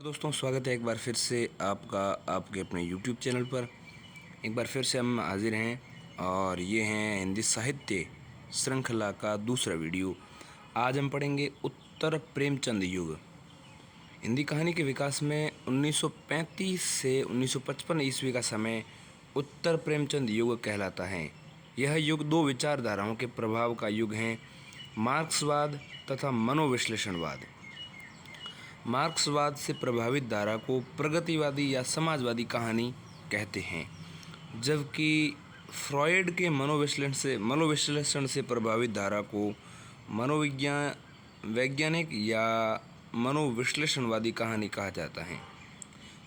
दोस्तों, स्वागत है एक बार फिर से आपका आपके अपने YouTube चैनल पर। एक बार फिर से हम हाजिर हैं और ये हैं हिंदी साहित्य श्रृंखला का दूसरा वीडियो। आज हम पढ़ेंगे उत्तर प्रेमचंद युग। हिंदी कहानी के विकास में 1935 से 1955 ईस्वी का समय उत्तर प्रेमचंद युग कहलाता है। यह युग दो विचारधाराओं के प्रभाव का युग है, मार्क्सवाद तथा मनोविश्लेषणवाद। मार्क्सवाद से प्रभावित धारा को प्रगतिवादी या समाजवादी कहानी कहते हैं, जबकि फ्रॉयड के मनोविश्लेषण से प्रभावित धारा को वैज्ञानिक या मनोविश्लेषणवादी कहानी कहा जाता है।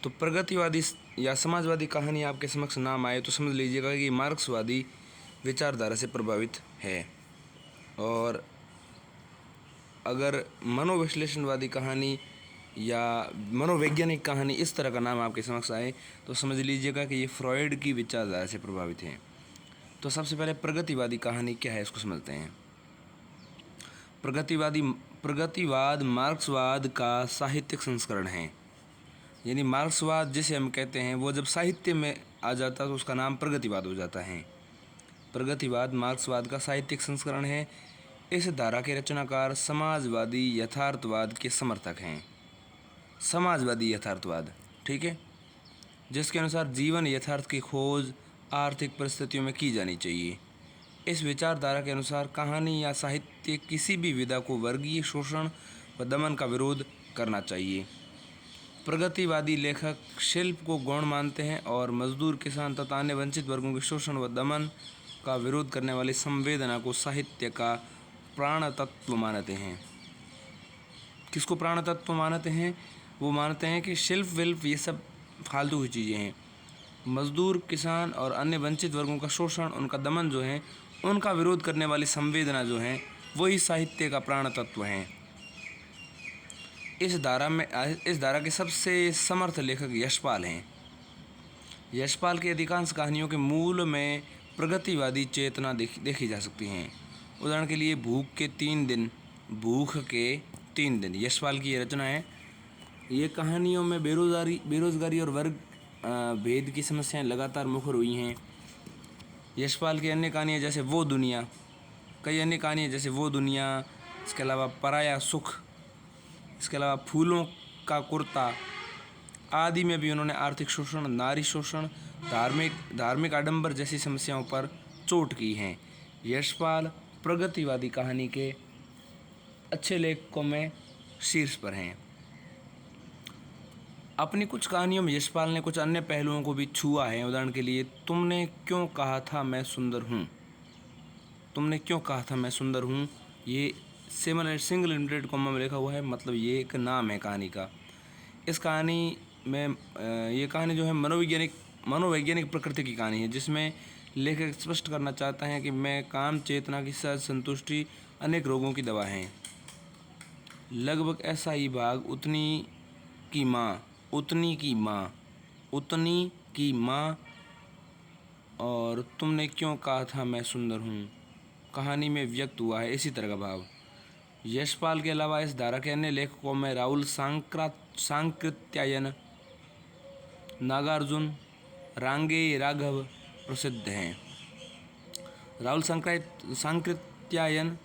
तो प्रगतिवादी या समाजवादी कहानी आपके समक्ष नाम आए तो समझ लीजिएगा कि मार्क्सवादी विचारधारा से प्रभावित है, और अगर मनोविश्लेषणवादी कहानी या मनोवैज्ञानिक कहानी इस तरह का नाम आपके समक्ष आए तो समझ लीजिएगा कि ये फ्रॉयड की विचारधारा से प्रभावित हैं। तो सबसे पहले प्रगतिवादी कहानी क्या है इसको समझते हैं। प्रगतिवाद मार्क्सवाद का साहित्यिक संस्करण है। यानी मार्क्सवाद जिसे हम कहते हैं वो जब साहित्य में आ जाता है तो उसका नाम प्रगतिवाद हो जाता है। प्रगतिवाद मार्क्सवाद का साहित्यिक संस्करण है। इस धारा के रचनाकार समाजवादी यथार्थवाद के समर्थक हैं। समाजवादी यथार्थवाद, ठीक है, जिसके अनुसार जीवन यथार्थ की खोज आर्थिक परिस्थितियों में की जानी चाहिए। इस विचारधारा के अनुसार कहानी या साहित्य किसी भी विधा को वर्गीय शोषण व दमन का विरोध करना चाहिए। प्रगतिवादी लेखक शिल्प को गौण मानते हैं और मजदूर, किसान तथा अन्य वंचित वर्गों के शोषण व दमन का विरोध करने वाली संवेदना को साहित्य का प्राण तत्व मानते हैं। किसको प्राण तत्व मानते हैं? वो मानते हैं कि शिल्प विल्प ये सब फालतू की चीज़ें हैं। मजदूर, किसान और अन्य वंचित वर्गों का शोषण, उनका दमन जो है, उनका विरोध करने वाली संवेदना जो है, वही साहित्य का प्राण तत्व हैं। इस धारा के सबसे समर्थ लेखक यशपाल हैं। यशपाल की अधिकांश कहानियों के मूल में प्रगतिवादी चेतना देखी जा सकती हैं। उदाहरण के लिए भूख के 3 दिन यशपाल की ये रचना है। ये कहानियों में बेरोजगारी और वर्ग भेद की समस्याएं लगातार मुखर हुई हैं। यशपाल की अन्य कहानियाँ जैसे वो दुनिया, कई अन्य कहानियाँ जैसे वो दुनिया, इसके अलावा पराया सुख, इसके अलावा फूलों का कुर्ता आदि में भी उन्होंने आर्थिक शोषण, नारी शोषण, धार्मिक आडंबर जैसी समस्याओं पर चोट की हैं। यशपाल प्रगतिवादी कहानी के अच्छे लेखकों में शीर्ष पर हैं। अपनी कुछ कहानियों में यशपाल ने कुछ अन्य पहलुओं को भी छुआ है। उदाहरण के लिए तुमने क्यों कहा था मैं सुंदर हूँ। तुमने क्यों कहा था मैं सुंदर हूँ, ये सिंगल इन्वर्टेड कॉमा में लिखा हुआ है, मतलब ये एक नाम है कहानी का। इस कहानी में ये कहानी जो है मनोवैज्ञानिक प्रकृति की कहानी है, जिसमें लेखक स्पष्ट करना चाहता है कि मैं काम चेतना की सहज संतुष्टि अनेक रोगों की दवा है। लगभग ऐसा ही भाग उतनी की माँ और तुमने क्यों कहा था मैं सुंदर हूँ कहानी में व्यक्त हुआ है, इसी तरह का भाव। यशपाल के अलावा इस धारा के अन्य लेखकों में राहुल सांकृत्यायन, नागार्जुन, रांगे राघव प्रसिद्ध हैं। राहुल सांकृत्यायन,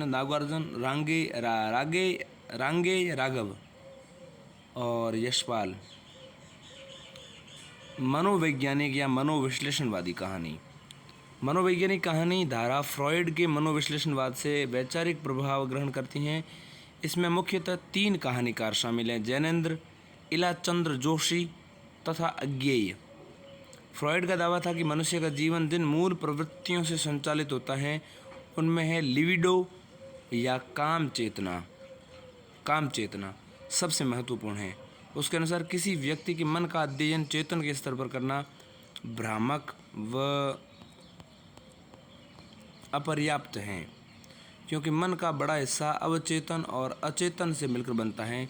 नागार्जुन, रांगे राघव और यशपाल। मनोवैज्ञानिक या मनोविश्लेषणवादी कहानी। मनोवैज्ञानिक कहानी धारा फ्रॉयड के मनोविश्लेषणवाद से वैचारिक प्रभाव ग्रहण करती हैं। इसमें मुख्यतः 3 कहानीकार शामिल हैं: जैनेंद्र, इलाचंद्र जोशी तथा अज्ञेय। फ्रॉयड का दावा था कि मनुष्य का जीवन जिन मूल प्रवृत्तियों से संचालित होता है उनमें है लिविडो या काम चेतना सबसे महत्वपूर्ण है। उसके अनुसार किसी व्यक्ति के मन का अध्ययन चेतन के स्तर पर करना भ्रामक व अपर्याप्त है, क्योंकि मन का बड़ा हिस्सा अवचेतन और अचेतन से मिलकर बनता है।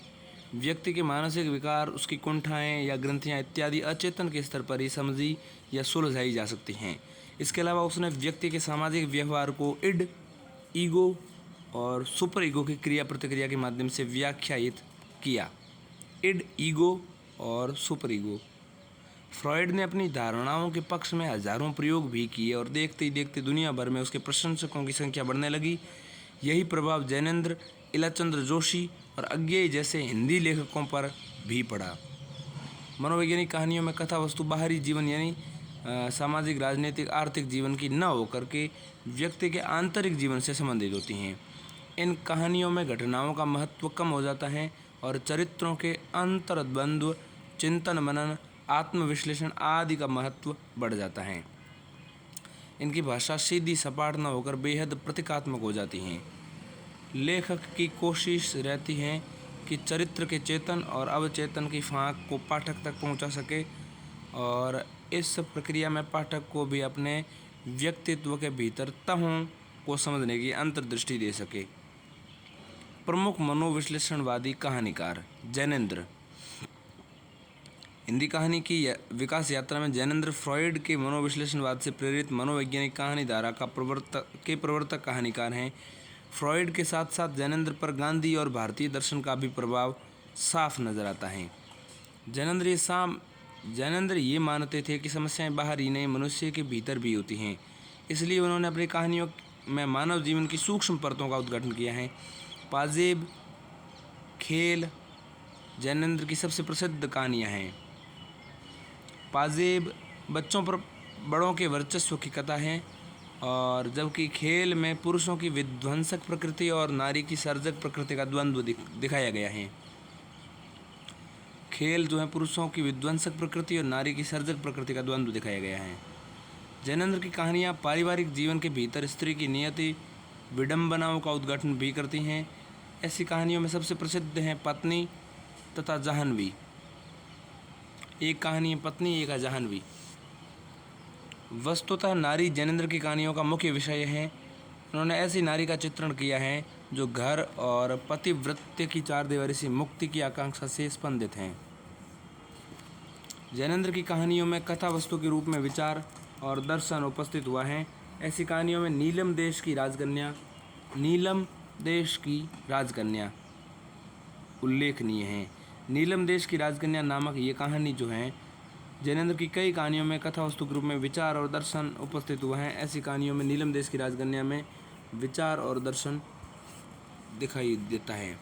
व्यक्ति के मानसिक विकार, उसकी कुंठाएँ या ग्रंथियाँ इत्यादि अचेतन के स्तर पर ही समझी या सुलझाई जा सकती हैं। इसके अलावा उसने व्यक्ति के सामाजिक व्यवहार को ईगो और सुपर ईगो की क्रिया प्रतिक्रिया के माध्यम से व्याख्यायित किया। इड, ईगो और सुपर ईगो। फ्रॉयड ने अपनी धारणाओं के पक्ष में हजारों प्रयोग भी किए और देखते ही देखते दुनिया भर में उसके प्रशंसकों की संख्या बढ़ने लगी। यही प्रभाव जैनेंद्र, इलाचंद्र जोशी और अज्ञेय जैसे हिंदी लेखकों पर भी पड़ा। मनोवैज्ञानिक कहानियों में कथा वस्तु बाहरी जीवन यानी सामाजिक, राजनीतिक, आर्थिक जीवन की न होकर के व्यक्ति के आंतरिक जीवन से संबंधित होती हैं। इन कहानियों में घटनाओं का महत्व कम हो जाता है और चरित्रों के अंतर्द्वंद्व, चिंतन मनन, आत्मविश्लेषण आदि का महत्व बढ़ जाता है। इनकी भाषा सीधी सपाट न होकर बेहद प्रतीकात्मक हो जाती हैं। लेखक की कोशिश रहती है कि चरित्र के चेतन और अवचेतन की फाँक को पाठक तक पहुंचा सके और इस प्रक्रिया में पाठक को भी अपने व्यक्तित्व के भीतर तहों को समझने की अंतर्दृष्टि दे सके। प्रमुख मनोविश्लेषणवादी कहानीकार जैनेंद्र। हिंदी कहानी की विकास यात्रा में जैनेंद्र फ्रॉयड के मनोविश्लेषणवाद से प्रेरित मनोवैज्ञानिक कहानी धारा का प्रवर्तक कहानीकार हैं। फ्रॉयड के साथ साथ जैनेंद्र पर गांधी और भारतीय दर्शन का भी प्रभाव साफ नजर आता है। जैनेंद्र ये मानते थे कि समस्याएं बाहर ही नहीं, मनुष्य के भीतर भी होती हैं। इसलिए उन्होंने अपनी कहानियों में मानव जीवन की सूक्ष्म परतों का उद्घाटन किया है। पाजेब, खेल जैनेंद्र की सबसे प्रसिद्ध कहानियां हैं। पाजेब बच्चों पर बड़ों के वर्चस्व की कथा है और जबकि खेल में पुरुषों की विध्वंसक प्रकृति और नारी की सर्जक प्रकृति का द्वंद्व दिखाया गया है। खेल जो है पुरुषों की विध्वंसक प्रकृति और नारी की सर्जक प्रकृति का द्वंद्व दिखाया गया है। जैनेंद्र की कहानियाँ पारिवारिक जीवन के भीतर स्त्री की नियति, विडंबनाओं का उद्घाटन भी करती हैं। ऐसी कहानियों में सबसे प्रसिद्ध हैं पत्नी तथा जाह्नवी। एक कहानी है पत्नी, एक है जाह्नवी। वस्तुतः नारी जैनेंद्र की कहानियों का मुख्य विषय है। उन्होंने ऐसी नारी का चित्रण किया है जो घर और पतिव्रत्य की चार दीवारी से मुक्ति की आकांक्षा से स्पंदित हैं। जैनेंद्र की कहानियों में कथा वस्तु के रूप में विचार और दर्शन उपस्थित हुआ है। ऐसी कहानियों में नीलम देश की राजकन्या उल्लेखनीय है। नीलम देश की राजकन्या नामक ये कहानी जो है जैनेंद्र की कई कहानियों में कथा वस्तु के रूप में विचार और दर्शन उपस्थित हुआ है। ऐसी कहानियों में नीलम देश की राजकन्या में विचार और दर्शन दिखाई देता है।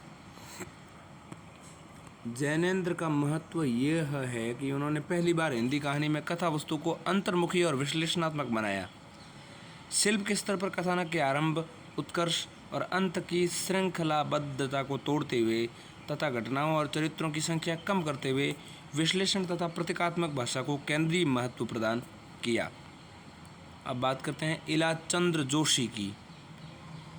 जैनेंद्र का महत्व यह है कि उन्होंने पहली बार हिंदी कहानी में कथा वस्तु को अंतर्मुखी और विश्लेषणात्मक बनाया। शिल्प के स्तर पर कथानक के आरंभ, उत्कर्ष और अंत की श्रृंखलाबद्धता को तोड़ते हुए तथा घटनाओं और चरित्रों की संख्या कम करते हुए विश्लेषण तथा प्रतीकात्मक भाषा को केंद्रीय महत्व प्रदान किया। अब बात करते हैं इलाचंद्र जोशी की।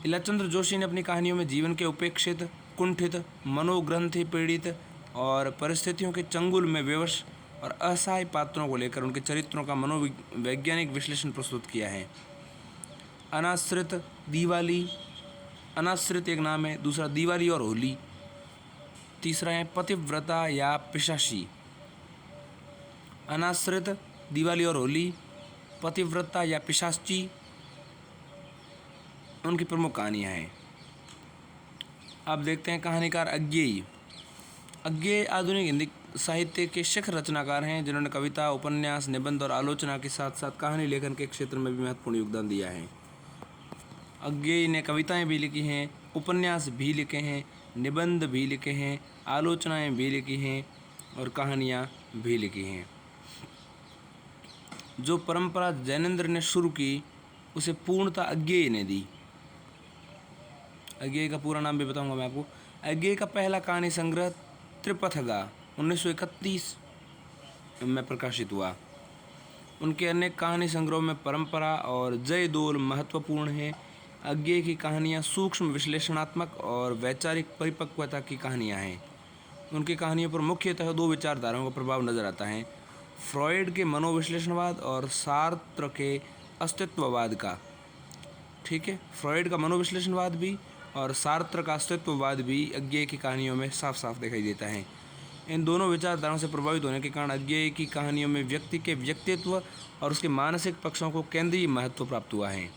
इलाचंद्र जोशी ने अपनी कहानियों में जीवन के उपेक्षित, कुंठित, मनोग्रंथि पीड़ित और परिस्थितियों के चंगुल में विवश और असहाय पात्रों को लेकर उनके चरित्रों का मनोवैज्ञानिक विश्लेषण प्रस्तुत किया है। अनाश्रित एक नाम है, दूसरा दिवाली और होली, तीसरा है पतिव्रता या पिशाची। अनाश्रित, दिवाली और होली, पतिव्रता या पिशाची उनकी प्रमुख कहानियाँ हैं। अब देखते हैं कहानीकार अज्ञेय। अज्ञेय आधुनिक हिंदी साहित्य के शिखर रचनाकार हैं जिन्होंने कविता, उपन्यास, निबंध और आलोचना के साथ साथ कहानी लेखन के क्षेत्र में भी महत्वपूर्ण योगदान दिया है। अज्ञेय ने कविताएं भी लिखी हैं, उपन्यास भी लिखे हैं, निबंध भी लिखे हैं, आलोचनाएं भी लिखी हैं और कहानियाँ भी लिखी हैं। जो परंपरा जैनेंद्र ने शुरू की उसे पूर्णता अज्ञेय ने दी। अज्ञेय का पूरा नाम भी बताऊंगा मैं आपको। अज्ञेय का पहला कहानी संग्रह त्रिपथगा 1931 में प्रकाशित हुआ। उनके अनेक कहानी संग्रहों में परंपरा और जयदोल महत्वपूर्ण हैं। अज्ञेय की कहानियाँ सूक्ष्म, विश्लेषणात्मक और वैचारिक परिपक्वता की कहानियाँ हैं। उनकी कहानियों पर मुख्यतः दो विचारधाराओं का प्रभाव नजर आता है, फ्रॉयड के मनोविश्लेषणवाद और सार्त्र के अस्तित्ववाद का। ठीक है, फ्रॉयड का मनोविश्लेषणवाद भी और सार्त्र का अस्तित्ववाद भी अज्ञेय की कहानियों में साफ साफ दिखाई देता है। इन दोनों विचारधाराओं से प्रभावित होने के कारण अज्ञेय की कहानियों में व्यक्ति के व्यक्तित्व और उसके मानसिक पक्षों को केंद्रीय महत्व प्राप्त हुआ है।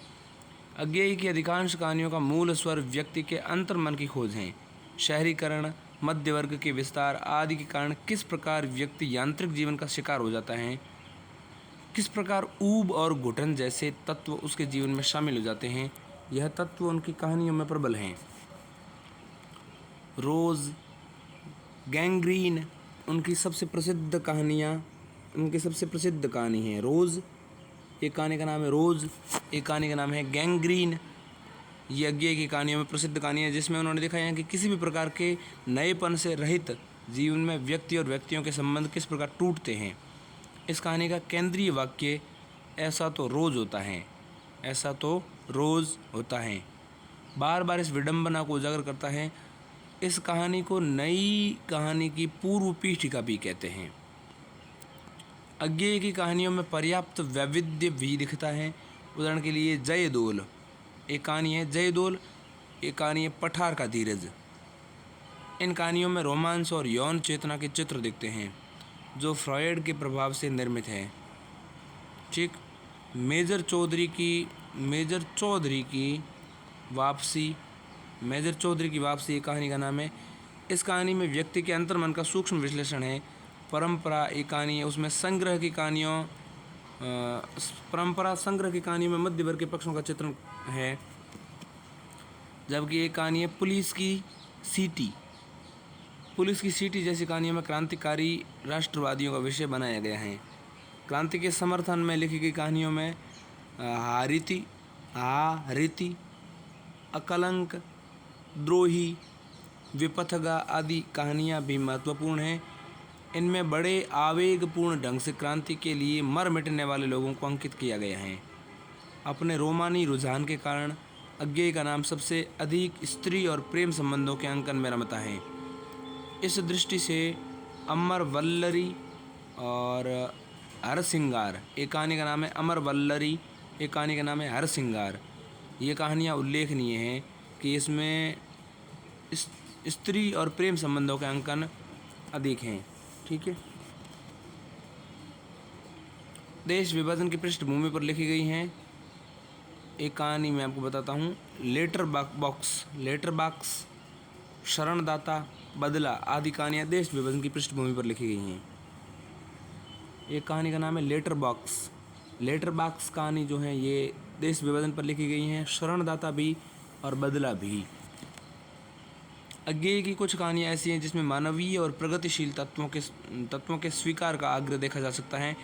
अज्ञेय की अधिकांश कहानियों का मूल स्वर व्यक्ति के अंतर्मन की खोज है। शहरीकरण, मध्य वर्ग के विस्तार आदि के कारण किस प्रकार व्यक्ति यांत्रिक जीवन का शिकार हो जाता है, किस प्रकार ऊब और घुटन जैसे तत्व उसके जीवन में शामिल हो जाते हैं, यह तत्व उनकी कहानियों में प्रबल हैं। रोज़, गैंग्रीन उनकी सबसे प्रसिद्ध कहानी है। रोज़, एक कहानी का नाम है रोज़, एक कहानी का नाम है गैंग्रीन। ये अज्ञेय की कहानियों में प्रसिद्ध कहानी है, जिसमें उन्होंने दिखाया है कि किसी भी प्रकार के नएपन से रहित जीवन में व्यक्ति और व्यक्तियों के संबंध किस प्रकार टूटते हैं। इस कहानी का केंद्रीय वाक्य ऐसा तो रोज़ होता है, ऐसा तो रोज़ होता है, बार बार इस विडंबना को उजागर करता है। इस कहानी को नई कहानी की पूर्व पीठिका भी कहते हैं। अज्ञेय की कहानियों में पर्याप्त वैविध्य भी दिखता है। उदाहरण के लिए जयदोल एक कहानी है, जयदोल एक कहानी है पठार का धीरज। इन कहानियों में रोमांस और यौन चेतना के चित्र दिखते हैं जो फ्रॉयड के प्रभाव से निर्मित है। ठीक। मेजर चौधरी की वापसी एक कहानी का नाम है। इस कहानी में व्यक्ति के अंतर्मन का सूक्ष्म विश्लेषण है। परंपरा एक कहानी है, उसमें संग्रह की कहानियों में मध्य वर्ग के पक्षों का चित्रण है। जबकि एक कहानी है पुलिस की सीटी जैसी कहानियों में क्रांतिकारी राष्ट्रवादियों का विषय बनाया गया है। क्रांति के समर्थन में लिखी गई कहानियों में हारिति, अकलंक, द्रोही, विपथगा आदि कहानियाँ भी महत्वपूर्ण हैं। इनमें बड़े आवेगपूर्ण ढंग से क्रांति के लिए मर मिटने वाले लोगों को अंकित किया गया है। अपने रोमानी रुझान के कारण अज्ञेय का नाम सबसे अधिक स्त्री और प्रेम संबंधों के अंकन में रमता है। इस दृष्टि से अमर वल्लरी और हरसिंगार एक कहानी का नाम है अमर वल्लरी, एक कहानी का नाम है हरसिंगार। ये कहानियाँ उल्लेखनीय हैं कि इसमें स्त्री और प्रेम संबंधों के अंकन अधिक हैं। ठीक है। देश विभाजन की पृष्ठभूमि पर लिखी गई हैं। एक कहानी मैं आपको बताता हूँ, लेटर बॉक्स, शरणदाता, बदला आदि कहानियाँ देश विभाजन की पृष्ठभूमि पर लिखी गई हैं। एक कहानी का नाम है लेटर बॉक्स कहानी जो है ये देश विभाजन पर लिखी गई हैं। शरणदाता भी और बदला भी। अज्ञेय की कुछ कहानियाँ ऐसी हैं जिसमें मानवीय और प्रगतिशील तत्वों के स्वीकार का आग्रह देखा जा सकता है।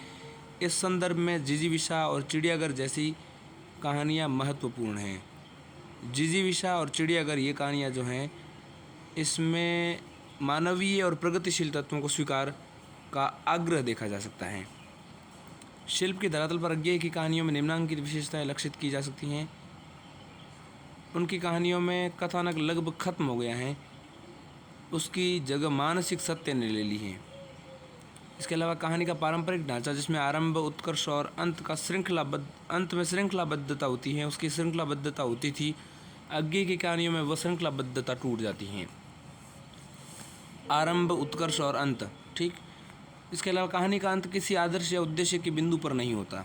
इस संदर्भ में जिजीविषा और चिड़ियाघर जैसी कहानियाँ महत्वपूर्ण हैं। जिजीविषा और चिड़ियाघर ये कहानियाँ जो हैं इसमें मानवीय और प्रगतिशील तत्वों को स्वीकार का आग्रह देखा जा सकता है। शिल्प के धरातल पर अज्ञेय की कहानियों में निम्नांकित विशेषताएं लक्षित की जा सकती हैं। उनकी कहानियों में कथानक लगभग खत्म हो गया है, उसकी जगह मानसिक सत्य ने ले ली है। इसके अलावा कहानी का पारंपरिक ढांचा जिसमें आरंभ, उत्कर्ष और अंत में श्रृंखलाबद्धता होती है, उसकी श्रृंखलाबद्धता होती थी। अज्ञेय की कहानियों में वह श्रृंखलाबद्धता टूट जाती है। आरंभ, उत्कर्ष और अंत। ठीक। इसके अलावा कहानी का अंत किसी आदर्श या उद्देश्य के बिंदु पर नहीं होता।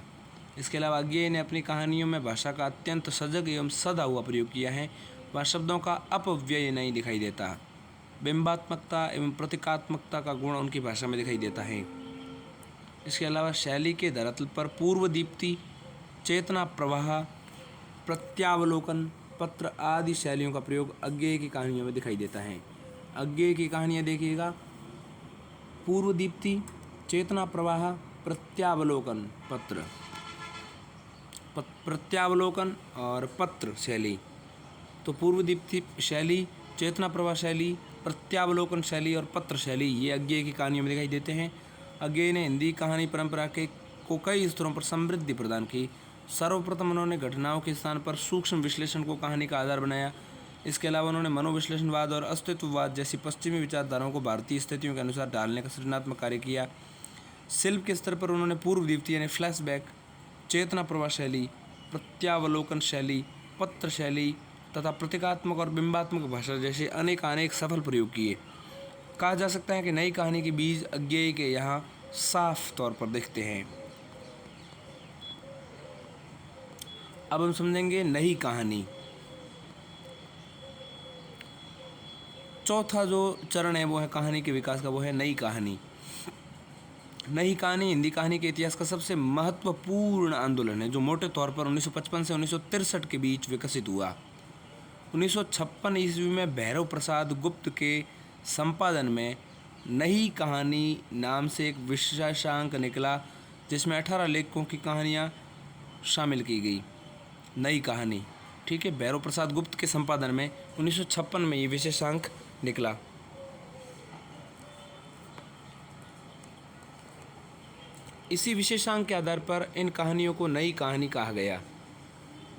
इसके अलावा अज्ञेय ने अपनी कहानियों में भाषा का अत्यंत सजग एवं सदा हुआ प्रयोग किया है। वह शब्दों का अपव्यय नहीं दिखाई देता। बिंबात्मकता एवं प्रतीकात्मकता का गुण उनकी भाषा में दिखाई देता है। इसके अलावा शैली के धरातल पर पूर्व दीप्ति, चेतना प्रवाह, प्रत्यावलोकन, पत्र आदि शैलियों का प्रयोग अज्ञेय की कहानियों में दिखाई देता है। अज्ञेय की कहानियाँ देखिएगा, पूर्व दीप्ति, चेतना प्रवाह, प्रत्यावलोकन और पत्र शैली। तो पूर्व दीप्ति शैली, चेतना प्रवाह शैली, प्रत्यावलोकन शैली और पत्र शैली ये अज्ञेय की कहानियों में दिखाई देते हैं। अज्ञेय ने हिंदी कहानी परंपरा को कई स्तरों पर समृद्धि प्रदान की। सर्वप्रथम उन्होंने घटनाओं के स्थान पर सूक्ष्म विश्लेषण को कहानी का आधार बनाया। इसके अलावा उन्होंने मनोविश्लेषणवाद और अस्तित्ववाद जैसी पश्चिमी विचारधाराओं को भारतीय स्थितियों के अनुसार ढालने का सृजनात्मक कार्य किया। शिल्प के स्तर पर उन्होंने पूर्व दीप्ति यानी फ्लैशबैक, चेतना प्रवाह शैली, प्रत्यावलोकन शैली, पत्र शैली तथा प्रतीकात्मक और बिंबात्मक भाषा जैसे अनेक सफल प्रयोग किए। कहा जा सकता है कि नई कहानी के बीज अज्ञेय के यहाँ साफ तौर पर दिखते हैं। अब हम समझेंगे नई कहानी। चौथा जो चरण है वो है कहानी के विकास का, वो है नई कहानी। नई कहानी हिंदी कहानी के इतिहास का सबसे महत्वपूर्ण आंदोलन है, जो मोटे तौर पर 1955 से 1963 के बीच विकसित हुआ। 1956 ईस्वी में भैरव प्रसाद गुप्त के संपादन में नई कहानी नाम से एक विशेषांक निकला, जिसमें 18 लेखकों की कहानियाँ शामिल की गई। नई कहानी, ठीक है, भैरव प्रसाद गुप्त के संपादन में 1956 में ये विशेषांक निकला। इसी विशेषांक के आधार पर इन कहानियों को नई कहानी कहा गया।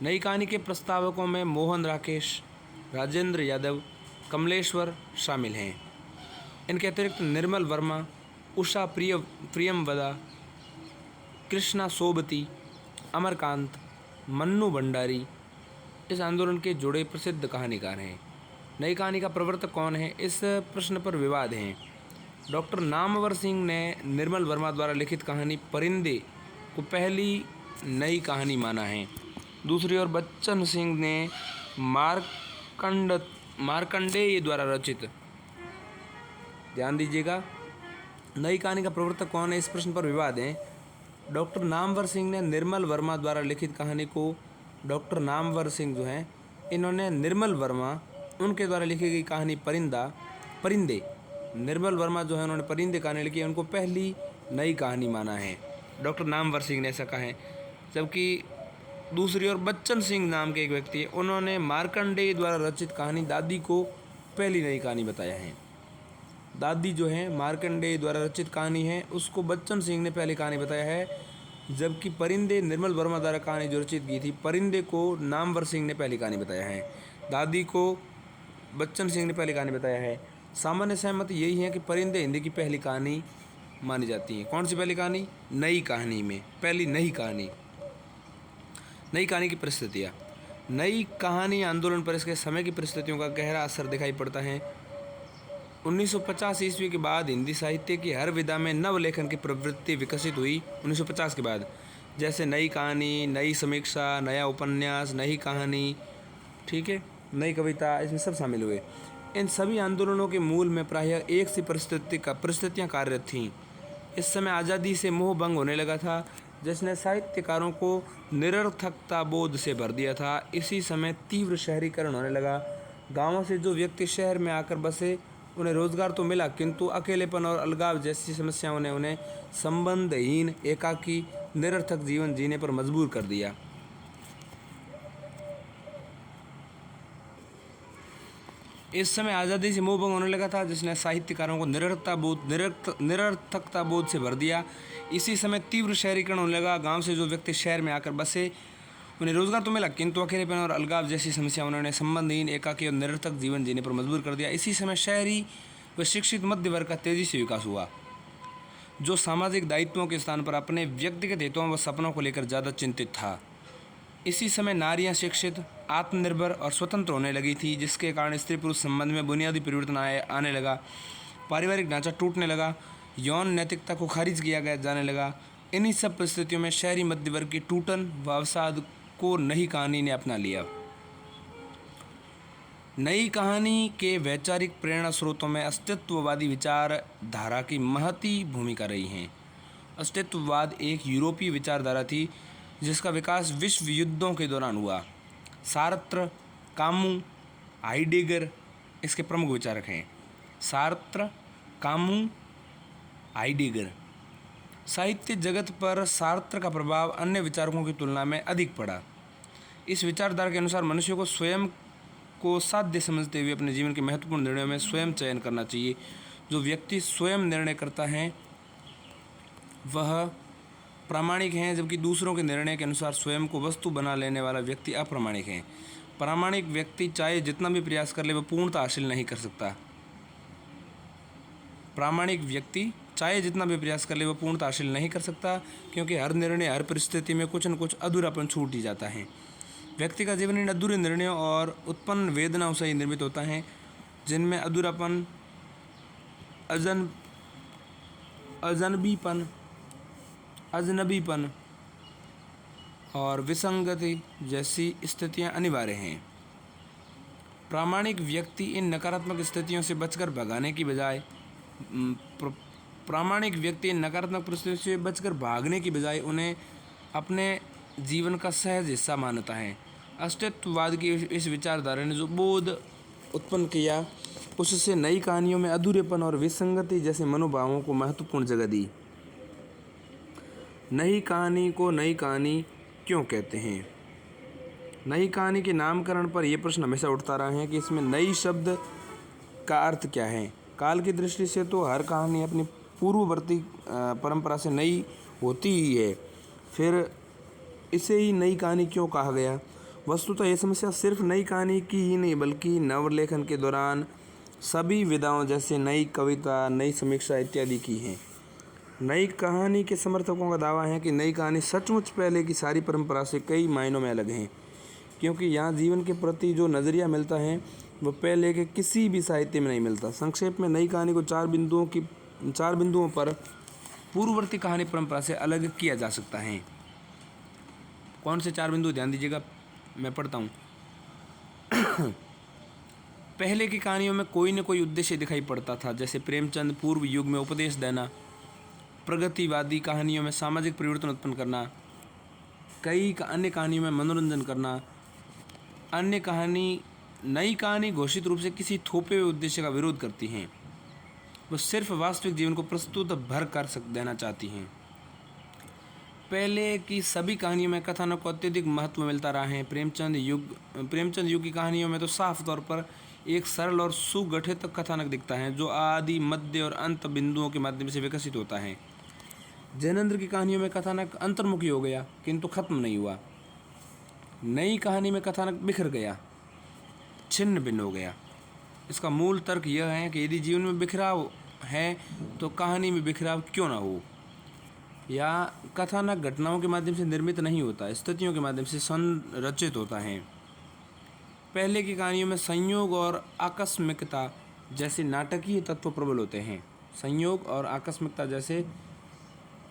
नई कहानी के प्रस्तावकों में मोहन राकेश, राजेंद्र यादव, कमलेश्वर शामिल हैं। इनके अतिरिक्त निर्मल वर्मा, उषा प्रियमवदा, कृष्णा सोबती, अमरकांत, मन्नू भंडारी इस आंदोलन के जुड़े प्रसिद्ध कहानीकार हैं। नई कहानी का प्रवर्तक कौन है, इस प्रश्न पर विवाद है। डॉक्टर नामवर सिंह ने निर्मल वर्मा द्वारा लिखित कहानी परिंदे को पहली नई कहानी माना है। दूसरी ओर बच्चन सिंह ने मार्कंडेय द्वारा रचित, ध्यान दीजिएगा, नई कहानी का प्रवर्तक कौन है, इस प्रश्न पर विवाद है। डॉक्टर नामवर सिंह ने निर्मल वर्मा द्वारा लिखित कहानी को, डॉक्टर नामवर सिंह जो हैं इन्होंने निर्मल वर्मा, उनके द्वारा लिखी गई कहानी परिंदे, निर्मल वर्मा जो है उन्होंने परिंदे कहानी लिखी है, उनको पहली नई कहानी माना है। डॉक्टर नामवर सिंह ने ऐसा कहा है। जबकि दूसरी ओर बच्चन सिंह नाम के एक व्यक्ति है, उन्होंने मार्कंडेय द्वारा रचित कहानी दादी को पहली नई कहानी बताया है। दादी जो है मार्कंडेय द्वारा रचित कहानी है, उसको बच्चन सिंह ने पहली कहानी बताया है। जबकि परिंदे निर्मल वर्मा द्वारा कहानी जो रचित की थी, परिंदे को नामवर सिंह ने पहली कहानी बताया है, दादी को बच्चन सिंह ने पहली कहानी बताया है। सामान्य सहमति यही है कि परिंदे हिंदी की पहली कहानी मानी जाती है। कौन सी पहली कहानी? नई कहानी में पहली नई कहानी। नई कहानी की परिस्थितियाँ। नई कहानी आंदोलन पर इसके समय की परिस्थितियों का गहरा असर दिखाई पड़ता है। 1950 ईस्वी के बाद हिंदी साहित्य की हर विधा में नवलेखन की प्रवृत्ति विकसित हुई। 1950 के बाद जैसे नई कहानी, नई समीक्षा, नया उपन्यास, नई कहानी, ठीक है, नई कविता, इसमें सब शामिल हुए। इन सभी आंदोलनों के मूल में प्रायः एक सी परिस्थितियाँ कार्यरत थीं। इस समय आज़ादी से मोह भंग होने लगा था, जिसने साहित्यकारों को निरर्थकता बोध से भर दिया था। इसी समय तीव्र शहरीकरण होने लगा। गाँवों से जो व्यक्ति शहर में आकर बसे, उन्हें रोजगार तो मिला, किंतु अकेलेपन और अलगाव जैसी समस्याओं ने उन्हें संबंधहीन, एकाकी, निरर्थक जीवन जीने पर मजबूर कर दिया। इस समय आज़ादी से मोह भंग होने लगा था, जिसने साहित्यकारों को निरर्थकता बोध से भर दिया। इसी समय तीव्र शहरीकरण होने लगा। गांव से जो व्यक्ति शहर में आकर बसे, उन्हें रोजगार तो मिला, किंतु अकेलेपन और अलगाव जैसी समस्या उन्होंने संबंधहीन, एकाकी और निरर्थक जीवन जीने पर मजबूर कर दिया। इसी समय शहरी व शिक्षित मध्य वर्ग का तेजी से विकास हुआ, जो सामाजिक दायित्वों के स्थान पर अपने व्यक्तिगत हितों व सपनों को लेकर ज़्यादा चिंतित था। इसी समय नारियां शिक्षित, आत्मनिर्भर और स्वतंत्र होने लगी थी, जिसके कारण स्त्री पुरुष संबंध में बुनियादी परिवर्तन आने लगा। पारिवारिक ढांचा टूटने लगा, यौन नैतिकता को खारिज किया जाने लगा। इन्हीं सब परिस्थितियों में शहरी मध्य वर्ग की टूटन व अवसाद को नई कहानी ने अपना लिया। नई कहानी के वैचारिक प्रेरणा स्रोतों में अस्तित्ववादी विचारधारा की महती भूमिका रही है। अस्तित्ववाद एक यूरोपीय विचारधारा थी, जिसका विकास विश्व युद्धों के दौरान हुआ। सार्त्र, कामू, हाइडेगर इसके प्रमुख विचारक हैं। Sartre, Camus, Heidegger. साहित्य जगत पर सार्त्र का प्रभाव अन्य विचारकों की तुलना में अधिक पड़ा। इस विचारधारा के अनुसार मनुष्य को स्वयं को साध्य समझते हुए अपने जीवन के महत्वपूर्ण निर्णयों में स्वयं चयन करना चाहिए। जो व्यक्ति स्वयं निर्णय करता है वह प्रामाणिक हैं, जबकि दूसरों के निर्णय के अनुसार स्वयं को वस्तु बना लेने वाला व्यक्ति अप्रामाणिक है। प्रामाणिक व्यक्ति चाहे जितना भी प्रयास कर ले वह पूर्णता हासिल नहीं कर सकता। प्रामाणिक व्यक्ति चाहे जितना भी प्रयास कर ले वह पूर्णता हासिल नहीं कर सकता, क्योंकि हर निर्णय, हर परिस्थिति में कुछ न कुछ अधूरापन छूट ही जाता है। व्यक्ति का जीवन इन अधूरे निर्णयों और उत्पन्न वेदनाओं से ही निर्मित होता है, जिनमें अधूरापन, अजनबीपन, और विसंगति जैसी स्थितियां अनिवार्य हैं। प्रामाणिक व्यक्ति इन नकारात्मक स्थितियों से बचकर भगाने की बजाय प्रामाणिक व्यक्ति इन नकारात्मक परिस्थितियों से बचकर भागने की बजाय उन्हें अपने जीवन का सहज हिस्सा मानता है। अस्तित्ववाद की इस विचारधारा ने जो बोध उत्पन्न किया, उससे नई कहानियों में अधूरेपन और विसंगति जैसे मनोभावों को महत्वपूर्ण जगह दी। नई कहानी को नई कहानी क्यों कहते हैं? नई कहानी के नामकरण पर यह प्रश्न हमेशा उठता रहा है कि इसमें नई शब्द का अर्थ क्या है। काल की दृष्टि से तो हर कहानी अपनी पूर्ववर्ती परंपरा से नई होती ही है, फिर इसे ही नई कहानी क्यों कहा गया? वस्तुतः यह समस्या सिर्फ नई कहानी की ही नहीं बल्कि नवलेखन के दौरान सभी विधाओं जैसे नई कविता, नई समीक्षा इत्यादि की है। नई कहानी के समर्थकों का दावा है कि नई कहानी सचमुच पहले की सारी परंपरा से कई मायनों में अलग है, क्योंकि यहाँ जीवन के प्रति जो नज़रिया मिलता है वह पहले के किसी भी साहित्य में नहीं मिलता। संक्षेप में नई कहानी को चार बिंदुओं पर पूर्ववर्ती कहानी परंपरा से अलग किया जा सकता है। कौन से 4 बिंदु? ध्यान दीजिएगा, मैं पढ़ता हूँ। पहले की कहानियों में कोई न कोई उद्देश्य दिखाई पड़ता था, जैसे प्रेमचंद पूर्व युग में उपदेश देना, प्रगतिवादी कहानियों में सामाजिक परिवर्तन उत्पन्न करना, कई अन्य कहानियों में मनोरंजन करना। नई कहानी घोषित रूप से किसी थोपे हुए उद्देश्य का विरोध करती हैं, वो सिर्फ वास्तविक जीवन को प्रस्तुत भर कर देना चाहती हैं। पहले की सभी कहानियों में कथानक को अत्यधिक महत्व मिलता रहा है। प्रेमचंद युग की कहानियों में तो साफ तौर पर एक सरल और सुगठित कथानक दिखता है जो आदि, मध्य और अंत बिंदुओं के माध्यम से विकसित होता है। जैनेंद्र की कहानियों में कथानक अंतर्मुखी हो गया किंतु खत्म नहीं हुआ। नई कहानी में कथानक बिखर गया, छिन्न भिन्न हो गया। इसका मूल तर्क यह है कि यदि जीवन में बिखराव है तो कहानी में बिखराव क्यों ना हो। या कथानक घटनाओं के माध्यम से निर्मित नहीं होता, स्थितियों के माध्यम से संरचित होता है। पहले की कहानियों में संयोग और आकस्मिकता जैसे नाटकीय तत्व प्रबल होते हैं। संयोग और आकस्मिकता जैसे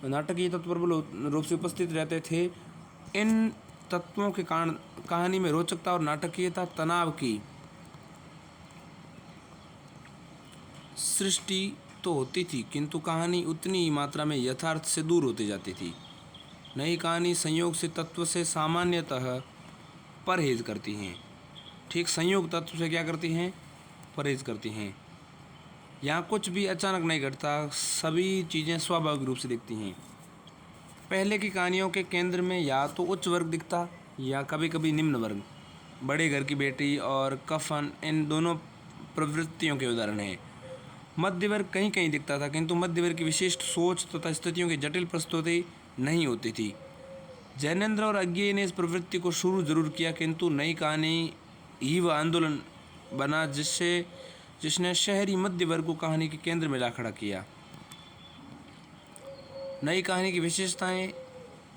नाटकीय तत्व प्रबल रूप से उपस्थित रहते थे। इन तत्वों के कारण कहानी में रोचकता और नाटकीयता, तनाव की सृष्टि तो होती थी किंतु कहानी उतनी ही मात्रा में यथार्थ से दूर होती जाती थी। नई कहानी संयोग से तत्व से सामान्यतः परहेज करती हैं। ठीक संयोग तत्व से क्या करती हैं? परहेज करती हैं। यहाँ कुछ भी अचानक नहीं घटता, सभी चीज़ें स्वाभाविक रूप से दिखती हैं। पहले की कहानियों के केंद्र में या तो उच्च वर्ग दिखता या कभी कभी निम्न वर्ग। बड़े घर की बेटी और कफन इन दोनों प्रवृत्तियों के उदाहरण हैं। मध्य वर्ग कहीं कहीं दिखता था किंतु मध्य वर्ग की विशिष्ट सोच तथा स्थितियों की जटिल प्रस्तुति नहीं होती थी। जैनेंद्र और अज्ञेय ने इस प्रवृत्ति को शुरू जरूर किया किंतु नई कहानी ही वह आंदोलन बना जिसने शहरी मध्य वर्ग को कहानी के केंद्र में ला खड़ा किया। नई कहानी की विशेषताएं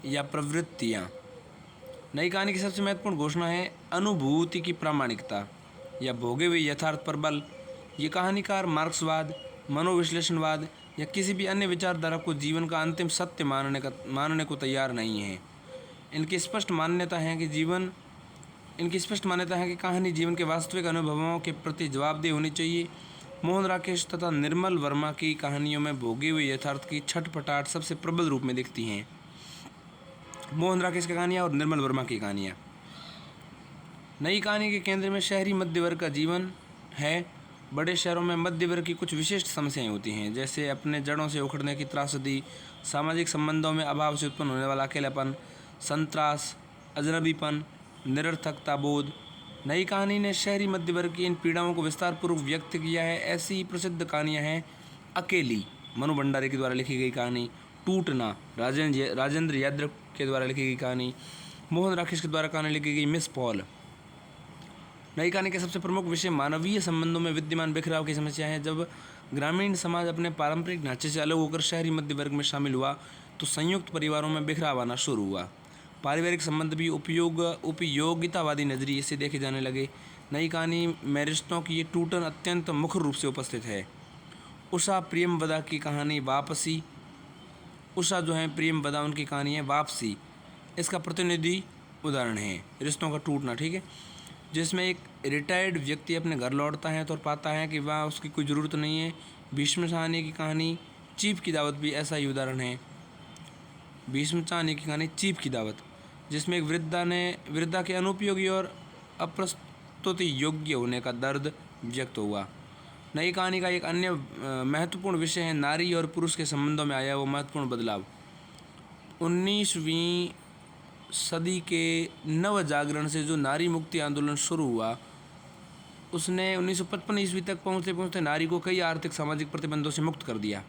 या प्रवृत्तियाँ। नई कहानी की सबसे महत्वपूर्ण घोषणा है अनुभूति की प्रामाणिकता या भोगे हुए यथार्थ पर बल। ये कहानीकार मार्क्सवाद, मनोविश्लेषणवाद या किसी भी अन्य विचारधारा को जीवन का अंतिम सत्य मानने को तैयार नहीं है। इनकी स्पष्ट मान्यता है कि कहानी जीवन के वास्तविक अनुभवों के प्रति जवाबदेह होनी चाहिए। मोहन राकेश तथा निर्मल वर्मा की कहानियों में भोगे हुए यथार्थ की छटपटाहट सबसे प्रबल रूप में दिखती हैं। मोहन राकेश की कहानियाँ और निर्मल वर्मा की कहानियाँ। नई कहानी के केंद्र में शहरी मध्य वर्ग का जीवन है। बड़े शहरों में मध्य वर्ग की कुछ विशिष्ट समस्याएं होती हैं, जैसे अपने जड़ों से उखड़ने की त्रासदी, सामाजिक संबंधों में अभाव से उत्पन्न होने वाला अकेलापन, संत्रास, अजनबीपन, निरर्थकता बोध। नई कहानी ने शहरी मध्य वर्ग की इन पीड़ाओं को विस्तारपूर्वक व्यक्त किया है। ऐसी प्रसिद्ध कहानियाँ हैं अकेली, मनु भंडारी के द्वारा लिखी गई कहानी, टूटना, राजेंद्र यादव के द्वारा लिखी गई कहानी, मोहन राकेश के द्वारा कहानी लिखी गई मिस पॉल। नई कहानी के सबसे प्रमुख विषय मानवीय संबंधों में विद्यमान बिखराव की समस्या है। जब ग्रामीण समाज अपने पारंपरिक ढांचे से अलग होकर शहरी मध्य वर्ग में शामिल हुआ तो संयुक्त परिवारों में बिखराव आना शुरू हुआ। पारिवारिक संबंध भी उपयोगितावादी नजरिए से देखे जाने लगे। नई कहानी में रिश्तों की ये टूटन अत्यंत मुख्य रूप से उपस्थित है। उषा प्रियमवदा की कहानी वापसी। उषा जो है प्रियमवदा, उनकी कहानी है वापसी। इसका प्रतिनिधि उदाहरण है रिश्तों का टूटना, ठीक है, जिसमें एक रिटायर्ड व्यक्ति अपने घर लौटता है तो पाता है कि वहाँ उसकी कोई ज़रूरत नहीं है। भीष्म साहनी की कहानी चीफ की दावत भी ऐसा ही उदाहरण है। भीष्म साहनी की कहानी चीफ की दावत, जिसमें एक वृद्धा के अनुपयोगी और अप्रस्तुति योग्य होने का दर्द व्यक्त हुआ। नई कहानी का एक अन्य महत्वपूर्ण विषय है नारी और पुरुष के संबंधों में आया वो महत्वपूर्ण बदलाव। 19वीं सदी के नव जागरण से जो नारी मुक्ति आंदोलन शुरू हुआ, उसने 1955 ईस्वी तक पहुँचते पहुँचते नारी को कई आर्थिक सामाजिक प्रतिबंधों से मुक्त कर दिया।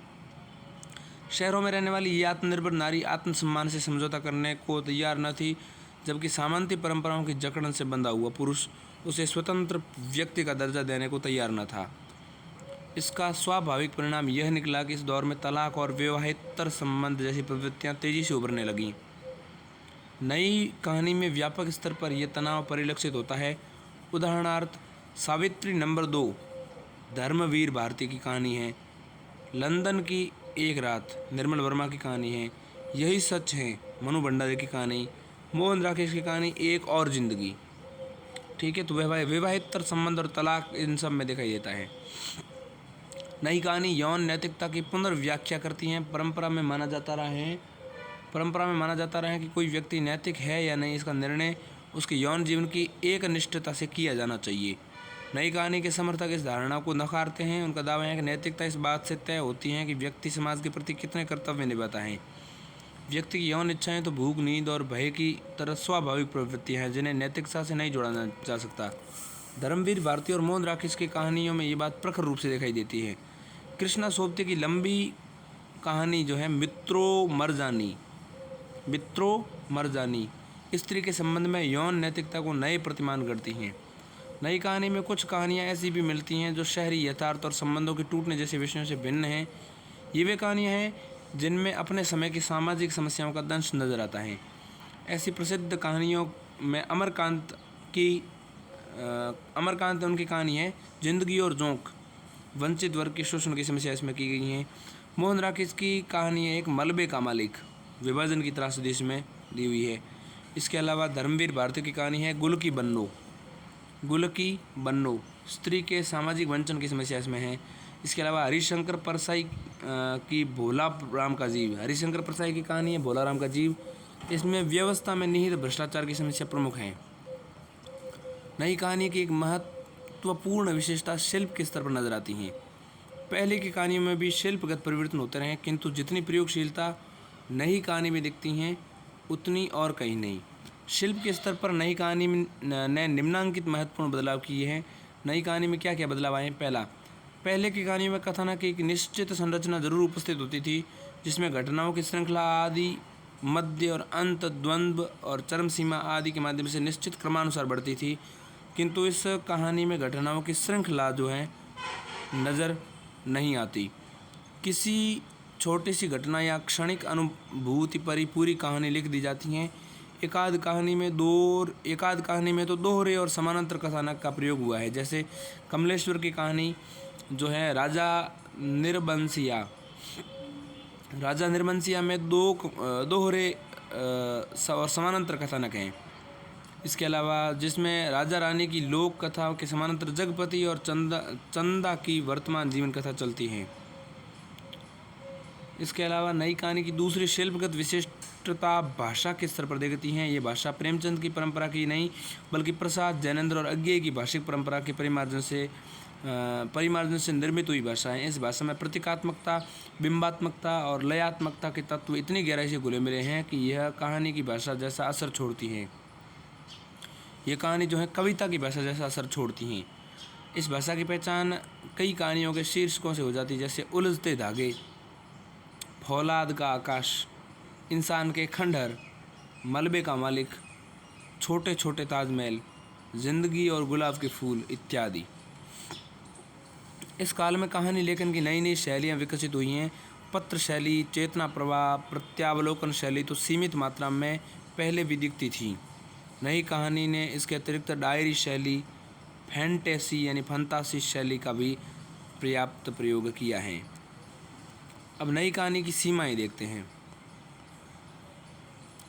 शहरों में रहने वाली ये आत्मनिर्भर नारी आत्मसम्मान से समझौता करने को तैयार न थी, जबकि सामंती परंपराओं की जकड़न से बंधा हुआ पुरुष उसे स्वतंत्र व्यक्ति का दर्जा देने को तैयार न था। इसका स्वाभाविक परिणाम यह निकला कि इस दौर में तलाक और विवाहेतर संबंध जैसी प्रवृत्तियां तेजी से उभरने लगीं। नई कहानी में व्यापक स्तर पर यह तनाव परिलक्षित होता है। उदाहरणार्थ सावित्री नंबर 2 धर्मवीर भारती की कहानी है। लंदन की एक रात निर्मल वर्मा की कहानी है। यही सच है मनु भंडारी की कहानी। मोहन राकेश की कहानी एक और जिंदगी, ठीक है। तो विवाहेतर संबंध और तलाक इन सब में दिखाई देता है। नई कहानी यौन नैतिकता की पुनर्व्याख्या करती हैं। परंपरा में माना जाता रहा है कि कोई व्यक्ति नैतिक है या नहीं, इसका निर्णय उसके यौन जीवन की एक निष्ठता से किया जाना चाहिए। नई कहानी के समर्थक इस धारणा को नकारते हैं। उनका दावा है कि नैतिकता इस बात से तय होती है कि व्यक्ति समाज के प्रति कितने कर्तव्य निभाता है। व्यक्ति की यौन इच्छाएं तो भूख, नींद और भय की तरह स्वाभाविक प्रवृत्तियां हैं जिन्हें नैतिकता से नहीं जोड़ा जा सकता। धर्मवीर भारती और मोहन राकेश की कहानियों में ये बात प्रखर रूप से दिखाई देती है। कृष्णा सोबती की लंबी कहानी जो है मित्रों मर जानी स्त्री के संबंध में यौन नैतिकता को नए प्रतिमान करती हैं। नई कहानी में कुछ कहानियाँ ऐसी भी मिलती हैं जो शहरी यथार्थ और संबंधों के टूटने जैसे विषयों से भिन्न हैं। ये वे कहानियाँ हैं जिनमें अपने समय की सामाजिक समस्याओं का दंश नजर आता है। ऐसी प्रसिद्ध कहानियों में अमरकांत उनकी कहानी है जिंदगी और जोंक, वंचित वर्ग के शोषण की समस्या इसमें की गई हैं। मोहन राकेश की कहानी है एक मलबे का मालिक, विभाजन की त्रासदी इसमें दी हुई है। इसके अलावा धर्मवीर भारती की कहानी है गुल की बन्नो, स्त्री के सामाजिक वंचन की समस्या इसमें है। इसके अलावा हरिशंकर परसाई की भोला राम का जीव, हरिशंकर परसाई की कहानी है भोला राम का जीव। इसमें व्यवस्था में निहित भ्रष्टाचार की समस्या प्रमुख है। नई कहानी की एक महत्वपूर्ण विशेषता शिल्प के स्तर पर नजर आती है। पहले की कहानियों में भी शिल्पगत परिवर्तन होते रहे, किंतु जितनी प्रयोगशीलता नई कहानी में दिखती हैं उतनी और कहीं नहीं। शिल्प के स्तर पर नई कहानी ने निम्नांकित महत्वपूर्ण बदलाव किए हैं। नई कहानी में क्या क्या बदलाव आए हैं? पहले की कहानी में कथानक की एक निश्चित संरचना जरूर उपस्थित होती थी, जिसमें घटनाओं की श्रृंखला आदि, मध्य और अंत, द्वंद्व और चरम सीमा आदि के माध्यम से निश्चित क्रमानुसार बढ़ती थी। किंतु इस कहानी में घटनाओं की श्रृंखला जो है नज़र नहीं आती। किसी छोटी सी घटना या क्षणिक अनुभूति पर ही पूरी कहानी लिख दी जाती हैं। एकाध कहानी में तो दोहरे और समानांतर कथानक का प्रयोग हुआ है। जैसे कमलेश्वर की कहानी जो है राजा निरबंसिया में दोहरे और समानांतर कथानक हैं। इसके अलावा जिसमें राजा रानी की लोक कथा के समानांतर जगपति और चंदा की वर्तमान जीवन कथा चलती है। इसके अलावा नई कहानी की दूसरी शिल्पगत विशिष्टता भाषा के स्तर पर दिखती हैं। ये भाषा प्रेमचंद की परंपरा की नहीं, बल्कि प्रसाद, जैनेन्द्र और अज्ञेय की भाषिक परंपरा के परिमार्जन से निर्मित हुई भाषा है। इस भाषा में प्रतीकात्मकता, बिंबात्मकता और लयात्मकता के तत्व इतनी गहराई से घुले मिले हैं कि यह कहानी की भाषा जैसा असर छोड़ती है। ये कहानी जो है कविता की भाषा जैसा असर छोड़ती हैं। इस भाषा की पहचान कई कहानियों के शीर्षकों से हो जाती है, जैसे उलझते धागे, फौलाद का आकाश, इंसान के खंडहर, मलबे का मालिक, छोटे छोटे ताजमहल, जिंदगी और गुलाब के फूल इत्यादि। इस काल में कहानी लेखन की नई नई शैलियाँ विकसित हुई हैं। पत्र शैली, चेतना प्रवाह, प्रत्यावलोकन शैली तो सीमित मात्रा में पहले भी दिखती थी। नई कहानी ने इसके अतिरिक्त डायरी शैली, फंतासी शैली का भी पर्याप्त प्रयोग किया है। अब नई कहानी की सीमाएं देखते हैं।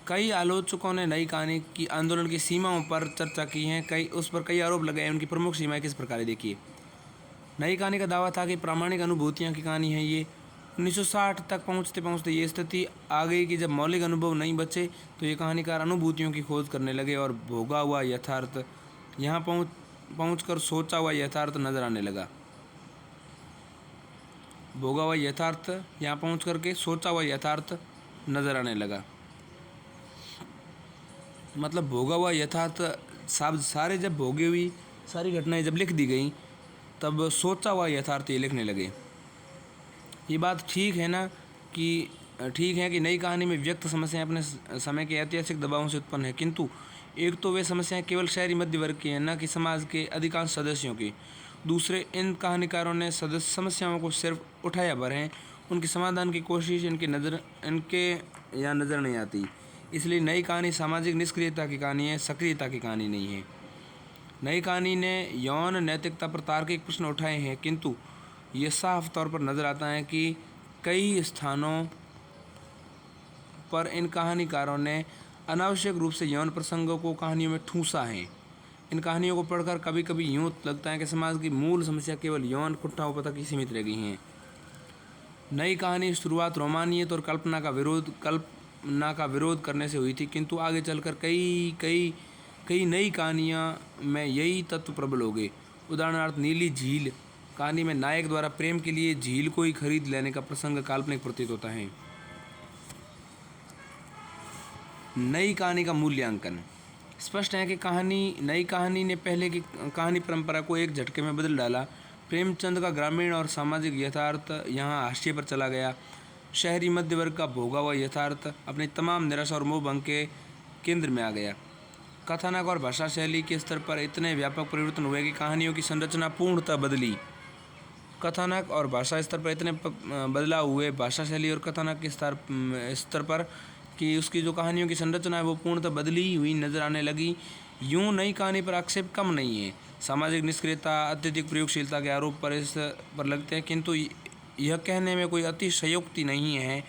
कई आलोचकों ने नई कहानी की आंदोलन की सीमाओं पर चर्चा की है, उस पर कई आरोप लगाए। उनकी प्रमुख सीमाएं किस प्रकार है देखिए। नई कहानी का दावा था कि प्रामाणिक अनुभूतियों की कहानी है ये। 1960 तक पहुंचते पहुंचते ये स्थिति आ गई कि जब मौलिक अनुभव नहीं बचे तो ये कहानीकार अनुभूतियों की खोज करने लगे और भोगा हुआ यथार्थ यहाँ पहुंचकर सोचा हुआ यथार्थ नजर आने लगा। भोगा हुआ यथार्थ यहाँ पहुँच करके सोचा हुआ यथार्थ नजर आने लगा। मतलब भोगा हुआ यथार्थ सारे जब भोगी हुई सारी घटनाएं जब लिख दी गई तब सोचा हुआ यथार्थ ये लिखने लगे। ये बात ठीक है ना कि ठीक है कि नई कहानी में व्यक्त समस्याएं अपने समय के ऐतिहासिक दबावों से उत्पन्न है, किंतु एक तो वे समस्याएं केवल शहरी मध्य वर्ग की हैं, न कि समाज के अधिकांश सदस्यों की। दूसरे, इन कहानीकारों ने समस्याओं को सिर्फ उठाया भर है, उनके समाधान की कोशिश इनके यहाँ नज़र नहीं आती। इसलिए नई कहानी सामाजिक निष्क्रियता की कहानी है, सक्रियता की कहानी नहीं है। नई कहानी ने यौन नैतिकता पर तार्किक प्रश्न उठाए हैं, किंतु ये साफ तौर पर नज़र आता है कि कई स्थानों पर इन कहानीकारों ने अनावश्यक रूप से यौन प्रसंगों को कहानियों में ठूंसा है। इन कहानियों को पढ़कर कभी कभी यूँ लगता है कि समाज की मूल समस्या केवल यौन कुठाओं तक ही सीमित रह गई हैं। नई कहानी शुरुआत रोमानियत और कल्पना का विरोध करने से हुई थी, किंतु आगे चलकर कई नई कहानियाँ में यही तत्व प्रबल हो गए। उदाहरणार्थ नीली झील कहानी में नायक द्वारा प्रेम के लिए झील को ही खरीद लेने का प्रसंग काल्पनिक प्रतीत होता है। नई कहानी का मूल्यांकन। स्पष्ट है कि नई कहानी ने पहले की कहानी परंपरा को एक झटके में बदल डाला। प्रेमचंद का ग्रामीण और सामाजिक यथार्थ यहाँ हाशिए पर चला गया। शहरी मध्य वर्ग का भोगा हुआ यथार्थ अपनी तमाम निराशा और मोह भंग के केंद्र में आ गया। कथानक और भाषा शैली के स्तर पर इतने व्यापक परिवर्तन हुए कि कहानियों की संरचना पूर्णतः बदली। कथानक और भाषा स्तर पर इतने बदलाव हुए, भाषा शैली और कथानक के स्तर पर कि उसकी जो कहानियों की संरचना है वो पूर्णतः बदली हुई नजर आने लगी। यूँ नई कहानी पर आक्षेप कम नहीं है। सामाजिक निष्क्रियता, अत्यधिक प्रयोगशीलता के आरोप पर इस पर लगते हैं, किंतु यह कहने में कोई अतिशयोक्ति नहीं है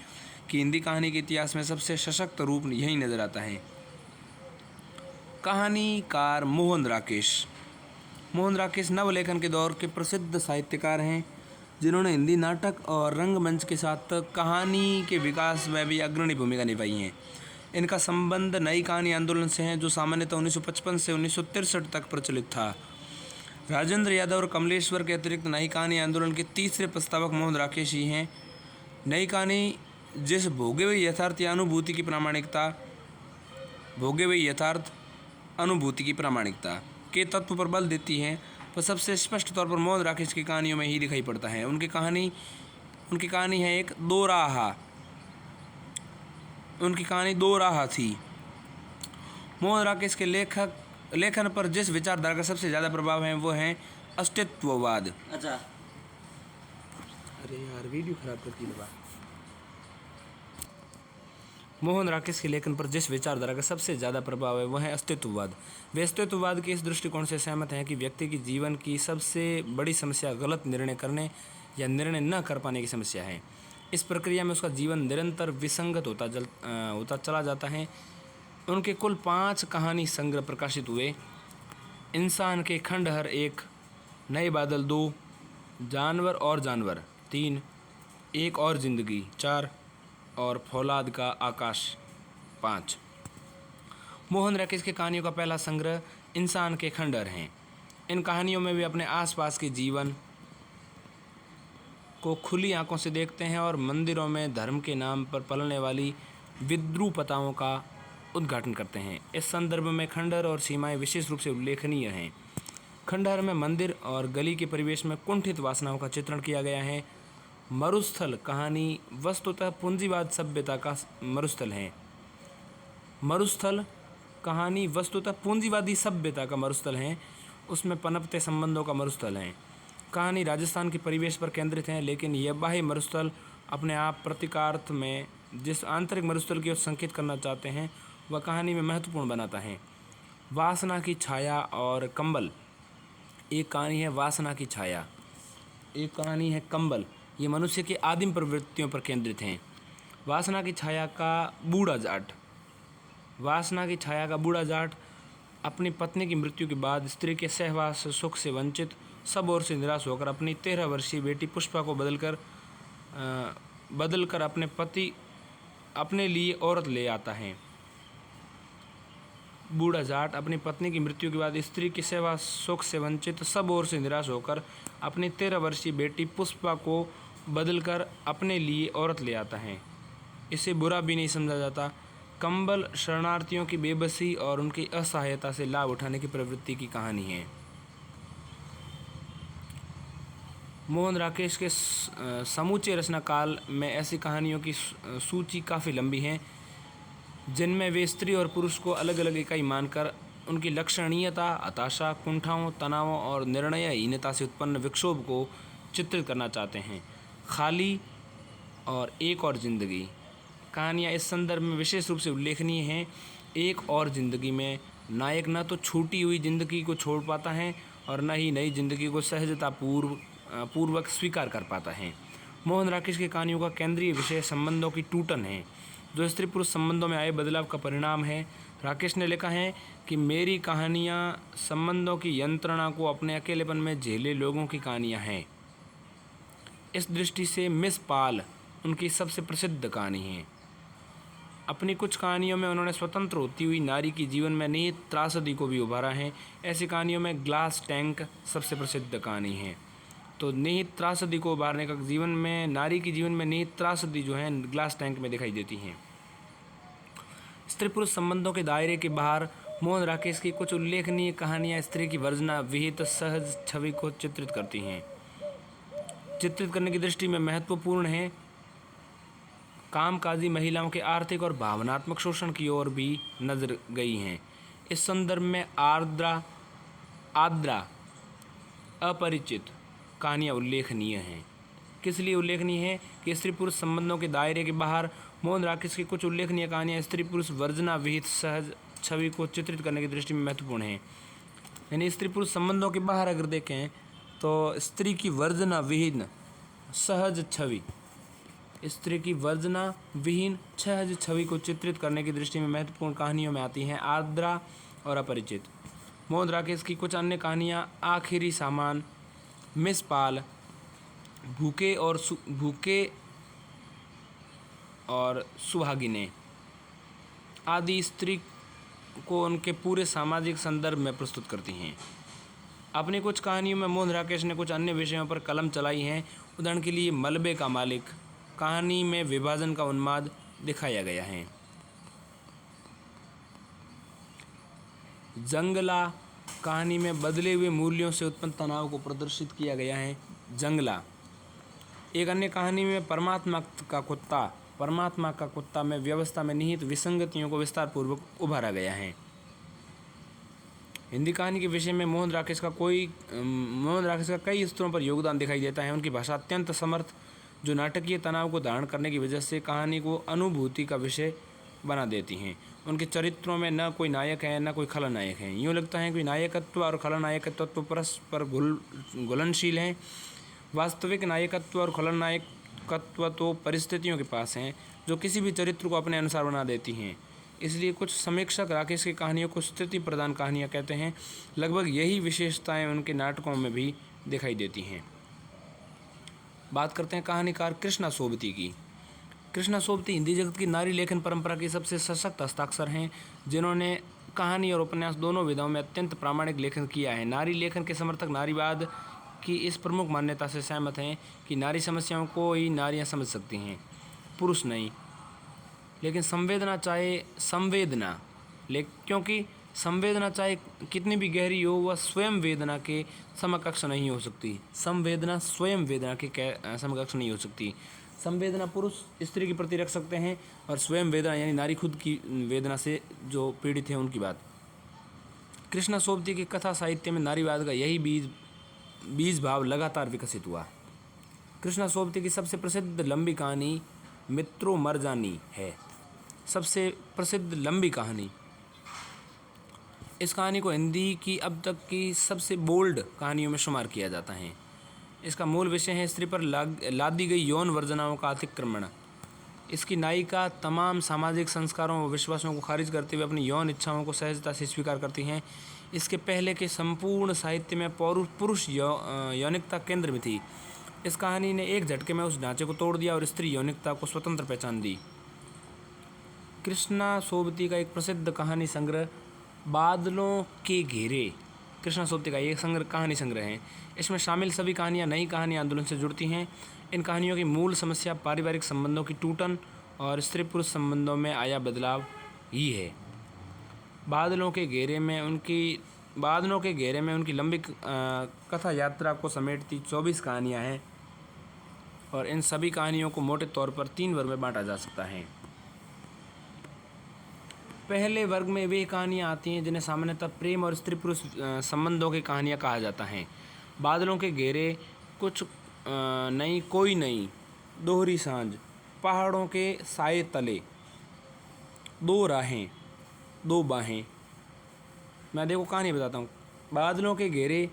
कि हिंदी कहानी के इतिहास में सबसे सशक्त रूप यही नजर आता है। कहानीकार मोहन राकेश नवलेखन के दौर के प्रसिद्ध साहित्यकार हैं, जिन्होंने हिंदी नाटक और रंगमंच के साथ कहानी के विकास में भी अग्रणी भूमिका निभाई है। इनका संबंध नई कहानी आंदोलन से है, जो सामान्यतः 1955 से 1963 तक प्रचलित था। राजेंद्र यादव और कमलेश्वर के अतिरिक्त नई कहानी आंदोलन के तीसरे प्रस्तावक मोहन राकेश ही हैं। नई कहानी जिस भोगे हुए यथार्थ या अनुभूति की प्रामाणिकता के तत्व पर बल देती है, वह सबसे स्पष्ट तौर पर मोहन राकेश की कहानियों में ही दिखाई पड़ता है। उनकी कहानी है एक दो राह थी। मोहन राकेश के लेखन पर जिस विचारधारा का सबसे ज़्यादा प्रभाव है वो है अस्तित्ववाद। अच्छा, अरे यार वीडियो खराब करती है। मोहन राकेश के लेखन पर जिस विचारधारा का सबसे ज़्यादा प्रभाव है वह है अस्तित्ववाद। वे अस्तित्ववाद के इस दृष्टिकोण से सहमत हैं कि व्यक्ति की जीवन की सबसे बड़ी समस्या गलत निर्णय करने या निर्णय न कर पाने की समस्या है। इस प्रक्रिया में उसका जीवन निरंतर विसंगत होता चला जाता है। उनके कुल 5 कहानी संग्रह प्रकाशित हुए। इंसान के खंडहर 1, नए बादल 2, जानवर और जानवर 3, एक और जिंदगी 4 और फौलाद का आकाश 5। मोहन राकेश की कहानियों का पहला संग्रह इंसान के खंडहर हैं। इन कहानियों में वे अपने आसपास के जीवन को खुली आंखों से देखते हैं और मंदिरों में धर्म के नाम पर पलने वाली विद्रूपताओं का उद्घाटन करते हैं। इस संदर्भ में खंडहर और सीमाएं विशेष रूप से उल्लेखनीय हैं। खंडहर में मंदिर और गली के परिवेश में कुंठित वासनाओं का चित्रण किया गया है। मरुस्थल कहानी वस्तुतः पूंजीवाद सभ्यता का मरुस्थल है। मरुस्थल कहानी वस्तुतः पूंजीवादी सभ्यता का मरुस्थल है, उसमें पनपते संबंधों का मरुस्थल है। कहानी राजस्थान के परिवेश पर केंद्रित है, लेकिन यह बाह्य मरुस्थल अपने आप प्रतीकार्थ में जिस आंतरिक मरुस्थल की ओर संकेत करना चाहते हैं वह कहानी में महत्वपूर्ण बनाता है। वासना की छाया और कंबल एक कहानी है। वासना की छाया एक कहानी है। कंबल ये मनुष्य की आदिम प्रवृत्तियों पर केंद्रित हैं। वासना की छाया का बूढ़ा जाट वासना की छाया का बूढ़ा जाट अपनी पत्नी की मृत्यु के बाद स्त्री के सहवास सुख से वंचित, सब ओर से निराश होकर अपनी 13 वर्षीय बेटी पुष्पा को बदलकर अपने लिए औरत ले आता है। बूढ़ा जाट अपनी पत्नी की मृत्यु के बाद स्त्री की सेवा सुख से वंचित, सब ओर से निराश होकर अपनी 13 वर्षीय बेटी पुष्पा को बदलकर अपने लिए औरत ले आता है। इसे बुरा भी नहीं समझा जाता। कंबल शरणार्थियों की बेबसी और उनकी असहायता से लाभ उठाने की प्रवृत्ति की कहानी है। मोहन राकेश के समूचे रचना काल में ऐसी कहानियों की सूची काफ़ी लंबी है जिनमें वे स्त्री और पुरुष को अलग अलग इकाई मानकर उनकी लक्षणीयता, हताशा, कुंठाओं, तनावों और निर्णयहीनता से उत्पन्न विक्षोभ को चित्रित करना चाहते हैं। खाली और एक और ज़िंदगी कहानियाँ इस संदर्भ में विशेष रूप से उल्लेखनीय हैं। एक और ज़िंदगी में नायक न तो छूटी हुई ज़िंदगी को छोड़ पाता है और न ही नई ज़िंदगी को सहजतापूर्वक स्वीकार कर पाता है। मोहन राकेश की कहानियों का केंद्रीय विषय संबंधों की टूटन है, जो स्त्री पुरुष संबंधों में आए बदलाव का परिणाम है। राकेश ने लिखा है कि मेरी कहानियाँ संबंधों की यंत्रणा को अपने अकेलेपन में झेले लोगों की कहानियाँ हैं। इस दृष्टि से मिस पाल उनकी सबसे प्रसिद्ध कहानी है। अपनी कुछ कहानियों में उन्होंने स्वतंत्र होती हुई नारी की जीवन में निहित त्रासदी को भी उभारा है। ऐसी कहानियों में ग्लास टैंक सबसे प्रसिद्ध कहानी है। तो निहित त्रासदी को उभारने का जीवन में नारी की जीवन में निहित त्रासदी जो है ग्लास टैंक में दिखाई देती हैं। स्त्री पुरुष संबंधों के दायरे के बाहर मोहन राकेश की कुछ उल्लेखनीय कहानियाँ स्त्री की वर्जना विहित सहज छवि को चित्रित करती हैं। चित्रित करने की दृष्टि में महत्वपूर्ण है। कामकाजी महिलाओं के आर्थिक और भावनात्मक शोषण की ओर भी नजर गई हैं। इस संदर्भ में आद्रा अपरिचित कहानियाँ उल्लेखनीय हैं। किस लिए उल्लेखनीय है कि स्त्री पुरुष संबंधों के दायरे के बाहर मोहन राकेश की कुछ उल्लेखनीय कहानियाँ स्त्री पुरुष वर्जना विहित सहज छवि को चित्रित करने की दृष्टि में महत्वपूर्ण है। यानी स्त्री पुरुष संबंधों के बाहर अगर देखें तो स्त्री की वर्जना विहीन सहज छवि, स्त्री की वर्जना विहीन सहज छवि को चित्रित करने की दृष्टि में महत्वपूर्ण कहानियों में आती हैं आद्रा और अपरिचित। मोहन राकेश की कुछ अन्य कहानियाँ आखिरी सामान, मिस पाल, भूखे और सुहागिनें आदि स्त्री को उनके पूरे सामाजिक संदर्भ में प्रस्तुत करती हैं। अपनी कुछ कहानियों में मोहन राकेश ने कुछ अन्य विषयों पर कलम चलाई है। उदाहरण के लिए मलबे का मालिक कहानी में विभाजन का उन्माद दिखाया गया है। जंगला कहानी में बदले हुए मूल्यों से उत्पन्न तनाव को प्रदर्शित किया गया है। जंगला एक अन्य कहानी में परमात्मा का कुत्ता में व्यवस्था में निहित विसंगतियों को विस्तारपूर्वक उभारा गया है। हिंदी कहानी के विषय में मोहन राकेश का कई स्तरों पर योगदान दिखाई देता है। उनकी भाषा अत्यंत समर्थ, जो नाटकीय तनाव को धारण करने की वजह से कहानी को अनुभूति का विषय बना देती हैं। उनके चरित्रों में न कोई नायक है न कोई खलनायक है। यूँ लगता है कि नायकत्व और खलनायकत्व परस्पर घुलनशील हैं। वास्तविक नायकत्व और खलनायकत्व तो परिस्थितियों के पास हैं जो किसी भी चरित्र को अपने अनुसार बना देती हैं। इसलिए कुछ समीक्षक राकेश की कहानियों को स्थिति प्रदान कहानियाँ कहते हैं। लगभग यही विशेषताएं उनके नाटकों में भी दिखाई देती हैं। बात करते हैं कहानीकार कृष्णा सोबती की। कृष्णा सोबती हिंदी जगत की नारी लेखन परंपरा की सबसे सशक्त हस्ताक्षर हैं, जिन्होंने कहानी और उपन्यास दोनों विधाओं में अत्यंत प्रामाणिक लेखन किया है। नारी लेखन के समर्थक नारीवाद की इस प्रमुख मान्यता से सहमत हैं कि नारी समस्याओं को ही नारियां समझ सकती हैं, पुरुष नहीं। लेकिन क्योंकि संवेदना चाहे कितनी भी गहरी हो, वह स्वयं वेदना के समकक्ष नहीं हो सकती। संवेदना स्वयं वेदना के समकक्ष नहीं हो सकती। संवेदना पुरुष स्त्री के प्रति रख सकते हैं और स्वयं वेदना यानी नारी खुद की वेदना से जो पीड़ित है उनकी बात। कृष्णा सोबती की कथा साहित्य में नारीवाद का यही बीज भाव लगातार विकसित हुआ। कृष्णा सोबती की सबसे प्रसिद्ध लंबी कहानी मित्रों मर जानी है। सबसे प्रसिद्ध लंबी कहानी। इस कहानी को हिंदी की अब तक की सबसे बोल्ड कहानियों में शुमार किया जाता है। इसका मूल विषय है स्त्री पर लादी गई यौन वर्जनाओं का अतिक्रमण। इसकी नायिका तमाम सामाजिक संस्कारों व विश्वासों को खारिज करते हुए अपनी यौन इच्छाओं को सहजता से स्वीकार करती हैं। इसके पहले के संपूर्ण साहित्य में पुरुष यौनिकता केंद्र में थी। इस कहानी ने एक झटके में उस ढांचे को तोड़ दिया और स्त्री यौनिकता को स्वतंत्र पहचान दी। कृष्णा सोबती का एक प्रसिद्ध कहानी संग्रह बादलों के घेरे, कृष्णा सोबती का एक कहानी संग्रह है। इसमें शामिल सभी कहानियाँ नई कहानी आंदोलन से जुड़ती हैं। इन कहानियों की मूल समस्या पारिवारिक संबंधों की टूटन और स्त्री पुरुष संबंधों में आया बदलाव ही है। बादलों के घेरे में उनकी लंबी कथा यात्रा को समेटती 24 कहानियाँ हैं और इन सभी कहानियों को मोटे तौर पर 3 वर्ग में बांटा जा सकता है। पहले वर्ग में वे कहानियाँ आती हैं जिन्हें सामान्यतः प्रेम और स्त्री पुरुष संबंधों की कहानियाँ कहा जाता है। बादलों के घेरे, कुछ नहीं कोई नहीं, दोहरी सांझ, पहाड़ों के साए तले, दो राहें, दो बाहें। मैं देखो कहानी बताता हूँ। बादलों के घेरे,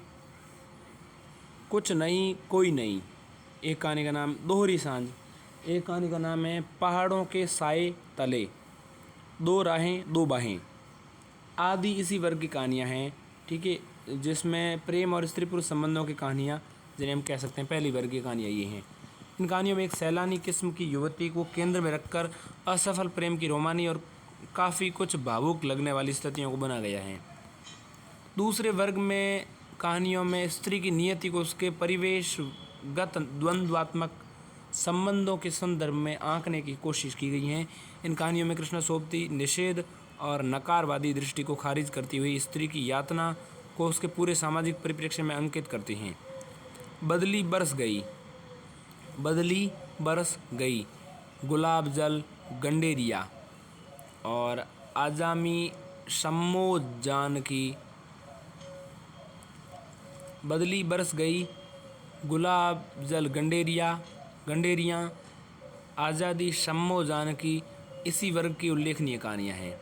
कुछ नहीं कोई नहीं, एक कहानी का नाम दोहरी सांझ, एक कहानी का नाम है पहाड़ों के साए तले, दो राहें दो बाहें आदि इसी वर्ग की कहानियाँ हैं। ठीक है, जिसमें प्रेम और स्त्री पुरुष संबंधों की कहानियाँ, जिन्हें हम कह सकते हैं पहली वर्ग की कहानियाँ ये हैं। इन कहानियों में एक सैलानी किस्म की युवती को केंद्र में रखकर असफल प्रेम की रोमानी और काफ़ी कुछ भावुक लगने वाली स्थितियों को बना गया है। दूसरे वर्ग में कहानियों में स्त्री की नियति को उसके परिवेशगत द्वंद्वात्मक संबंधों के संदर्भ में आंकने की कोशिश की गई है। इन कहानियों में कृष्णा सोबती निषेध और नकारवादी दृष्टि को खारिज करती हुई स्त्री की यातना को उसके पूरे सामाजिक परिप्रेक्ष्य में अंकित करती हैं। बदली बरस गई, गुलाब जल गंडेरिया और आजामी शम्मो जानकी। बदली बरस गई, गुलाब जल गंडेरियाँ, आज़ादी शम्मो जानकी इसी वर्ग की उल्लेखनीय कहानियाँ हैं।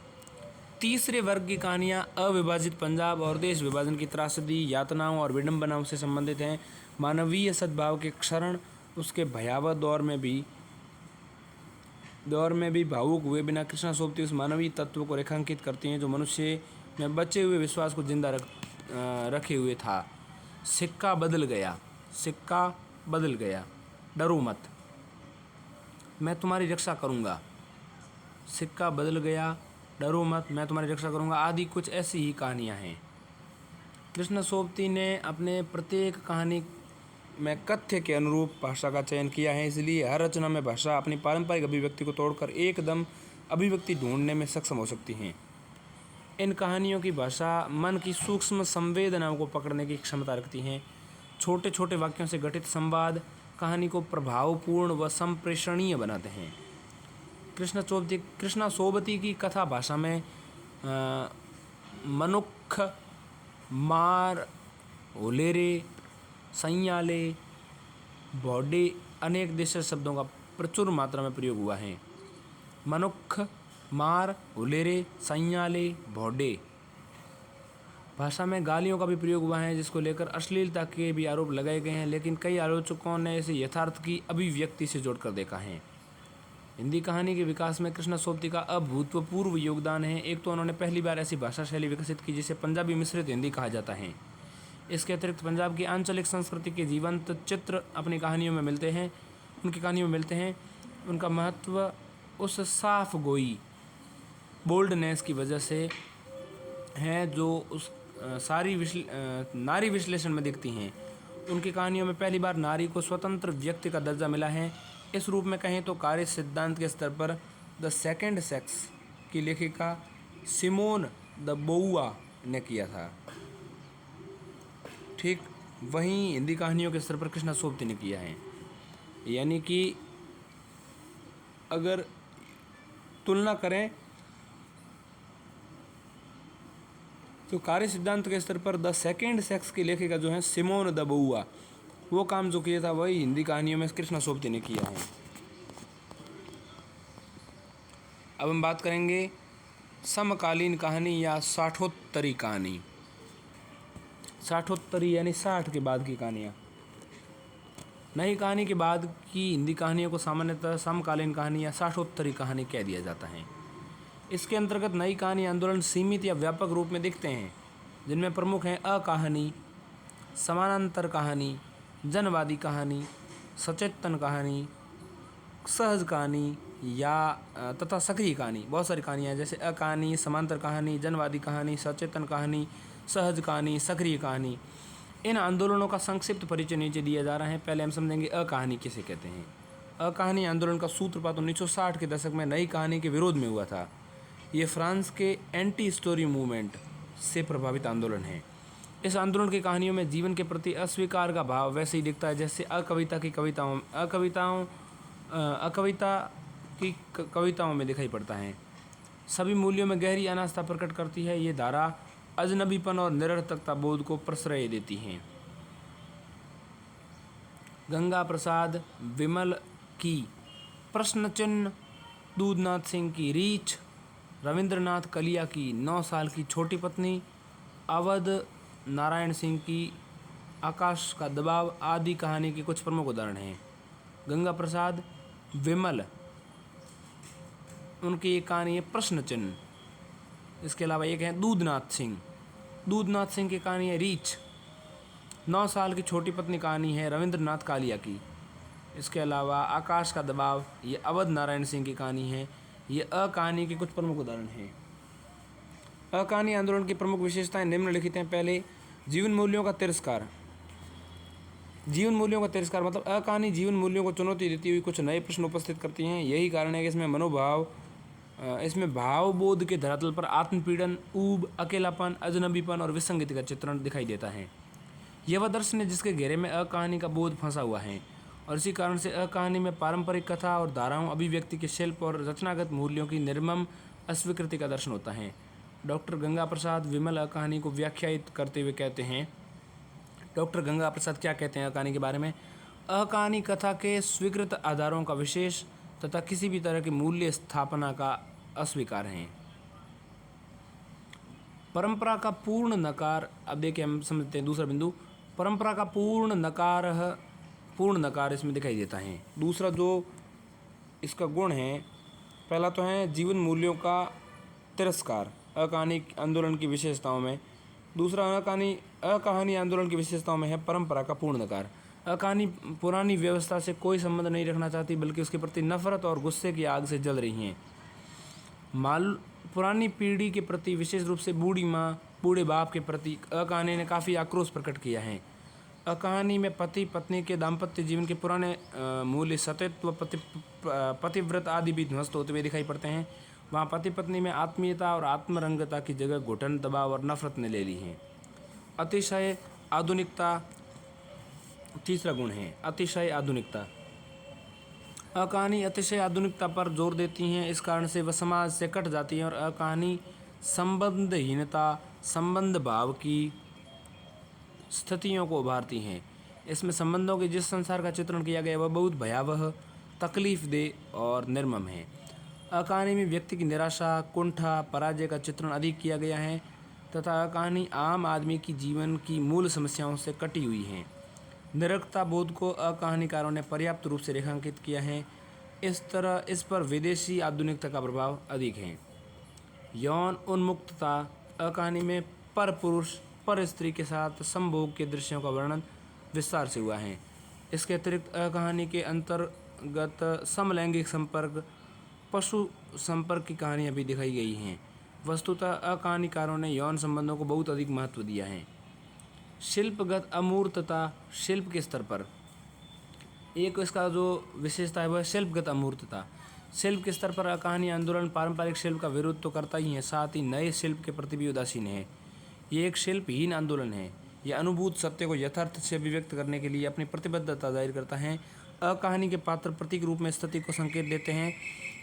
तीसरे वर्ग की कहानियाँ अविभाजित पंजाब और देश विभाजन की त्रासदी, यातनाओं और विडंबनाओं से संबंधित हैं। मानवीय सद्भाव के क्षरण उसके भयावह दौर में भी भावुक हुए बिना कृष्णा सोबती उस मानवीय तत्व को रेखांकित करती हैं जो मनुष्य में बचे हुए विश्वास को जिंदा रखे हुए था। सिक्का बदल गया, डरो मत, मैं तुम्हारी रक्षा करूँगा। सिक्का बदल गया, डरो मत, मैं तुम्हारी रक्षा करूँगा आदि कुछ ऐसी ही कहानियाँ हैं। कृष्णा सोबती ने अपने प्रत्येक कहानी में कथ्य के अनुरूप भाषा का चयन किया है, इसलिए हर रचना में भाषा अपनी पारंपरिक अभिव्यक्ति को तोड़कर एकदम अभिव्यक्ति ढूंढने में सक्षम हो सकती हैं। इन कहानियों की भाषा मन की सूक्ष्म संवेदनाओं को पकड़ने की क्षमता रखती हैं। छोटे छोटे वाक्यों से गठित संवाद कहानी को प्रभावपूर्ण व संप्रेषणीय बनाते हैं। कृष्णा सोबती की कथा भाषा में मनुक्ख, मार, होलेरे, सैयाले, भौडे अनेक देशी शब्दों का प्रचुर मात्रा में प्रयोग हुआ है। मनुक्ख, मार, होलेरे, सैयाले, भौडे भाषा में गालियों का भी प्रयोग हुआ है, जिसको लेकर अश्लीलता के भी आरोप लगाए गए हैं, लेकिन कई आलोचकों ने इसे यथार्थ की अभिव्यक्ति से जोड़कर देखा है। हिंदी कहानी के विकास में कृष्णा सोबती का अभूतपूर्व योगदान है। एक तो उन्होंने पहली बार ऐसी भाषा शैली विकसित की जिसे पंजाबी मिश्रित हिंदी कहा जाता है। इसके अतिरिक्त पंजाब की आंचलिक संस्कृति के जीवंत चित्र अपनी कहानियों में मिलते हैं। उनका महत्व उस साफ गोई बोल्डनेस की वजह से है जो उस नारी विश्लेषण में दिखती हैं। उनकी कहानियों में पहली बार नारी को स्वतंत्र व्यक्ति का दर्जा मिला है। इस रूप में कहें तो कार्य सिद्धांत के स्तर पर द सेकंड सेक्स की लेखिका सिमोन द बोउआ ने किया था। ठीक वहीं हिंदी कहानियों के स्तर पर कृष्णा सोबती ने किया है। यानी कि अगर तुलना करें तो कार्य सिद्धांत के स्तर पर द सेकंड सेक्स की लेखिका जो है सिमोन द बोउआ, वो काम जो किया था वही हिंदी कहानियों में कृष्णा सोबती ने किया है। अब हम बात करेंगे समकालीन कहानी या साठोत्तरी कहानी। साठोत्तरी यानी 60 के बाद की कहानियाँ। नई कहानी के बाद की हिंदी कहानियों को सामान्यतः समकालीन कहानी या साठोत्तरी कहानी कह दिया जाता है। इसके अंतर्गत नई कहानी आंदोलन सीमित या व्यापक रूप में दिखते हैं, जिनमें प्रमुख हैं अकहानी, समानांतर कहानी, जनवादी कहानी, सचेतन कहानी, सहज कहानी या तथा सक्रिय कहानी। बहुत सारी कहानियाँ हैं, जैसे अकहानी, समांतर कहानी, जनवादी कहानी, सचेतन कहानी, सहज कहानी, सक्रिय कहानी। इन आंदोलनों का संक्षिप्त परिचय नीचे दिया जा रहा है। पहले हम समझेंगे अकहानी किसे कहते हैं। अकहानी आंदोलन का सूत्रपात 1960 के दशक में नई कहानी के विरोध में हुआ था। ये फ्रांस के एंटी स्टोरी मूवमेंट से प्रभावित आंदोलन है। इस आंदोलन की कहानियों में जीवन के प्रति अस्वीकार का भाव वैसे ही दिखता है जैसे अकविता की कविताओं में दिखाई पड़ता है। सभी मूल्यों में गहरी अनास्था प्रकट करती है। ये धारा अजनबीपन और निरर्थकता बोध को प्रश्रय देती हैं। गंगा प्रसाद विमल की प्रश्न चिन्ह, दूधनाथ सिंह की रीछ, रविंद्रनाथ कलिया की 9 साल की छोटी पत्नी, अवध नारायण सिंह की आकाश का दबाव आदि कहानी के कुछ प्रमुख उदाहरण हैं। गंगा प्रसाद विमल, उनकी एक कहानी है प्रश्न चिन्ह। इसके अलावा एक है दूधनाथ सिंह की कहानी है रीछ। 9 साल की छोटी पत्नी कहानी है रविंद्रनाथ कालिया की। इसके अलावा आकाश का दबाव ये अवध नारायण सिंह की कहानी है। ये अकहानी के कुछ प्रमुख उदाहरण हैं। अकहानी आंदोलन की प्रमुख विशेषताएं निम्नलिखित हैं। पहले, जीवन मूल्यों का तिरस्कार मतलब अकहानी जीवन मूल्यों को चुनौती देती हुई कुछ नए प्रश्न उपस्थित करती हैं। यही कारण है कि इसमें भावबोध के धरातल पर आत्मपीड़न, ऊब, अकेलापन, अजनबीपन और विसंगति का चित्रण दिखाई देता है। यह वह दर्शन है जिसके घेरे में अकहानी का बोध फंसा हुआ है, और इसी कारण से अकहानी में पारंपरिक कथा और धाराओं, अभिव्यक्ति के शिल्प और रचनागत मूल्यों की निर्मम अस्वीकृति का दर्शन होता है। डॉक्टर गंगा प्रसाद विमल अकहानी को व्याख्यायित करते हुए कहते हैं, डॉक्टर गंगा प्रसाद क्या कहते हैं अकहानी के बारे में? अकहानी कथा के स्वीकृत आधारों का विशेष तथा किसी भी तरह की मूल्य स्थापना का अस्वीकार है। परंपरा का पूर्ण नकार, अब देखिए हम समझते हैं दूसरा बिंदु, परंपरा का पूर्ण नकार इसमें दिखाई देता है। दूसरा जो इसका गुण है, पहला तो है जीवन मूल्यों का तिरस्कार अकहानी आंदोलन की विशेषताओं में। दूसरा अकहानी आंदोलन की विशेषताओं में है परंपरा का पूर्ण नकार। अकहानी पुरानी व्यवस्था से कोई संबंध नहीं रखना चाहती, बल्कि उसके प्रति नफरत और गुस्से की आग से जल रही हैं। पुरानी पीढ़ी के प्रति, विशेष रूप से बूढ़ी माँ, बूढ़े बाप के प्रति अकहानी ने काफ़ी आक्रोश प्रकट किया है। अकहानी में पति पत्नी के दाम्पत्य जीवन के पुराने मूल्य, सत्यत्व, पतिव्रत आदि भी ध्वस्त होते हुए दिखाई पड़ते हैं। वहाँ पति पत्नी में आत्मीयता और आत्मरंगता की जगह घुटन, दबाव और नफरत ने ले ली है। अतिशय आधुनिकता तीसरा गुण है, अतिशय आधुनिकता। अकहानी अतिशय आधुनिकता पर जोर देती हैं, इस कारण से वह समाज से कट जाती हैं, और अकहानी संबंधहीनता, संबंध भाव की स्थितियों को उभारती हैं। इसमें संबंधों के जिस संसार का चित्रण किया गया वह बहुत भयावह, तकलीफदेह और निर्मम है। अकहानी में व्यक्ति की निराशा, कुंठा, पराजय का चित्रण अधिक किया गया है, तथा अकहानी आम आदमी की जीवन की मूल समस्याओं से कटी हुई है। निरर्थकता बोध को अकहानीकारों ने पर्याप्त रूप से रेखांकित किया है। इस पर विदेशी आधुनिकता का प्रभाव अधिक है। यौन उन्मुक्तता, अकहानी में पर पुरुष पर स्त्री के साथ संभोग के दृश्यों का वर्णन विस्तार से हुआ है। इसके अतिरिक्त अकहानी के अंतर्गत समलैंगिक संपर्क, पशु संपर्क की कहानियाँ भी दिखाई गई हैं। वस्तुतः अकहानीकारों ने यौन संबंधों को बहुत अधिक महत्व दिया है। शिल्पगत अमूर्तता, शिल्प के स्तर पर एक इसका जो विशेषता है वह शिल्पगत अमूर्तता। शिल्प के स्तर पर अकहानी आंदोलन पारंपरिक शिल्प का विरोध तो करता ही है, साथ ही नए शिल्प के प्रति भी उदासीन है। ये एक शिल्पहीन आंदोलन है। यह अनुभूत सत्य को यथार्थ से अभिव्यक्त करने के लिए अपनी प्रतिबद्धता जाहिर करता है। अकहानी के पात्र प्रतीक रूप में स्थिति को संकेत देते हैं।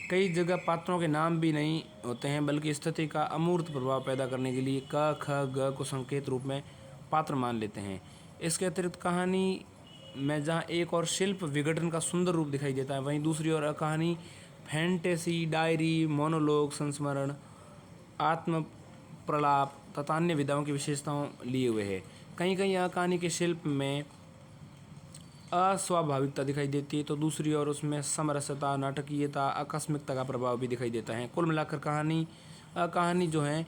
कई जगह पात्रों के नाम भी नहीं होते हैं, बल्कि स्थिति का अमूर्त प्रभाव पैदा करने के लिए क, ख, ग को संकेत रूप में पात्र मान लेते हैं। इसके अतिरिक्त कहानी में जहाँ एक और शिल्प विघटन का सुंदर रूप दिखाई देता है, वहीं दूसरी ओर कहानी फैंटेसी, डायरी, मोनोलॉग, संस्मरण, आत्म प्रलाप तथा अन्य विधाओं की विशेषताओं लिए हुए है। कहीं कहीं कहानी के शिल्प में अस्वाभाविकता दिखाई देती है, तो दूसरी ओर उसमें समरसता, नाटकीयता, आकस्मिकता का प्रभाव भी दिखाई देता है। कुल मिलाकर कहानी जो है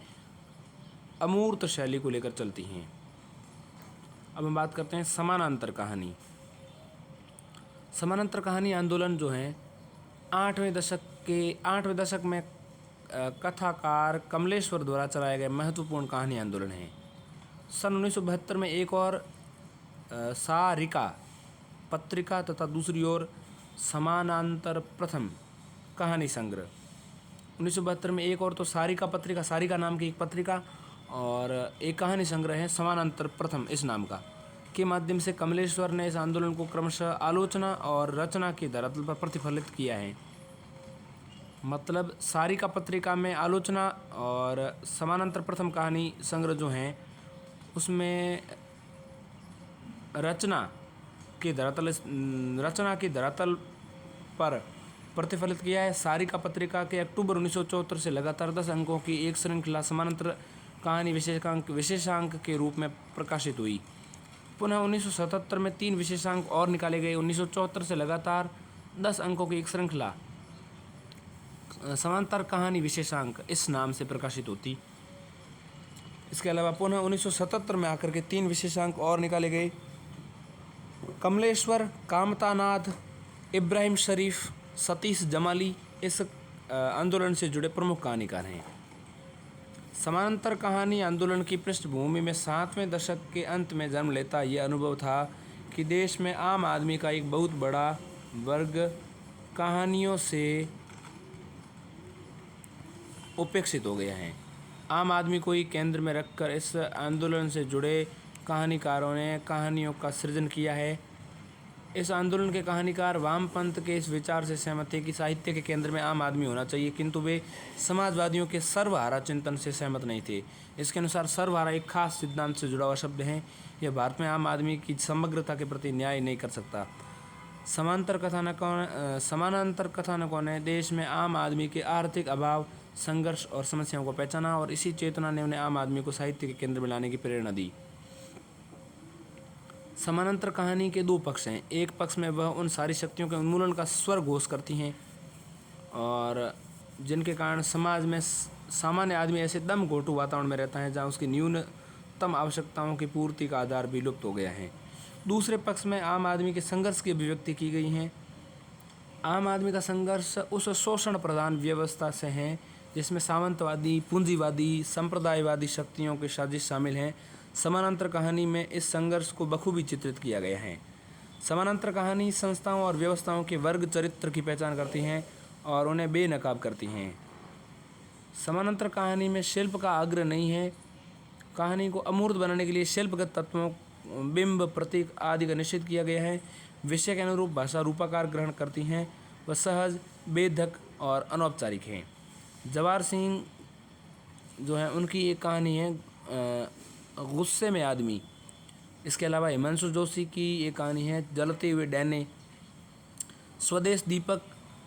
अमूर्त शैली को लेकर चलती हैं। अब हम बात करते हैं समानांतर कहानी। समानांतर कहानी आंदोलन जो है 8वें दशक में कथाकार कमलेश्वर द्वारा चलाया गया महत्वपूर्ण कहानी आंदोलन है। सन 1972 में एक और सारिका पत्रिका तथा दूसरी ओर समानांतर प्रथम कहानी संग्रह। 1972 में एक और तो सारिका पत्रिका, सारिका नाम की एक पत्रिका, और एक कहानी संग्रह है समानांतर प्रथम इस नाम का, के माध्यम से कमलेश्वर ने इस आंदोलन को क्रमशः आलोचना और रचना की धरातल पर प्रतिफलित किया है। मतलब सारिका पत्रिका में आलोचना और समानांतर प्रथम कहानी संग्रह जो हैं उसमें रचना की धरातल पर प्रतिफलित किया है। सारिका पत्रिका के अक्टूबर 1974 से लगातार 10 अंकों की एक श्रृंखला समानांतर कहानी विशेषांक के रूप में प्रकाशित हुई। पुनः 1977 में 3 विशेषांक और निकाले गए। 1974 से लगातार 10 अंकों की एक श्रृंखला समांतर कहानी विशेषांक इस नाम से प्रकाशित होती। इसके अलावा पुनः 1977 में आकर के 3 विशेषांक और निकाले गए। कमलेश्वर, कामतानाथ, इब्राहिम शरीफ, सतीश जमाली इस आंदोलन से जुड़े प्रमुख कहानीकार हैं। समानांतर कहानी आंदोलन की पृष्ठभूमि में 7वें दशक के अंत में जन्म लेता ये अनुभव था कि देश में आम आदमी का एक बहुत बड़ा वर्ग कहानियों से उपेक्षित हो गया है। आम आदमी को ही केंद्र में रखकर इस आंदोलन से जुड़े कहानीकारों ने कहानियों का सृजन किया है। इस आंदोलन के कहानीकार वामपंथ के इस विचार से सहमत थे कि साहित्य के केंद्र में आम आदमी होना चाहिए, किंतु वे समाजवादियों के सर्वहारा चिंतन से सहमत नहीं थे। इसके अनुसार सर्वहारा एक खास सिद्धांत से जुड़ा हुआ शब्द है। यह भारत में आम आदमी की समग्रता के प्रति न्याय नहीं कर सकता। समानांतर कथानकों ने देश में आम आदमी के आर्थिक अभाव, संघर्ष और समस्याओं को पहचाना और इसी चेतना ने उन्हें आम आदमी को साहित्य के केंद्र में लाने की प्रेरणा दी। समानांतर कहानी के 2 पक्ष हैं। एक पक्ष में वह उन सारी शक्तियों के उन्मूलन का स्वर घोष करती हैं और जिनके कारण समाज में सामान्य आदमी ऐसे दम घोटू वातावरण में रहता है जहाँ उसकी न्यूनतम आवश्यकताओं की पूर्ति का आधार भी लुप्त हो गया है। दूसरे पक्ष में आम आदमी के संघर्ष की अभिव्यक्ति की गई है। आम आदमी का संघर्ष उस शोषण प्रधान व्यवस्था से है जिसमें सामंतवादी, पूंजीवादी, संप्रदायवादी शक्तियों की साजिश शामिल हैं। समानांतर कहानी में इस संघर्ष को बखूबी चित्रित किया गया है। समानांतर कहानी संस्थाओं और व्यवस्थाओं के वर्ग चरित्र की पहचान करती हैं और उन्हें बेनकाब करती हैं। समानांतर कहानी में शिल्प का आग्रह नहीं है। कहानी को अमूर्त बनाने के लिए शिल्पगत तत्वों, बिंब, प्रतीक आदि का निषेध किया गया है। विषय के अनुरूप भाषा रूपाकार ग्रहण करती हैं। वह सहज, बेधक और अनौपचारिक हैं। जवाहर सिंह जो है उनकी एक कहानी है गुस्से में आदमी। इसके अलावा हिमांशु जोशी की एक कहानी है जलते हुए डैने। स्वदेश दीपक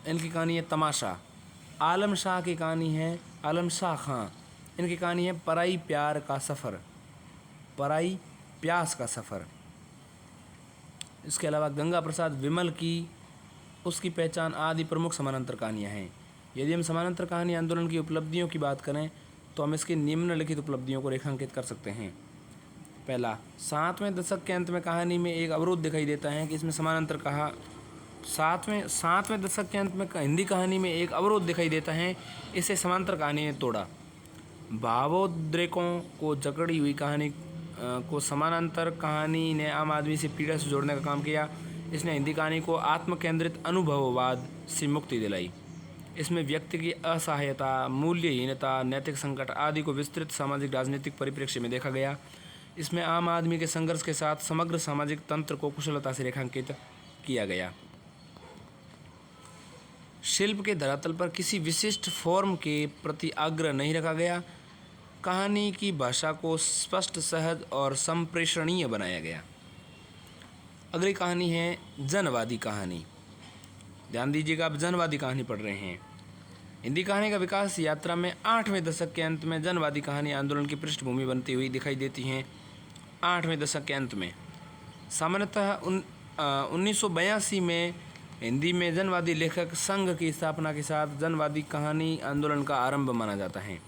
इनकी कहानी है तमाशा। आलम शाह की कहानी है, आलम शाह खां, इनकी कहानी है पराई प्यार का सफ़र, पराई प्यास का सफ़र। इसके अलावा गंगा प्रसाद विमल की उसकी पहचान आदि प्रमुख समानांतर कहानियाँ हैं। यदि हम समानांतर कहानी आंदोलन की उपलब्धियों की बात करें तो हम इसकी निम्नलिखित उपलब्धियों को रेखांकित कर सकते हैं। पहला, 7वें दशक के अंत में कहानी में एक अवरोध दिखाई देता है कि इसमें समानांतर कहा 7वें दशक के अंत में हिंदी कहानी में एक अवरोध दिखाई देता है, इसे समांतर कहानी ने तोड़ा। भावोद्रेकों को जकड़ी हुई कहानी को समानांतर कहानी ने आम आदमी से पीड़ा से जोड़ने का काम किया। इसने हिंदी कहानी को आत्मकेंद्रित अनुभववाद से मुक्ति दिलाई। इसमें व्यक्ति की असहायता, मूल्यहीनता, नैतिक संकट आदि को विस्तृत सामाजिक राजनीतिक परिप्रेक्ष्य में देखा गया। इसमें आम आदमी के संघर्ष के साथ समग्र सामाजिक तंत्र को कुशलता से रेखांकित किया गया। शिल्प के धरातल पर किसी विशिष्ट फॉर्म के प्रति आग्रह नहीं रखा गया। कहानी की भाषा को स्पष्ट, सहज और संप्रेषणीय बनाया गया। अगली कहानी है जनवादी कहानी। ध्यान दीजिएगा, आप जनवादी कहानी पढ़ रहे हैं। हिंदी कहानी का विकास यात्रा में 8वें दशक के अंत में जनवादी कहानी आंदोलन की पृष्ठभूमि बनती हुई दिखाई देती हैं। 8वें दशक के अंत में सामान्यतः 1982 में हिंदी में जनवादी लेखक संघ की स्थापना के साथ जनवादी कहानी आंदोलन का आरंभ माना जाता है।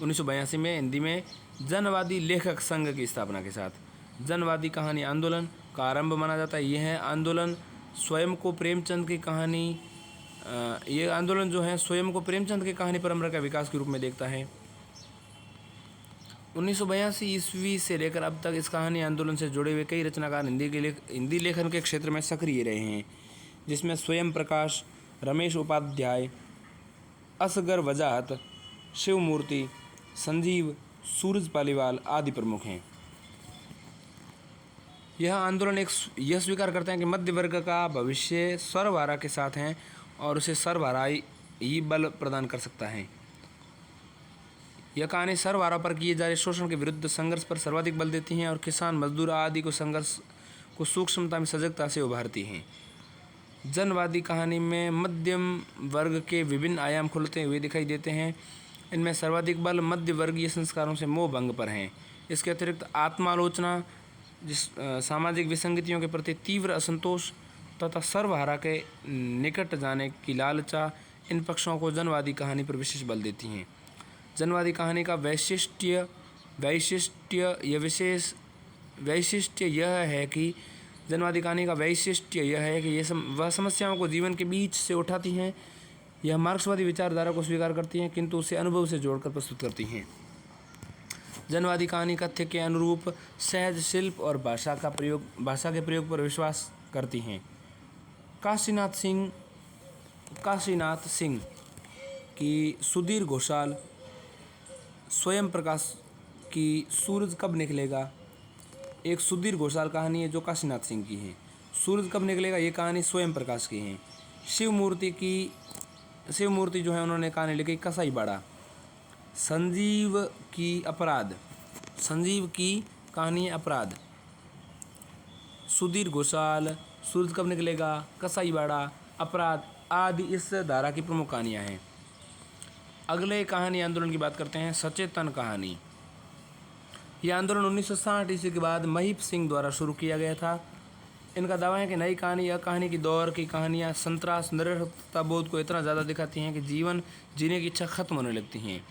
1982 में हिंदी में जनवादी लेखक संघ की स्थापना के साथ जनवादी कहानी आंदोलन का आरंभ माना जाता है। यह आंदोलन स्वयं को प्रेमचंद की कहानी ये आंदोलन जो है स्वयं को प्रेमचंद की कहानी परंपरा का विकास के रूप में देखता है। 1982 ईस्वी से लेकर अब तक इस कहानी आंदोलन से जुड़े हुए कई रचनाकार हिंदी लेखन के क्षेत्र में सक्रिय रहे हैं, जिसमें स्वयं प्रकाश, रमेश उपाध्याय, असगर वजाहत, शिवमूर्ति, संजीव, सूरज पालीवाल आदि प्रमुख हैं। यह आंदोलन यह स्वीकार करते हैं कि मध्य वर्ग का भविष्य सर्वहारा के साथ है और उसे सर्वहारा ही बल प्रदान कर सकता है। यह कहानी सर्वहारा पर किए जा रहे शोषण के विरुद्ध संघर्ष पर सर्वाधिक बल देती हैं और किसान, मजदूर आदि को संघर्ष को सूक्ष्मता में सजगता से उभारती हैं। जनवादी कहानी में मध्यम वर्ग के विभिन्न आयाम खुलते हुए दिखाई देते हैं। इनमें सर्वाधिक बल मध्य वर्गीय संस्कारों से मोह भंग पर है। इसके अतिरिक्त आत्मालोचना, सामाजिक विसंगतियों के प्रति तीव्र असंतोष तथा सर्वहारा के निकट जाने की लालसा इन पक्षों को जनवादी कहानी पर विशेष बल देती हैं। जनवादी कहानी का वैशिष्ट्य यह है कि जनवादी कहानी का वैशिष्ट्य यह है कि वह समस्याओं को जीवन के बीच से उठाती हैं। यह मार्क्सवादी विचारधारा को स्वीकार करती हैं, किंतु उसे अनुभव से जोड़कर प्रस्तुत करती हैं। जनवादी कहानी कथ्य के अनुरूप सहज शिल्प और भाषा के प्रयोग पर विश्वास करती हैं। काशीनाथ सिंह की सुधीर घोषाल, स्वयं प्रकाश की सूरज कब निकलेगा एक सुधीर घोषाल कहानी है जो काशीनाथ सिंह की है। सूरज कब निकलेगा ये कहानी स्वयं प्रकाश की है। शिवमूर्ति जो है उन्होंने कहानी लिखी कसाईबाड़ा। संजीव की कहानी अपराध। सुधीर घोषाल, सूरज कब निकलेगा, कसाईबाड़ा, अपराध आदि इस धारा की प्रमुख कहानियाँ हैं। अगले कहानी आंदोलन की बात करते हैं। सचेतन कहानी। यह आंदोलन 1960 ईस्वी के बाद महीप सिंह द्वारा शुरू किया गया था। इनका दावा है कि नई कहानी या कहानी की दौर की कहानियाँ संतरास, निरर्थकता बोध को इतना ज़्यादा दिखाती हैं कि जीवन जीने की इच्छा खत्म होने लगती हैं।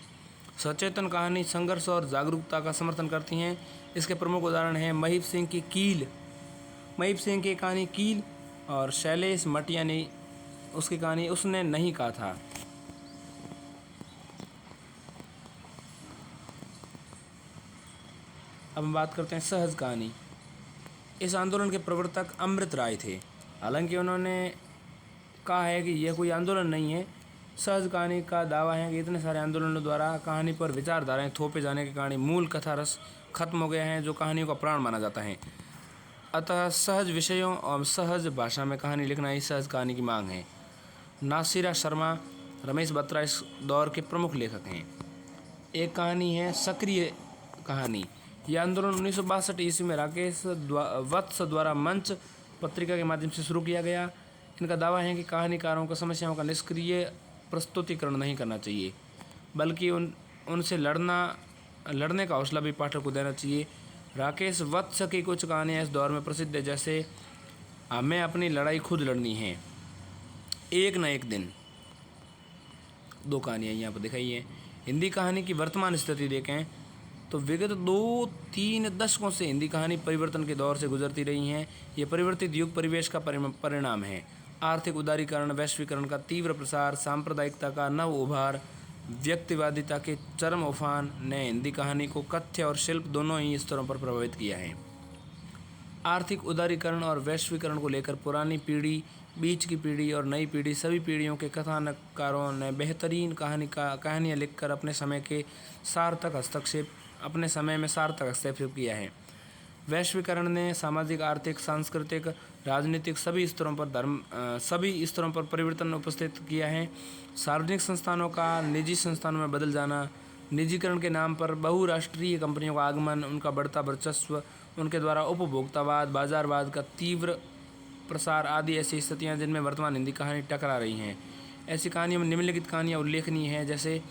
सचेतन कहानी संघर्ष और जागरूकता का समर्थन करती हैं। इसके प्रमुख उदाहरण हैं महीप सिंह की कहानी कील और शैलेश मटिया ने उसकी कहानी उसने नहीं कहा था। अब हम बात करते हैं सहज कहानी। इस आंदोलन के प्रवर्तक अमृत राय थे। हालांकि उन्होंने कहा है कि यह कोई आंदोलन नहीं है। सहज कहानी का दावा है कि इतने सारे आंदोलनों द्वारा कहानी पर विचारधाराएं थोपे जाने के कारण मूल कथा रस खत्म हो गया है, जो कहानियों का प्राण माना जाता है। अतः सहज विषयों और सहज भाषा में कहानी लिखना ही सहज कहानी की मांग है। नासिरा शर्मा, रमेश बत्रा इस दौर के प्रमुख लेखक हैं। एक कहानी है सक्रिय कहानी। यह आंदोलन 1962 ईस्वी में राकेश वत्स द्वारा मंच पत्रिका के माध्यम से शुरू किया गया। इनका दावा है कि कहानीकारों को समस्याओं का निष्क्रिय प्रस्तुतिकरण नहीं करना चाहिए, बल्कि उनसे लड़ने का हौसला भी पाठक को देना चाहिए। राकेश वत्स की कुछ कहानियाँ इस दौर में प्रसिद्ध है, जैसे हमें अपनी लड़ाई खुद लड़नी है, एक न एक दिन। दो कहानियाँ यहाँ पर दिखाई हैं। हिंदी कहानी की वर्तमान स्थिति देखें तो विगत 2-3 दशकों से हिंदी कहानी परिवर्तन के दौर से गुजरती रही हैं। ये परिवर्तित युग परिवेश का परिणाम है। आर्थिक उदारीकरण, वैश्वीकरण का तीव्र प्रसार, सांप्रदायिकता का नव उभार, व्यक्तिवादिता के चरम उफान ने हिंदी कहानी को कथ्य और शिल्प दोनों ही स्तरों पर प्रभावित किया है। आर्थिक उदारीकरण और वैश्वीकरण को लेकर पुरानी पीढ़ी, बीच की पीढ़ी और नई पीढ़ी सभी पीढ़ियों के कथानककारों ने बेहतरीन कहानियाँ लिखकर अपने समय में सार्थक हस्तक्षेप किया है। वैश्वीकरण ने सामाजिक, आर्थिक, सांस्कृतिक, राजनीतिक सभी स्तरों पर परिवर्तन उपस्थित किया है। सार्वजनिक संस्थानों का निजी संस्थानों में बदल जाना, निजीकरण के नाम पर बहुराष्ट्रीय कंपनियों का आगमन, उनका बढ़ता वर्चस्व, उनके द्वारा उपभोक्तावाद, बाजारवाद का तीव्र प्रसार आदि ऐसी स्थितियाँ जिनमें वर्तमान हिंदी कहानी टकरा रही हैं। ऐसी कहानियों में निम्नलिखित कहानियाँ उल्लेखनीय हैं, जैसे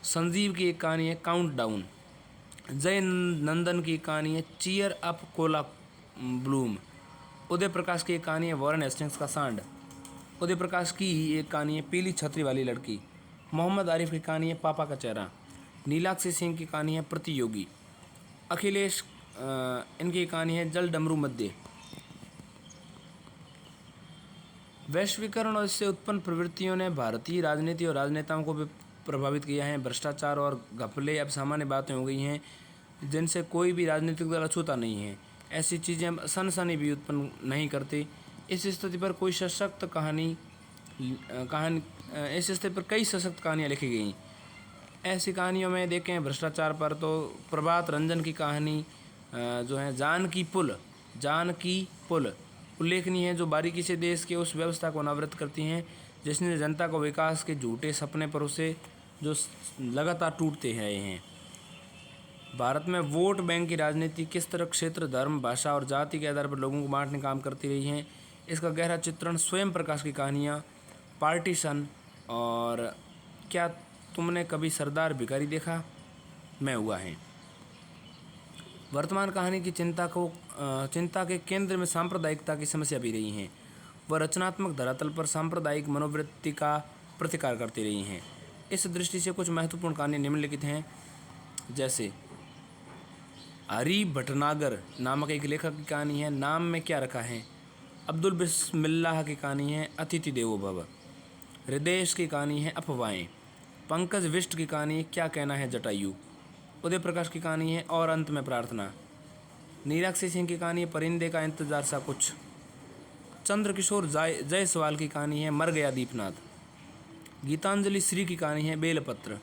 संजीव की एक कहानी है काउंटडाउन, जय नंदन की कहानी है cheer up Cola Bloom, Uday Prakash की एक कहानी है वॉरेन हेस्टिंग्स का सांड। उदय प्रकाश की ही एक कहानी है पीली छतरी वाली लड़की। मोहम्मद आरिफ की कहानी है पापा का चेहरा। नीलाक्षी सिंह की कहानी है प्रतियोगी। अखिलेश इनकी कहानी है जल डमरू मध्य। वैश्वीकरण और इससे उत्पन्न प्रवृत्तियों ने भारतीय राजनीति और राजनेताओं को भी प्रभावित किया है। भ्रष्टाचार और घपले अब सामान्य बातें हो गई हैं जिनसे कोई भी राजनीतिक दल अछूता नहीं है। ऐसी चीज़ें सनसनी भी उत्पन्न नहीं करती। इस स्थिति पर इस स्थिति पर कई सशक्त कहानियाँ लिखी गई। ऐसी कहानियों में देखें भ्रष्टाचार पर तो प्रभात रंजन की कहानी जो है जानकी पुल उल्लेखनीय है, जो बारीकी से देश के उस व्यवस्था को अनावृत करती हैं जिसने जनता को विकास के झूठे सपने पर उसे जो लगातार टूटते रहे हैं। भारत में वोट बैंक की राजनीति किस तरह क्षेत्र, धर्म, भाषा और जाति के आधार पर लोगों को बांटने काम करती रही हैं, इसका गहरा चित्रण स्वयं प्रकाश की कहानियाँ पार्टीशन और क्या तुमने कभी सरदार भिखारी देखा में हुआ है। वर्तमान कहानी की चिंता के केंद्र में सांप्रदायिकता की समस्या भी रही हैं। वह रचनात्मक धरातल पर सांप्रदायिक मनोवृत्ति का प्रतिकार करती रही हैं। इस दृष्टि से कुछ महत्वपूर्ण कहानियाँ निम्नलिखित हैं, जैसे हरी भटनागर नामक एक लेखक की कहानी है नाम में क्या रखा है। अब्दुल बिस्मिल्लाह की कहानी है अतिथि देवो भव। हृदयेश की कहानी है अफवाहें। पंकज विष्ट की कहानी क्या कहना है जटायु। उदय प्रकाश की कहानी है और अंत में प्रार्थना। नीलाक्षी सिंह की कहानी है परिंदे का इंतजार सा कुछ। चंद्रकिशोर जायसवाल की कहानी है मर गया दीपनाथ। गीतांजलि श्री की कहानी है बेलपत्र।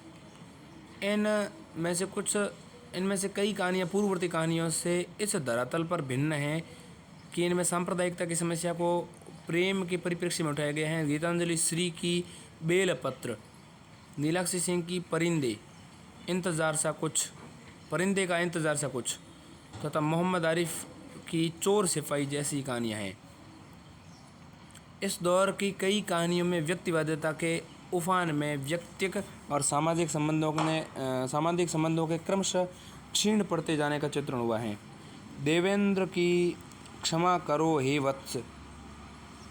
इनमें से कई कहानियाँ पूर्ववर्ती कहानियों से इस धरातल पर भिन्न हैं कि इनमें सांप्रदायिकता की समस्या को प्रेम के परिप्रेक्ष्य में उठाया गया है। गीतांजलि श्री की बेलपत्र, नीलाक्षी सिंह की परिंदे का इंतज़ार सा कुछ तथा मोहम्मद आरिफ की चोर सिपाही जैसी कहानियाँ हैं। इस दौर की कई कहानियों में व्यक्तिवादिता के उफान में व्यक्तिक और सामाजिक संबंधों के क्रमशः क्षीण पड़ते जाने का चित्रण हुआ है। देवेंद्र की क्षमा करो हे वत्स,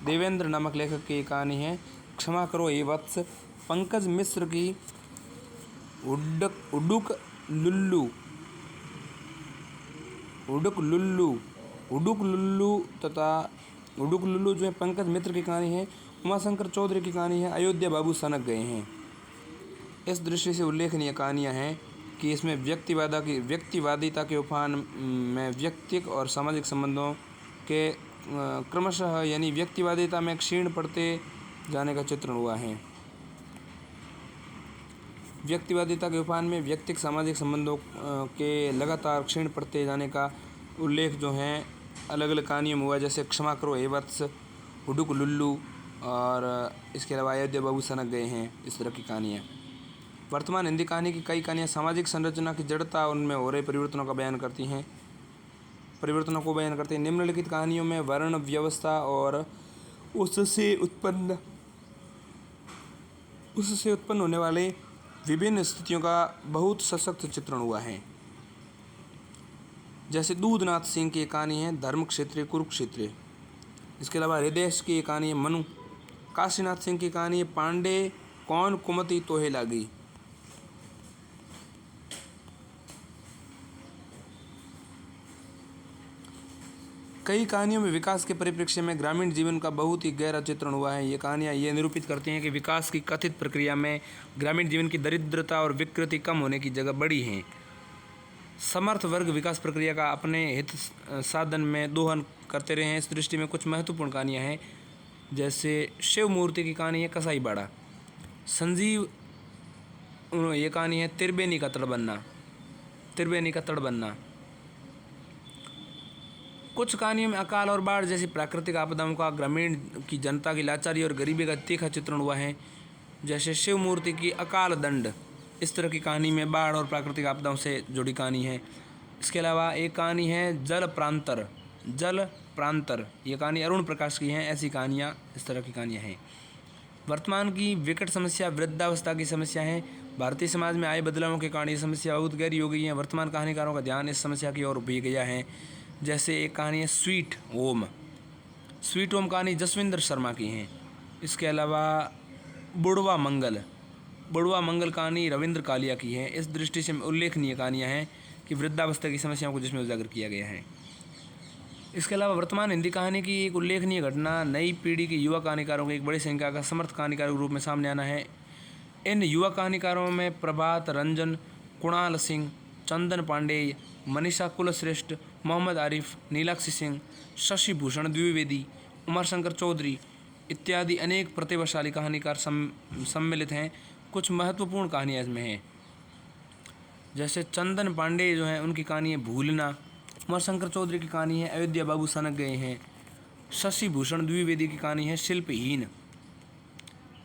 देवेंद्र नामक लेखक की कहानी है क्षमा करो हे वत्स। पंकज मिश्र की उडुक लुल्लू जो है पंकज मित्र की कहानी है। उमाशंकर चौधरी की कहानी है अयोध्या बाबू सनक गए हैं। इस दृष्टि से उल्लेखनीय कहानियाँ हैं कि इसमें व्यक्तिवादिता के उफान में व्यक्तिक और सामाजिक संबंधों के क्रमशः यानी व्यक्तिवादिता में क्षीण पड़ते जाने का चित्रण हुआ है। व्यक्तिवादिता के उफान में व्यक्तिक सामाजिक संबंधों के लगातार क्षीण पड़ते जाने का उल्लेख जो है अलग अलग कहानियों में हुआ, जैसे क्षमा करो हे वत्स, हुडुक लुल्लू और इसके अलावा अयोध्या बाबू सनक गए हैं। इस तरह की कहानियाँ। वर्तमान हिंदी कहानी की कई कहानियाँ सामाजिक संरचना की जड़ता उनमें हो रहे परिवर्तनों को बयान करती हैं। निम्नलिखित कहानियों में वर्ण व्यवस्था और उससे उत्पन्न होने वाले विभिन्न स्थितियों का बहुत सशक्त चित्रण हुआ है। जैसे दूधनाथ सिंह की कहानी है धर्म क्षेत्रीय कुरुक्षेत्र। इसके अलावा हृदयेश की कहानी है मनु। काशीनाथ सिंह की कहानी है पांडे कौन कुमति तोहे लागी। कई कहानियों में विकास के परिप्रेक्ष्य में ग्रामीण जीवन का बहुत ही गहरा चित्रण हुआ है। ये कहानियाँ ये निरूपित करती हैं कि विकास की कथित प्रक्रिया में ग्रामीण जीवन की दरिद्रता और विकृति कम होने की जगह बढ़ी हैं। समर्थ वर्ग विकास प्रक्रिया का अपने हित साधन में दोहन करते रहे हैं। इस दृष्टि में कुछ महत्वपूर्ण कहानियाँ हैं, जैसे शिव मूर्ति की कहानी है कसाई बाड़ा। संजीव ये कहानी है त्रिवेणी का तड़ बनना। कुछ कहानियों में अकाल और बाढ़ जैसी प्राकृतिक आपदाओं का ग्रामीण की जनता की लाचारी और गरीबी का तीखा चित्रण हुआ है, जैसे शिव मूर्ति की अकाल दंड। इस तरह की कहानी में बाढ़ और प्राकृतिक आपदाओं से जुड़ी कहानी है। इसके अलावा एक कहानी है जल प्रांतर। ये कहानी अरुण प्रकाश की है। ऐसी कहानियाँ इस तरह की कहानियाँ हैं। वर्तमान की विकट समस्या वृद्धावस्था की समस्या है। भारतीय समाज में आए बदलावों के कारण ये समस्या बहुत गहरी हो गई है। वर्तमान कहानीकारों का ध्यान इस समस्या की ओर भी गया है। जैसे एक कहानी है स्वीट होम। स्वीट होम कहानी जसविंदर शर्मा की हैं। इसके अलावा बुढ़वा मंगल कहानी रविंद्र कालिया की है। इस दृष्टि से उल्लेखनीय कहानियाँ हैं कि वृद्धावस्था की समस्याओं को जिसमें उजागर किया गया है। इसके अलावा वर्तमान हिंदी कहानी की एक उल्लेखनीय घटना नई पीढ़ी के युवा कहानीकारों की एक बड़ी संख्या का समर्थ कहानीकार के रूप में सामने आना है। इन युवा कहानीकारों में प्रभात रंजन, कुणाल सिंह, चंदन पांडेय, मनीषा कुलश्रेष्ठ, मोहम्मद आरिफ, नीलाक्षी सिंह, शशि भूषण द्विवेदी, उमाशंकर चौधरी इत्यादि अनेक प्रतिभाशाली कहानीकार सम्मिलित हैं। कुछ महत्वपूर्ण कहानियाँ इसमें हैं, जैसे चंदन पांडे जो हैं उनकी कहानी है भूलना, उमाशंकर चौधरी की कहानी है अयोध्या बाबू सनक गए हैं, शशि भूषण द्विवेदी की कहानी है शिल्पहीन।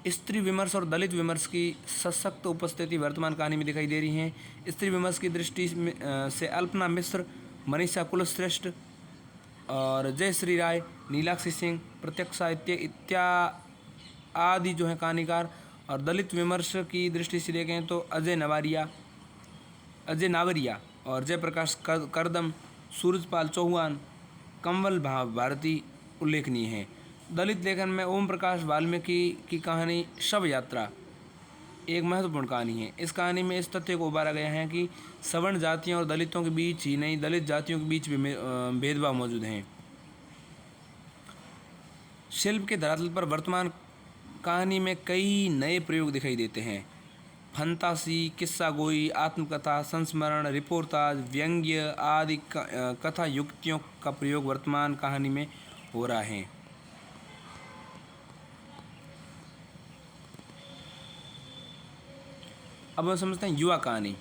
स्त्री विमर्श और दलित विमर्श की सशक्त उपस्थिति वर्तमान कहानी में दिखाई दे रही है। स्त्री विमर्श की दृष्टि से अल्पना मिश्र, मनीषा कुलश्रेष्ठ और जयश्री राय, नीलाक्षी सिंह, प्रत्यक्ष साहित्य इत्यादि जो हैं कहानीकार। और दलित विमर्श की दृष्टि से देखें तो अजय नावरिया और जयप्रकाश करदम, सूरजपाल चौहान, कंवल भारती उल्लेखनीय हैं। दलित लेखन में ओम प्रकाश वाल्मीकि की कहानी शव यात्रा एक महत्वपूर्ण कहानी है। इस कहानी में इस तथ्य को उभारा गया है कि सवर्ण जातियों और दलितों के बीच ही नहीं, दलित जातियों के बीच भी भेदभाव मौजूद हैं। शिल्प के धरातल पर वर्तमान कहानी में कई नए प्रयोग दिखाई देते हैं। फंतासी, किस्सा गोई, आत्मकथा, संस्मरण, रिपोर्टाज, व्यंग्य आदि कथा युक्तियों का प्रयोग वर्तमान कहानी में हो रहा है। अब हम समझते हैं युवा कहानी।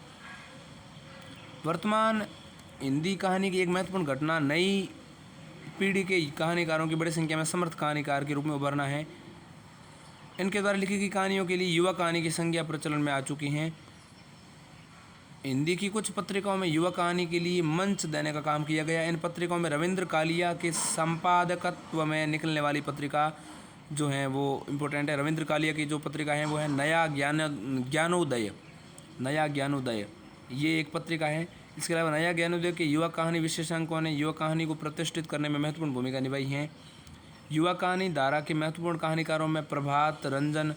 वर्तमान हिंदी कहानी की एक महत्वपूर्ण घटना नई पीढ़ी के कहानीकारों की बड़ी संख्या में समर्थ कहानीकार के रूप में उभरना है। इनके द्वारा लिखी गई कहानियों के लिए युवा कहानी की संज्ञा प्रचलन में आ चुकी हैं। हिंदी की कुछ पत्रिकाओं में युवा कहानी के लिए मंच देने का काम किया गया। इन पत्रिकाओं में रविंद्र कालिया के संपादकत्व में निकलने वाली पत्रिका जो है वो इम्पोर्टेंट है। रविंद्र कालिया की जो पत्रिका है वो है नया ज्ञानोदय, ये एक पत्रिका है। इसके अलावा नया ज्ञानोदय के युवा कहानी विशेषांकों ने युवा कहानी को प्रतिष्ठित करने में महत्वपूर्ण भूमिका निभाई है। युवा कहानी धारा के महत्वपूर्ण कहानीकारों में प्रभात रंजन,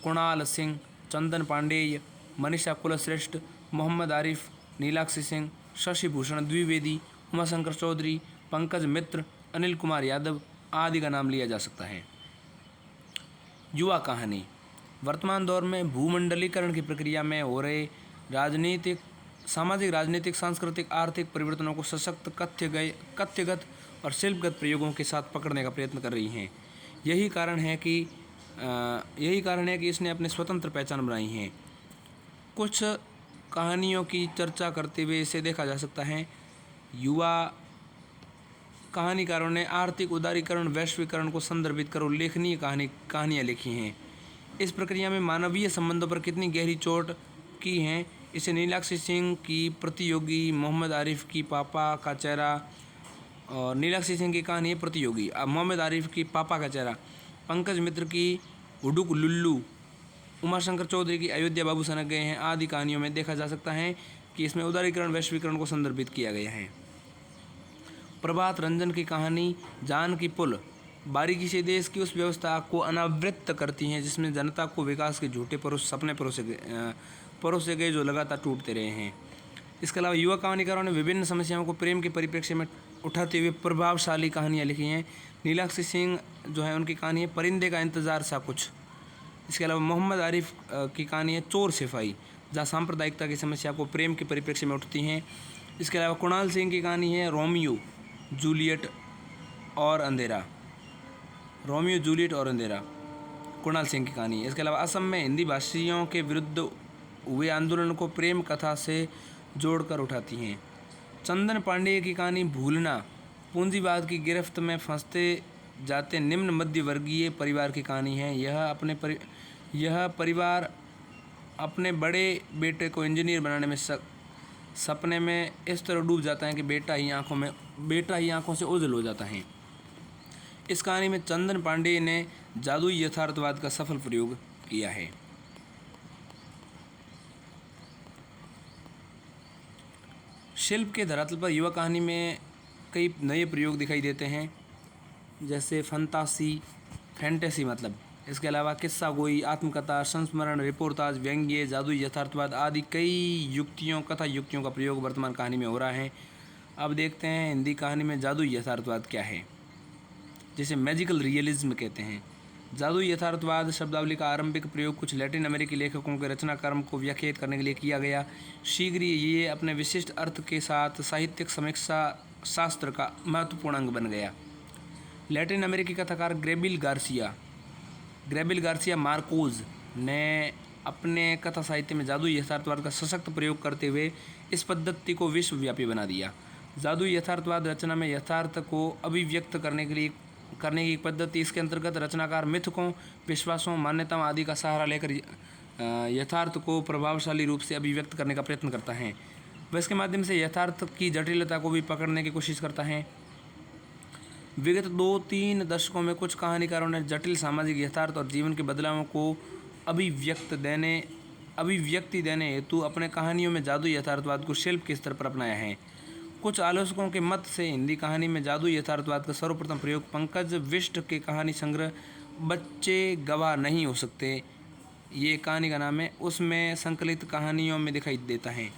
कुणाल सिंह, चंदन पांडेय, मनीषा कुलश्रेष्ठ, मोहम्मद आरिफ, नीलाक्षी सिंह, शशि भूषण द्विवेदी, उमाशंकर चौधरी, पंकज मित्र, अनिल कुमार यादव आदि का नाम लिया जा सकता है। युवा कहानी वर्तमान दौर में भूमंडलीकरण की प्रक्रिया में हो रहे सामाजिक, राजनीतिक, सांस्कृतिक, आर्थिक परिवर्तनों को सशक्त कथ्यगत और शिल्पगत प्रयोगों के साथ पकड़ने का प्रयत्न कर रही हैं। यही कारण है कि इसने अपने स्वतंत्र पहचान बनाई है। कुछ कहानियों की चर्चा करते हुए इसे देखा जा सकता है। युवा कहानीकारों ने आर्थिक उदारीकरण, वैश्वीकरण को संदर्भित कर उल्लेखनीय कहानियाँ लिखी हैं। इस प्रक्रिया में मानवीय संबंधों पर कितनी गहरी चोट की हैं, इसे नीलाक्षी सिंह की प्रतियोगी, मोहम्मद आरिफ की पापा का चेहरा और नीलाक्षी सिंह की कहानी है प्रतियोगी, मोहम्मद आरिफ की पापा का चेहरा, पंकज मित्र की हुडुक लुल्लू, उमाशंकर चौधरी की अयोध्या बाबू सनक गए हैं आदि कहानियों में देखा जा सकता है कि इसमें उदारीकरण, वैश्वीकरण को संदर्भित किया गया है। प्रभात रंजन की कहानी जान की पुल बारीकी से देश की उस व्यवस्था को अनावृत करती हैं जिसमें जनता को विकास के झूठे सपने परोसे गए जो लगातार टूटते रहे हैं। इसके अलावा युवा कहानीकारों ने विभिन्न समस्याओं को प्रेम के परिप्रेक्ष्य में उठाते हुए प्रभावशाली कहानियाँ लिखी हैं। नीलाक्षी सिंह जो है उनकी कहानी है परिंदे का इंतज़ार सा कुछ। इसके अलावा मोहम्मद आरिफ की कहानी है चोर सिपाही, जहाँ सांप्रदायिकता की समस्या को प्रेम के परिप्रेक्ष्य में उठती हैं। इसके अलावा कुणाल सिंह की कहानी है रोमियो जूलियट और अंधेरा, कुणाल सिंह की कहानी है। इसके अलावा असम में हिंदी भाषियों के विरुद्ध हुए आंदोलन को प्रेम कथा से जोड़कर उठाती हैं। चंदन पांडे की कहानी भूलना पूंजीवाद की गिरफ्त में फंसते जाते निम्न मध्य वर्गीय परिवार की कहानी है। यह परिवार अपने बड़े बेटे को इंजीनियर बनाने में सपने में इस तरह डूब जाता है कि बेटा ही आंखों से ओझल हो जाता है। इस कहानी में चंदन पांडे ने जादुई यथार्थवाद का सफल प्रयोग किया है। शिल्प के धरातल पर युवा कहानी में कई नए प्रयोग दिखाई देते हैं। जैसे फैंटेसी मतलब, इसके अलावा किस्सा गोई, आत्मकथा, संस्मरण, रिपोर्टाज, व्यंग्य, जादुई यथार्थवाद आदि कई कथा युक्तियों का प्रयोग वर्तमान कहानी में हो रहा है। अब देखते हैं हिंदी कहानी में जादुई यथार्थवाद क्या है, जिसे मैजिकल रियलिज्म कहते हैं। जादुई यथार्थवाद शब्दावली का आरंभिक प्रयोग कुछ लैटिन अमेरिकी लेखकों के रचना क्रम को व्याख्यात करने के लिए किया गया। शीघ्र ही ये अपने विशिष्ट अर्थ के साथ साहित्यिक समीक्षा शास्त्र का महत्वपूर्ण अंग बन गया। लैटिन अमेरिकी कथाकार ग्रेबिल गार्सिया मार्कोज ने अपने कथा साहित्य में जादुई यथार्थवाद का सशक्त प्रयोग करते हुए इस पद्धति को विश्वव्यापी बना दिया। जादुई यथार्थवाद रचना में यथार्थ को अभिव्यक्त करने की एक पद्धति। इसके अंतर्गत रचनाकार मिथकों, विश्वासों, मान्यताओं आदि का सहारा लेकर यथार्थ को प्रभावशाली रूप से अभिव्यक्त करने का प्रयत्न करता है। वह इसके माध्यम से यथार्थ की जटिलता को भी पकड़ने की कोशिश करता है। विगत 2-3 दशकों में कुछ कहानीकारों ने जटिल सामाजिक यथार्थ और जीवन के बदलावों को अभिव्यक्ति देने हेतु अपने कहानियों में जादुई यथार्थवाद को शिल्प के स्तर पर अपनाया है। कुछ आलोचकों के मत से हिंदी कहानी में जादुई यथार्थवाद का सर्वप्रथम प्रयोग पंकज विष्ट के कहानी संग्रह बच्चे गवाह नहीं हो सकते, ये कहानी का नाम है, उसमें संकलित कहानियों में दिखाई देता है।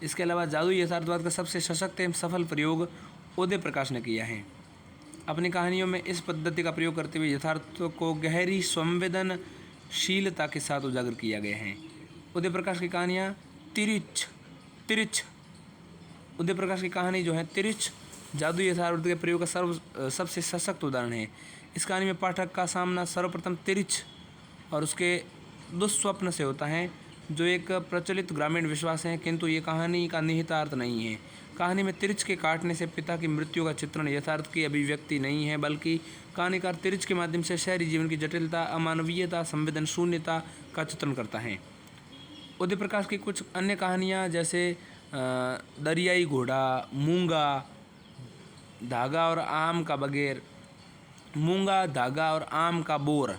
इसके अलावा जादुई यथार्थवाद का सबसे सशक्त एवं सफल प्रयोग उदय प्रकाश ने किया है। अपनी कहानियों में इस पद्धति का प्रयोग करते हुए यथार्थ को गहरी संवेदनशीलता के साथ उजागर किया गया है। उदय प्रकाश की कहानियाँ उदय प्रकाश की कहानी जो है तिरिच जादुई यथार्थवाद के प्रयोग का सबसे सशक्त उदाहरण है। इस कहानी में पाठक का सामना सर्वप्रथम तिरिच और उसके दुस्वप्न से होता है, जो एक प्रचलित ग्रामीण विश्वास है, किंतु ये कहानी का निहितार्थ नहीं है। कहानी में तिरिच के काटने से पिता की मृत्यु का चित्रण यथार्थ की अभिव्यक्ति नहीं है, बल्कि कहानीकार तिरिच के माध्यम से शहरी जीवन की जटिलता, अमानवीयता, संवेदन शून्यता का चित्रण करता है। उदय प्रकाश की कुछ अन्य कहानियाँ जैसे दरियाई घोड़ा, मूंगा, धागा और आम का बगैर, मूंगा, धागा और आम का बोर,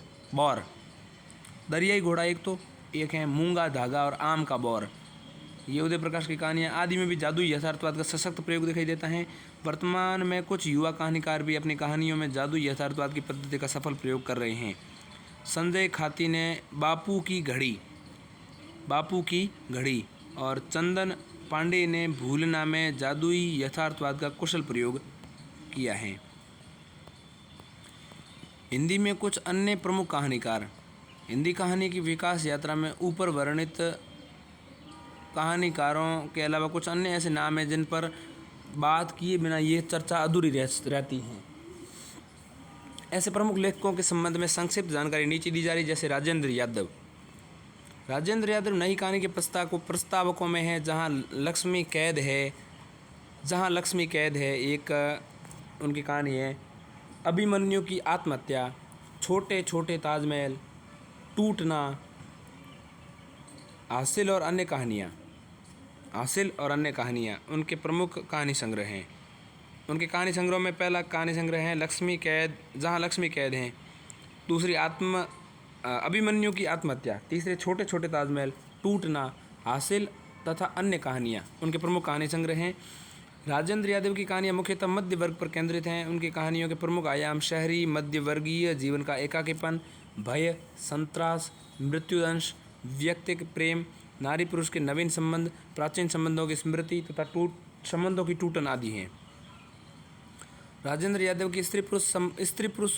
दरियाई घोड़ा एक है, मूंगा, धागा और आम का बोर, ये उदय प्रकाश की कहानियाँ आदि में भी जादुई यथार्थवाद का सशक्त प्रयोग दिखाई देता है। वर्तमान में कुछ युवा कहानीकार भी अपनी कहानियों में जादुई यथार्थवाद की पद्धति का सफल प्रयोग कर रहे हैं। संजय खाती ने बापू की घड़ी और चंदन पांडे ने भूलना में जादुई यथार्थवाद का कुशल प्रयोग किया है। हिंदी में कुछ अन्य प्रमुख कहानीकार। हिंदी कहानी की विकास यात्रा में ऊपर वर्णित कहानीकारों के अलावा कुछ अन्य ऐसे नाम हैं जिन पर बात किए बिना ये चर्चा अधूरी रहती है। ऐसे प्रमुख लेखकों के संबंध में संक्षिप्त जानकारी नीचे दी जा रही, जैसे राजेंद्र यादव नई कहानी के प्रस्तावकों में है। जहाँ लक्ष्मी कैद है एक उनकी कहानी है। अभिमन्यु की आत्महत्या, छोटे छोटे ताजमहल, टूटना, हासिल और अन्य कहानियाँ उनके प्रमुख कहानी संग्रह हैं। उनके कहानी संग्रह में पहला कहानी संग्रह है जहाँ लक्ष्मी कैद हैं, दूसरी अभिमन्यु की आत्महत्या, तीसरे छोटे छोटे ताजमहल, टूटना, हासिल तथा अन्य कहानियाँ उनके प्रमुख कहानी संग्रह हैं। राजेंद्र यादव की कहानियाँ मुख्यतः मध्य वर्ग पर केंद्रित हैं। उनकी कहानियों के प्रमुख आयाम शहरी मध्यवर्गीय जीवन का एकाकीपन, भय, संत्रास, मृत्युदंश, व्यक्तिक प्रेम, नारी पुरुष के नवीन संबंध, प्राचीन संबंधों की स्मृति तथा संबंधों की टूटन आदि हैं। राजेंद्र यादव की स्त्री पुरुष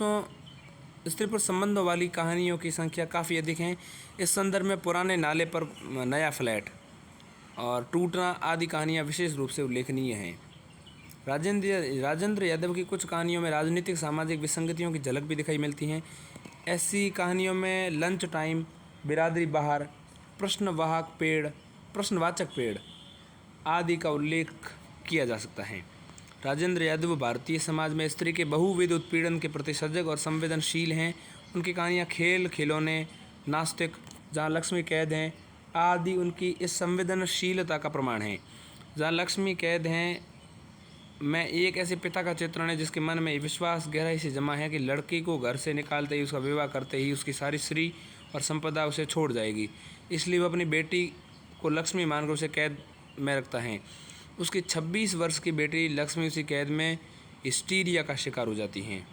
संबंधों वाली कहानियों की संख्या काफ़ी अधिक है। इस संदर्भ में पुराने नाले पर नया फ्लैट और टूटना आदि कहानियाँ विशेष रूप से उल्लेखनीय हैं। राजेंद्र यादव की कुछ कहानियों में राजनीतिक सामाजिक विसंगतियों की झलक भी दिखाई मिलती हैं। ऐसी कहानियों में लंच टाइम, बिरादरी बाहर, प्रश्नवाचक पेड़ आदि का उल्लेख किया जा सकता है। राजेंद्र यादव भारतीय समाज में स्त्री के बहुविध उत्पीड़न के प्रति सजग और संवेदनशील हैं। उनकी कहानियाँ खेल खिलौने, नास्तिक, जहाँ लक्ष्मी कैद हैं आदि उनकी इस संवेदनशीलता का प्रमाण है। जहाँ लक्ष्मी कैद हैं में एक ऐसे पिता का चित्रण है जिसके मन में विश्वास गहराई से जमा है कि लड़की को घर से निकालते ही, उसका विवाह करते ही उसकी सारी श्री और संपदा उसे छोड़ जाएगी, इसलिए वह अपनी बेटी को लक्ष्मी मानकर उसे कैद में रखता है। उसकी 26 वर्ष की बेटी लक्ष्मी उसी कैद में हिस्टीरिया का शिकार हो जाती हैं।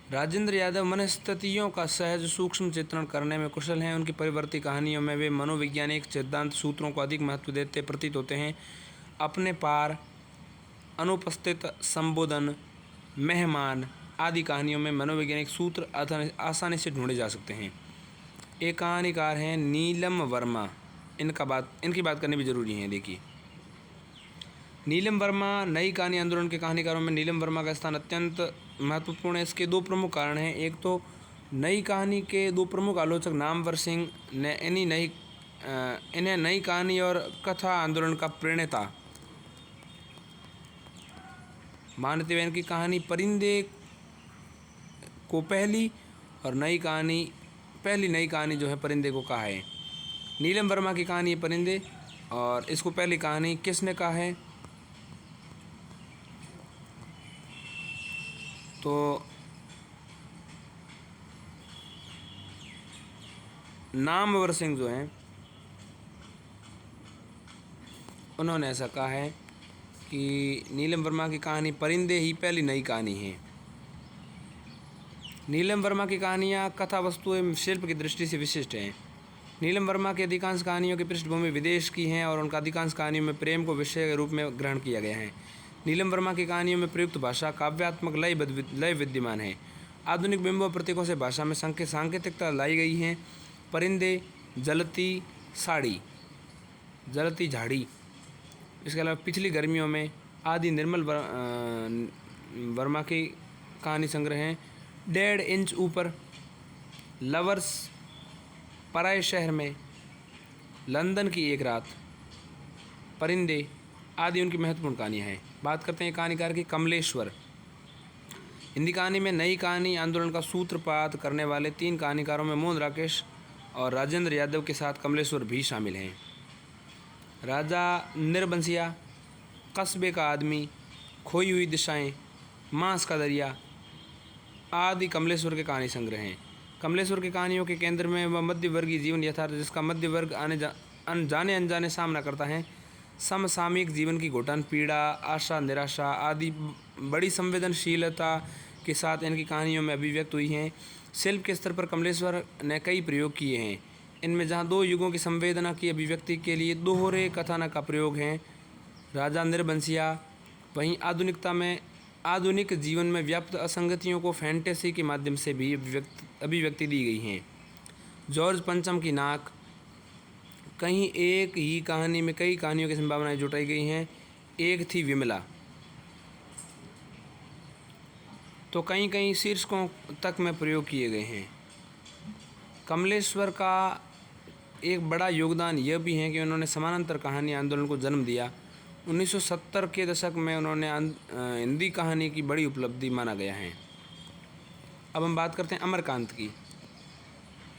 राजेंद्र यादव मनस्थितियों का सहज सूक्ष्म चित्रण करने में कुशल हैं। उनकी परिवर्ती कहानियों में वे मनोवैज्ञानिक सिद्धांत सूत्रों को अधिक महत्व देते प्रतीत होते हैं। अपने पार, अनुपस्थित, संबोधन, मेहमान आदि कहानियों में मनोवैज्ञानिक सूत्र आसानी से ढूंढे जा सकते हैं। एक कहानीकार हैं नीलम वर्मा, इनकी बात करनी भी जरूरी है। देखिए, नीलम वर्मा नई कहानी आंदोलन के कहानीकारों में नीलम वर्मा का स्थान अत्यंत महत्वपूर्ण है। इसके दो प्रमुख कारण हैं। एक तो नई कहानी के दो प्रमुख आलोचक नामवर सिंह ने इन्हें नई कहानी और कथा आंदोलन का प्रणेता मानते हुए इनकी कहानी परिंदे को पहली नई कहानी जो है परिंदे को कहा है। नीलम वर्मा की कहानी है परिंदे, और इसको पहली कहानी किसने कहा है? तो नामवर सिंह जो हैं उन्होंने ऐसा कहा है कि नीलम वर्मा की कहानी परिंदे ही पहली नई कहानी है। नीलम वर्मा की कहानियाँ कथा वस्तु एवं शिल्प की दृष्टि से विशिष्ट हैं। नीलम वर्मा की अधिकांश कहानियों की पृष्ठभूमि विदेश की हैं और उनका अधिकांश कहानियों में प्रेम को विषय के रूप में ग्रहण किया गया है। नीलम वर्मा की कहानियों में प्रयुक्त भाषा काव्यात्मक लय विद्यमान है। आधुनिक बिंबों प्रतीकों से भाषा में सांकेतिकता लाई गई है। परिंदे, जलती साड़ी, जलती झाड़ी, इसके अलावा पिछली गर्मियों में आदि निर्मल वर्मा की कहानी संग्रह हैं। 1.5 इंच ऊपर, लवर्स, पराए शहर में, लंदन की एक रात, परिंदे आदि उनकी महत्वपूर्ण कहानियाँ हैं। बात करते हैं कहानीकार की कमलेश्वर। हिंदी कहानी में नई कहानी आंदोलन का सूत्रपात करने वाले 3 कहानीकारों में मोहन राकेश और राजेंद्र यादव के साथ कमलेश्वर भी शामिल हैं। राजा निरबंसिया, कस्बे का आदमी, खोई हुई दिशाएं, मांस का दरिया आदि कमलेश्वर के कहानी संग्रह हैं। कमलेश्वर की कहानियों के केंद्र में वह मध्यवर्गीय जीवन यथार्थ जिसका मध्य वर्ग जाने अनजाने सामना करता है। समसामयिक जीवन की घुटन, पीड़ा, आशा, निराशा आदि बड़ी संवेदनशीलता के साथ इनकी कहानियों में अभिव्यक्त हुई हैं। शिल्प के स्तर पर कमलेश्वर ने कई प्रयोग किए हैं। इनमें जहाँ 2 युगों की संवेदना की अभिव्यक्ति के लिए दोहरे कथानक का प्रयोग है, राजा निरबंसिया, वहीं आधुनिक जीवन में व्याप्त असंगतियों को फैंटेसी के माध्यम से भी अभिव्यक्ति दी गई हैं। जॉर्ज पंचम की नाक, कहीं एक ही कहानी में कई कहानियों की संभावनाएं जुटाई गई हैं। एक थी विमला, तो कहीं शीर्षकों तक में प्रयोग किए गए हैं। कमलेश्वर का एक बड़ा योगदान यह भी है कि उन्होंने समानांतर कहानी आंदोलन को जन्म दिया। 1970 के दशक में उन्होंने हिंदी कहानी की बड़ी उपलब्धि माना गया है। अब हम बात करते हैं अमरकांत की।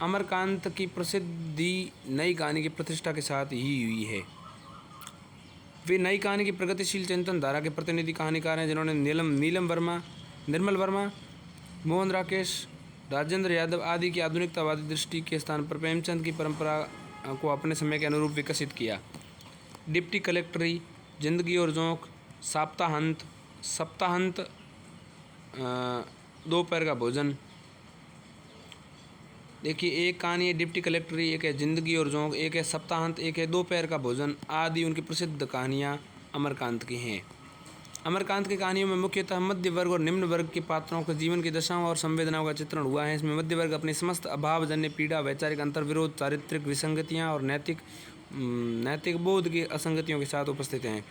अमरकांत की प्रसिद्धि नई कहानी की प्रतिष्ठा के साथ ही हुई है। वे नई कहानी की प्रगतिशील चिंतन धारा के प्रतिनिधि कहानीकार हैं जिन्होंने निर्मल वर्मा, मोहन राकेश, राजेंद्र यादव आदि की आधुनिकतावादी दृष्टि के स्थान पर प्रेमचंद की परंपरा को अपने समय के अनुरूप विकसित किया। डिप्टी कलेक्टरी, जिंदगी और जोंक, सप्ताहांत, दोपहर का भोजन। देखिए, एक कहानी है डिप्टी कलेक्टरी, एक है जिंदगी और जोंक, एक है सप्ताहांत, एक है दोपहर का भोजन आदि उनकी प्रसिद्ध कहानियाँ अमरकांत की हैं। अमरकांत की कहानियों में मुख्यतः मध्य वर्ग और निम्न वर्ग के पात्रों के जीवन की दशाओं और संवेदनाओं का चित्रण हुआ है। इसमें मध्य वर्ग अपनी समस्त अभावजन्य पीड़ा, वैचारिक अंतर्विरोध, चारित्रिक विसंगतियाँ और नैतिक बोध की असंगतियों के साथ उपस्थित हैं।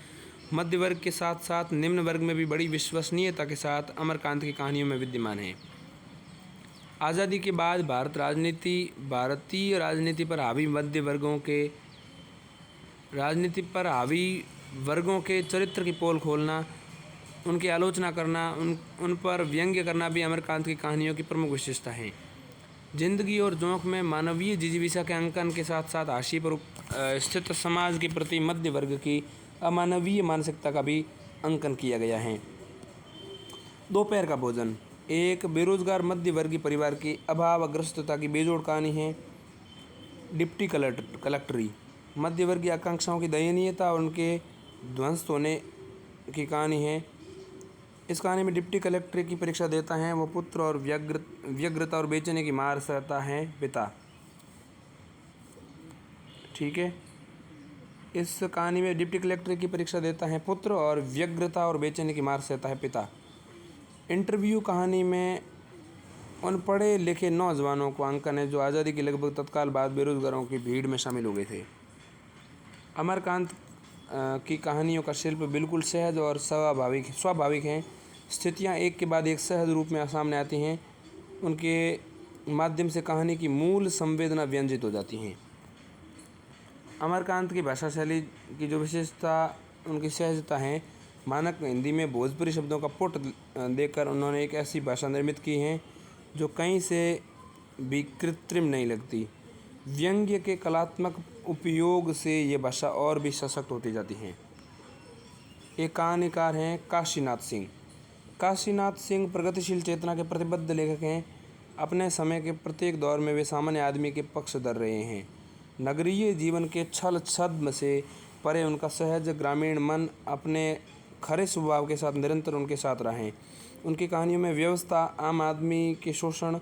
मध्य वर्ग के साथ साथ निम्न वर्ग में भी बड़ी विश्वसनीयता के साथ अमरकांत की कहानियों में विद्यमान है। आज़ादी के बाद भारतीय राजनीति पर हावी वर्गों के चरित्र की पोल खोलना, उनकी आलोचना करना, उन पर व्यंग्य करना भी अमरकांत की कहानियों की प्रमुख विशेषता है। जिंदगी और जोंक में मानवीय जिजीविषा के अंकन के साथ साथ हाशिए पर स्थित समाज के प्रति मध्य वर्ग की अमानवीय मानसिकता का भी अंकन किया गया है। दोपहर का भोजन एक बेरोजगार मध्य वर्गीय परिवार की अभावग्रस्तता की बेजोड़ कहानी है। डिप्टी कलेक्टरी मध्य वर्गीय आकांक्षाओं की दयनीयता और उनके ध्वस्त होने की कहानी है। इस कहानी में डिप्टी कलेक्टर की परीक्षा देता है वो पुत्र और व्यग्रता और बेचैनी की मार सहता है पिता। ठीक है, इस कहानी में डिप्टी कलेक्टर की परीक्षा देता है पुत्र और व्यग्रता और बेचैनी की मार सहता है पिता। इंटरव्यू कहानी में उन पढ़े लिखे नौजवानों को अंकन है जो आज़ादी के लगभग तत्काल बाद बेरोजगारों की भीड़ में शामिल हो गए थे। अमरकांत की कहानियों का शिल्प बिल्कुल सहज और स्वाभाविक हैं। स्थितियाँ एक के बाद एक सहज रूप में सामने आती हैं। उनके माध्यम से कहानी की मूल संवेदना व्यंजित हो जाती हैं। अमरकांत की भाषा शैली की जो विशेषता उनकी सहजता है। मानक हिंदी में भोजपुरी शब्दों का पुट देकर उन्होंने एक ऐसी भाषा निर्मित की है जो कहीं से भी कृत्रिम नहीं लगती। व्यंग्य के कलात्मक उपयोग से ये भाषा और भी सशक्त होती जाती है। एक कहानीकार हैं काशीनाथ सिंह। काशीनाथ सिंह प्रगतिशील चेतना के प्रतिबद्ध लेखक हैं। अपने समय के प्रत्येक दौर में वे सामान्य आदमी के पक्ष धर रहे हैं। नगरीय जीवन के छल छद्म से परे उनका सहज ग्रामीण मन अपने खरे स्वभाव के साथ निरंतर उनके साथ रहे। उनकी कहानियों में व्यवस्था, आम आदमी के शोषण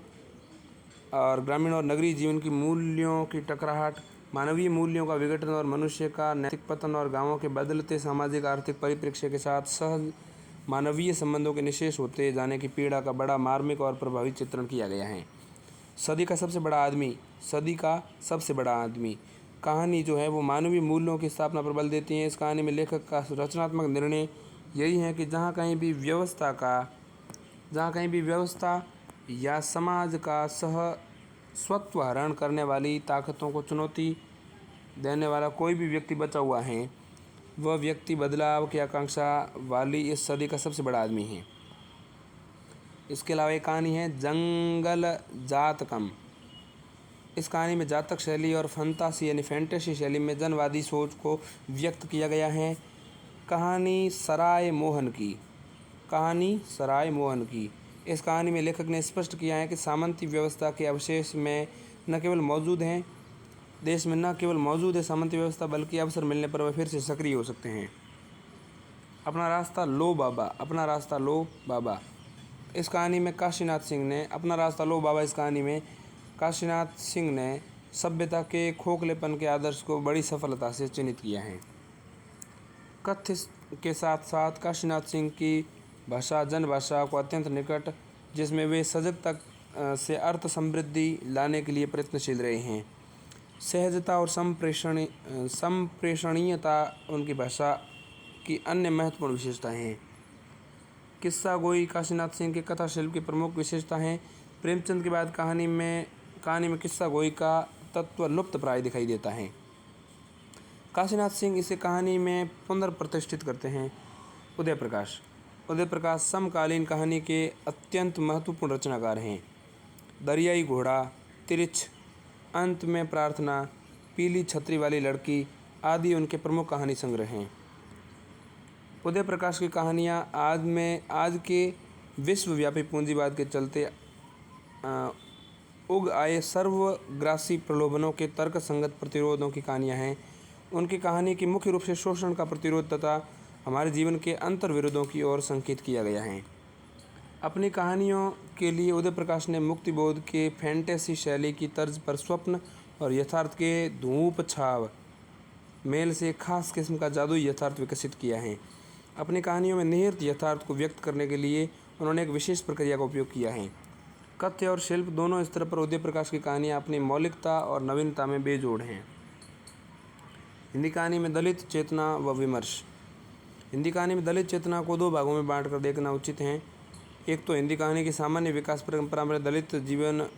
और ग्रामीण और नगरीय जीवन की मूल्यों की टकराहट, मानवीय मूल्यों का विघटन और मनुष्य का नैतिक पतन और गांवों के बदलते सामाजिक आर्थिक परिप्रेक्ष्य के साथ सहज मानवीय संबंधों के निशेष होते जाने की पीड़ा का बड़ा मार्मिक और प्रभावी चित्रण किया गया है। सदी का सबसे बड़ा आदमी कहानी जो है वो मानवीय मूल्यों की स्थापना पर बल देती है। इस कहानी में लेखक का रचनात्मक निर्णय यही है कि जहाँ कहीं भी व्यवस्था या समाज का स्वत्व हरण करने वाली ताकतों को चुनौती देने वाला कोई भी व्यक्ति बचा हुआ है, वह व्यक्ति बदलाव की आकांक्षा वाली इस सदी का सबसे बड़ा आदमी है। इसके अलावा एक कहानी है जंगल जातकम। इस कहानी में जातक शैली और फैंटेसी शैली में जनवादी सोच को व्यक्त किया गया है। कहानी सराय मोहन की। इस कहानी में लेखक ने स्पष्ट किया है कि सामंती व्यवस्था के अवशेष में न केवल मौजूद है सामंती व्यवस्था, बल्कि अवसर मिलने पर वह फिर से सक्रिय हो सकते हैं। अपना रास्ता लो बाबा। इस कहानी में काशीनाथ सिंह ने सभ्यता के खोखलेपन के आदर्श को बड़ी सफलता से चिन्हित किया है। कथ्य के साथ साथ काशीनाथ सिंह की भाषा जनभाषा को अत्यंत निकट, जिसमें वे सजगता से अर्थ समृद्धि लाने के लिए प्रयत्नशील रहे हैं। सहजता और संप्रेषणीयता उनकी भाषा की अन्य महत्वपूर्ण विशेषताएं हैं। किस्सा गोई काशीनाथ सिंह के कथा शिल्प की प्रमुख विशेषता है। प्रेमचंद के बाद कहानी में किस्सा गोई का तत्व लुप्त प्राय दिखाई देता है। काशीनाथ सिंह इसे कहानी में पुनर्प्रतिष्ठित करते हैं। उदय प्रकाश समकालीन कहानी के अत्यंत महत्वपूर्ण रचनाकार हैं। दरियाई घोड़ा, तिरछ, अंत में प्रार्थना, पीली छतरी वाली लड़की आदि उनके प्रमुख कहानी संग्रह हैं। उदय प्रकाश की कहानियाँ आज के विश्वव्यापी पूंजीवाद के चलते उग आए सर्वग्रासी प्रलोभनों के तर्क संगत प्रतिरोधों की कहानियाँ हैं। उनकी कहानी की मुख्य रूप से शोषण का प्रतिरोध तथा हमारे जीवन के अंतर विरोधों की ओर संकेत किया गया है। अपनी कहानियों के लिए उदय प्रकाश ने मुक्तिबोध के फैंटेसी शैली की तर्ज पर स्वप्न और यथार्थ के धूप छाव मेल से खास किस्म का जादुई यथार्थ विकसित किया है। अपनी कहानियों में निहित यथार्थ को व्यक्त करने के लिए उन्होंने एक विशेष प्रक्रिया का उपयोग किया है। कथ्य और शिल्प दोनों स्तर पर उदय प्रकाश की कहानियाँ अपनी मौलिकता और नवीनता में बेजोड़ हैं। हिंदी कहानी में दलित चेतना व विमर्श। हिंदी कहानी में दलित चेतना को दो भागों में बांटकर देखना उचित है। एक तो हिंदी कहानी की सामान्य विकास परंपरा में दलित जीवन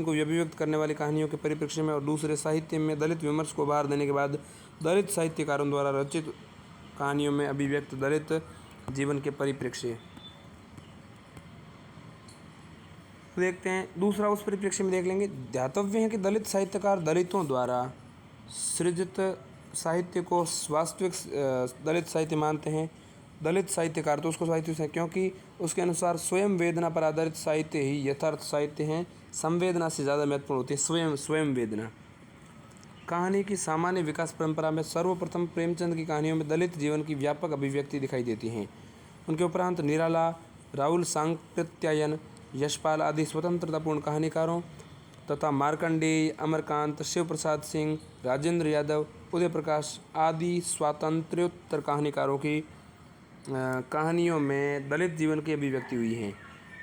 को अभिव्यक्त करने वाली कहानियों के परिप्रेक्ष्य में, और दूसरे साहित्य में दलित विमर्श को उभार देने के बाद दलित साहित्यकारों द्वारा रचित कहानियों में अभिव्यक्त दलित जीवन के परिप्रेक्ष्य। देखते हैं दूसरा, उस परिप्रेक्ष्य में देख लेंगे। ध्यातव्य है कि दलित साहित्यकार दलितों द्वारा सृजित साहित्य को वास्तविक दलित साहित्य मानते हैं। दलित साहित्यकार तो उसको साहित्य से, क्योंकि उसके अनुसार स्वयं वेदना पर आधारित साहित्य ही यथार्थ साहित्य हैं। संवेदना से ज़्यादा महत्वपूर्ण होती है स्वयं वेदना। कहानी की सामान्य विकास परंपरा में सर्वप्रथम प्रेमचंद की कहानियों में दलित जीवन की व्यापक अभिव्यक्ति दिखाई देती हैं। उनके उपरांत निराला, राहुल सांकृत्यायन, यशपाल आदि स्वतंत्रतापूर्ण कहानीकारों तथा मार्कंडेय, अमरकांत, शिव प्रसाद सिंह, राजेंद्र यादव, उदय प्रकाश आदि स्वातंत्र्योत्तर कहानीकारों की कहानियों में दलित जीवन की अभिव्यक्ति हुई है।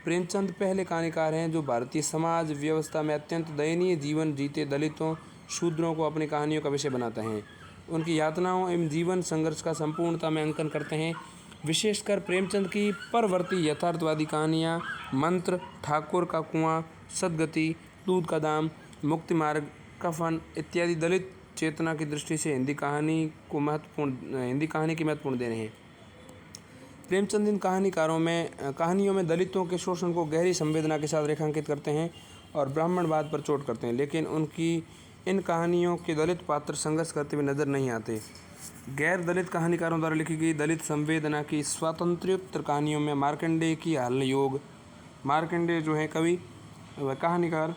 प्रेमचंद पहले कहानीकार हैं जो भारतीय समाज व्यवस्था में अत्यंत दयनीय जीवन जीते दलितों, शूद्रों को अपनी कहानियों का विषय बनाते हैं। उनकी यातनाओं एवं जीवन संघर्ष का संपूर्णता में अंकन करते हैं। विशेषकर प्रेमचंद की परवर्ती यथार्थवादी कहानियाँ मंत्र, ठाकुर का कुआं, सदगति, दूध का दाम, मुक्ति मार्ग, कफन इत्यादि दलित चेतना की दृष्टि से हिंदी कहानी की महत्वपूर्ण देन हैं। प्रेमचंद इन कहानियों में दलितों के शोषण को गहरी संवेदना के साथ रेखांकित करते हैं और ब्राह्मणवाद पर चोट करते हैं, लेकिन उनकी इन कहानियों के दलित पात्र संघर्ष करते हुए नजर नहीं आते। गैर दलित कहानीकारों द्वारा लिखी गई दलित संवेदना की स्वातंत्र्योत्तर कहानियों में मार्कंडेय की हल योग, मार्कंडेय जो है कवि वह कहानीकार,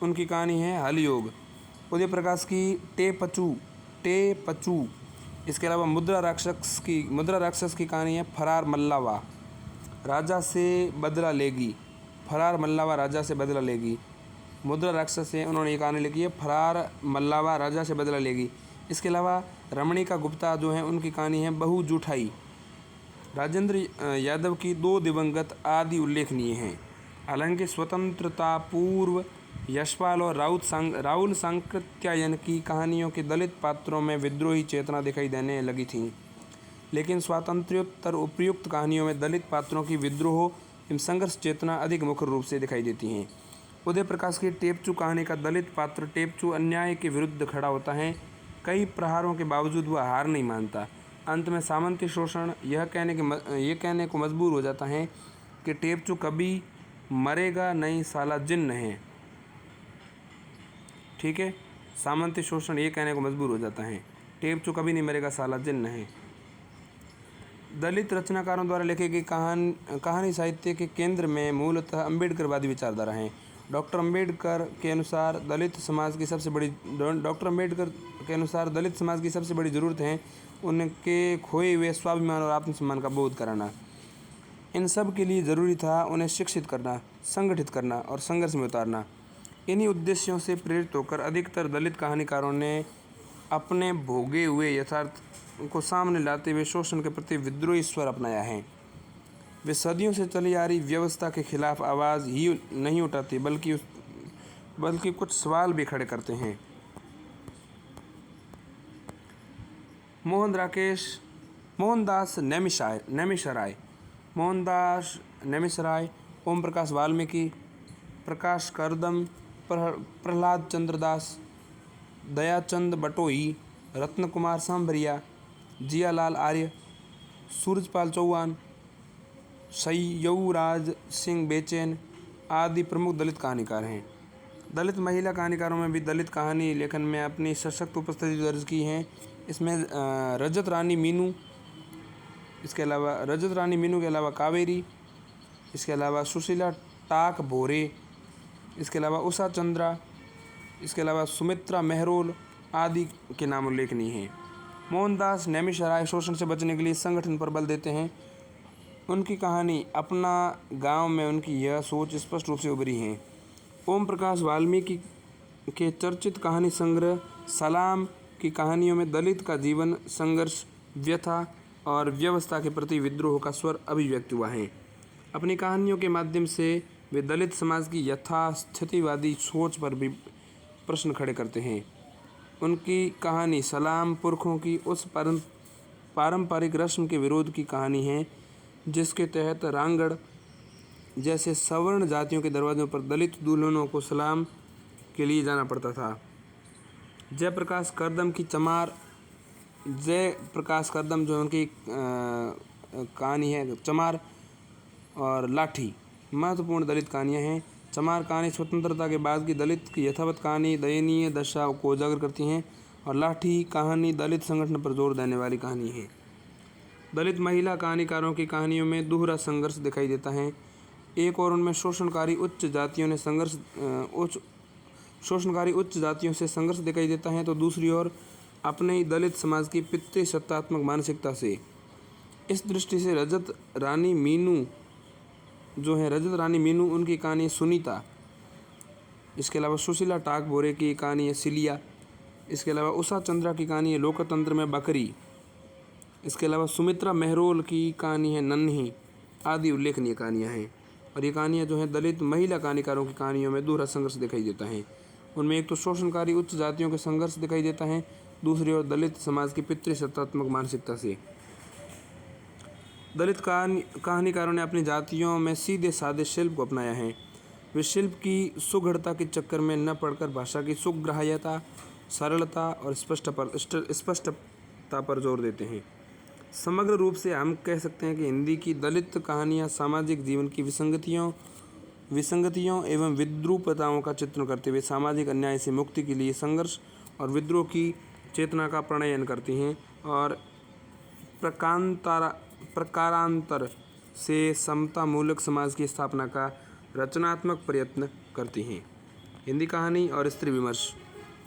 उनकी कहानी है हल योग। उदय प्रकाश की टे पचू, इसके अलावा मुद्रा राक्षस की कहानी है फरार मल्लावा राजा से बदला लेगी, फरार मल्लावा राजा से बदला लेगी। मुद्रा राक्षस है, उन्होंने ये कहानी लिखी है फरार मल्लावा राजा से बदला लेगी। इसके अलावा रमणिका गुप्ता जो है उनकी कहानी है बहु जूठाई। राजेंद्र यादव की दो दिवंगत आदि उल्लेखनीय हैं। हालांकि स्वतंत्रता पूर्व यशपाल और राहुल सांकृत्यायन की कहानियों के दलित पात्रों में विद्रोही चेतना दिखाई देने लगी थी, लेकिन स्वातंत्र्योत्तर उपयुक्त कहानियों में दलित पात्रों की विद्रोह एवं संघर्ष चेतना अधिक मुख्य रूप से दिखाई देती हैं। उदय प्रकाश की टेपचू कहानी का दलित पात्र टेपचू अन्याय के विरुद्ध खड़ा होता है। कई प्रहारों के बावजूद वह हार नहीं मानता। अंत में सामंती शोषण यह कहने को मजबूर हो जाता है कि टेपचू कभी मरेगा नहीं, साला जिन्न है। ठीक है, सामंती शोषण ये कहने को मजबूर हो जाता है, टेपचू कभी नहीं मरेगा, साला जिन्न है। दलित रचनाकारों द्वारा लिखी गई कहानी साहित्य के केंद्र में मूलतः अम्बेडकरवादी विचारधारा हैं। डॉक्टर अम्बेडकर के अनुसार दलित समाज की सबसे बड़ी ज़रूरत है उनके खोए हुए स्वाभिमान और आत्मसम्मान का बोध कराना। इन सब के लिए ज़रूरी था उन्हें शिक्षित करना, संगठित करना और संघर्ष में उतारना। इन्हीं उद्देश्यों से प्रेरित होकर अधिकतर दलित कहानीकारों ने अपने भोगे हुए यथार्थ को सामने लाते हुए शोषण के प्रति विद्रोही स्वर अपनाया है। वे सदियों से चली आ रही व्यवस्था के खिलाफ आवाज़ ही नहीं उठाते बल्कि कुछ सवाल भी खड़े करते हैं। मोहनदास नेमिषराय, ओम प्रकाश वाल्मीकि, प्रकाश करदम, प्रहलाद चंद्र दास, दयाचंद बटोई, रत्न कुमार सांभरिया, जियालाल आर्य, सूरजपाल चौहान, सय्यौराज सिंह बेचैन आदि प्रमुख दलित कहानीकार हैं। दलित महिला कहानीकारों में भी दलित कहानी लेखन में अपनी सशक्त उपस्थिति दर्ज की है। इसमें रजत रानी मीनू के अलावा कावेरी, इसके अलावा सुशीला टाक भोरे, इसके अलावा उषा चंद्रा, इसके अलावा सुमित्रा मेहरोल आदि के नाम उल्लेखनीय हैं। मोहनदास नेमिषराय शोषण से बचने के लिए संगठन पर बल देते हैं। उनकी कहानी अपना गांव में उनकी यह सोच स्पष्ट रूप से उभरी है। ओम प्रकाश वाल्मीकि के चर्चित कहानी संग्रह सलाम की कहानियों में दलित का जीवन, संघर्ष, व्यथा और व्यवस्था के प्रति विद्रोह का स्वर अभिव्यक्त हुआ है। अपनी कहानियों के माध्यम से वे दलित समाज की यथास्थितिवादी सोच पर भी प्रश्न खड़े करते हैं। उनकी कहानी सलाम पुरखों की उस पारंपरिक रस्म के विरोध की कहानी है जिसके तहत रांगड़ जैसे सवर्ण जातियों के दरवाजों पर दलित दुल्हनों को सलाम के लिए जाना पड़ता था। जयप्रकाश करदम जो उनकी कहानी है चमार और लाठी महत्वपूर्ण दलित कहानियाँ हैं। चमार कहानी स्वतंत्रता के बाद की दलित की यथावत कहानी दयनीय दशा को उजागर करती हैं और लाठी कहानी दलित संगठन पर जोर देने वाली कहानी है। दलित महिला कहानीकारों की कहानियों में दोहरा संघर्ष दिखाई देता है। एक और उनमें शोषणकारी उच्च जातियों से संघर्ष दिखाई देता है, तो दूसरी ओर अपने ही दलित समाज की पितृसत्तात्मक मानसिकता से। इस दृष्टि से रजत रानी मीनू जो है, रजत रानी मीनू उनकी कहानी है सुनीता। इसके अलावा सुशीला टाकभोरे की कहानी है सिलिया। इसके अलावा उषा चंद्रा की कहानी है लोकतंत्र में बकरी। इसके अलावा सुमित्रा मेहरोल की कहानी है नन्ही आदि उल्लेखनीय कहानियाँ हैं। और ये कहानियाँ जो हैं दलित महिला कहानीकारों की कहानियों में दोहरा संघर्ष दिखाई देता है। उनमें एक तो शोषणकारी उच्च जातियों के संघर्ष दिखाई देता है, दूसरी ओर दलित समाज की पितृसत्तात्मक मानसिकता से। दलित कहानीकारों ने अपनी जातियों में सीधे साधे शिल्प को अपनाया है। वे शिल्प की सुघड़ता के चक्कर में न पड़कर भाषा की सुग्राह्यता, सरलता और स्पष्टता पर जोर देते हैं। समग्र रूप से हम कह सकते हैं कि हिंदी की दलित कहानियाँ सामाजिक जीवन की विसंगतियों एवं विद्रूपताओं का चित्रण करते हुए सामाजिक अन्याय से मुक्ति के लिए संघर्ष और विद्रोह की चेतना का प्रणयन करती हैं और प्रकारांतर से समतामूलक समाज की स्थापना का रचनात्मक प्रयत्न करती हैं। हिंदी कहानी और स्त्री विमर्श।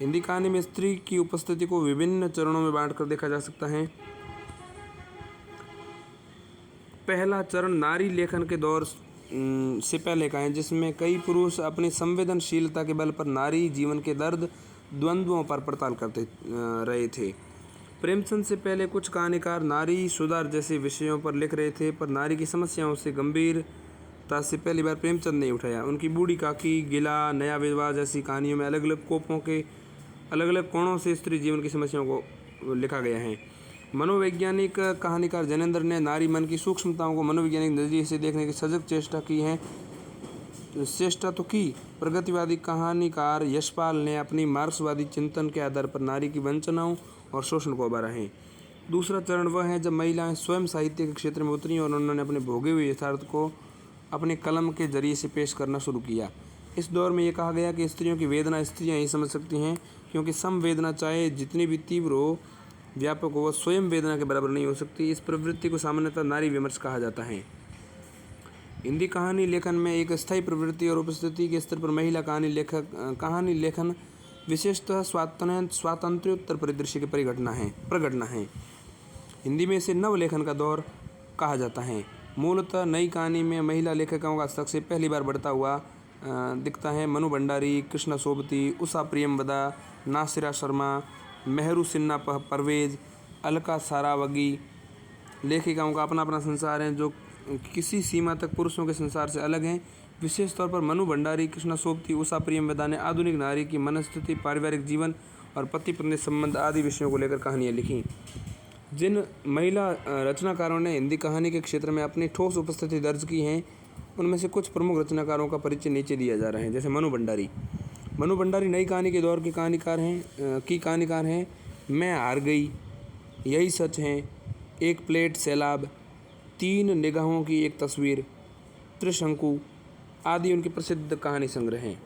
हिंदी कहानी में स्त्री की उपस्थिति को विभिन्न चरणों में बांटकर देखा जा सकता है। पहला चरण नारी लेखन के दौर से पहले का है, जिसमें कई पुरुष अपनी संवेदनशीलता के बल पर नारी जीवन के दर्द द्वंद्वों पर पड़ताल करते रहे थे। प्रेमचंद से पहले कुछ कहानीकार नारी सुधार जैसे विषयों पर लिख रहे थे, पर नारी की समस्याओं से गंभीरता से पहली बार प्रेमचंद ने उठाया। उनकी बूढ़ी काकी, गिला, नया विधवा जैसी कहानियों में अलग अलग कोपों के अलग अलग कोणों से स्त्री जीवन की समस्याओं को लिखा गया है। मनोवैज्ञानिक कहानीकार जैनेंद्र ने नारी मन की सूक्ष्मताओं को मनोवैज्ञानिक नजरिए से देखने की सजग चेष्टा की। प्रगतिवादी कहानीकार यशपाल ने अपनी मार्क्सवादी चिंतन के आधार पर नारी की वंचनाओं और शोषण को उभारा है। दूसरा चरण वह है जब महिलाएं स्वयं साहित्य के क्षेत्र में उतरी और उन्होंने अपने भोगे हुए यथार्थ को अपने कलम के जरिए से पेश करना शुरू किया। इस दौर में यह कहा गया कि स्त्रियों की वेदना स्त्रियां ही समझ सकती हैं, क्योंकि संवेदना चाहे जितनी भी तीव्र हो, व्यापक हो, वह स्वयं वेदना के बराबर नहीं हो सकती। इस प्रवृत्ति को सामान्यतः नारी विमर्श कहा जाता है। हिंदी कहानी लेखन में एक स्थायी प्रवृत्ति और उपस्थिति के स्तर पर महिला कहानी लेखन विशेषतः स्वातंत्र्योत्तर परिदृश्य की प्रघटना है। हिंदी में इसे नवलेखन का दौर कहा जाता है। मूलतः नई कहानी में महिला लेखकों का हस्तक्षेप पहली बार बढ़ता हुआ दिखता है। मनु भंडारी, कृष्णा सोबती, उषा प्रियमवदा, नासिरा शर्मा, मेहरू सिन्हा परवेज, अलका सारावगी लेखिकाओं का अपना अपना संसार है जो किसी सीमा तक पुरुषों के संसार से अलग हैं। विशेष तौर पर मनु भंडारी, कृष्णा सोबती, उषा प्रियमवदा ने आधुनिक नारी की मनस्थिति, पारिवारिक जीवन और पति पत्नी संबंध आदि विषयों को लेकर कहानियाँ लिखीं। जिन महिला रचनाकारों ने हिंदी कहानी के क्षेत्र में अपनी ठोस उपस्थिति दर्ज की हैं, उनमें से कुछ प्रमुख रचनाकारों का परिचय नीचे दिया जा रहा है। जैसे मनु भंडारी नई कहानी के दौर के कहानीकार हैं। मैं हार गई, यही सच है, एक प्लेट सैलाब, 3 निगाहों की एक तस्वीर, त्रिशंकु आदि उनके प्रसिद्ध कहानी संग्रह हैं।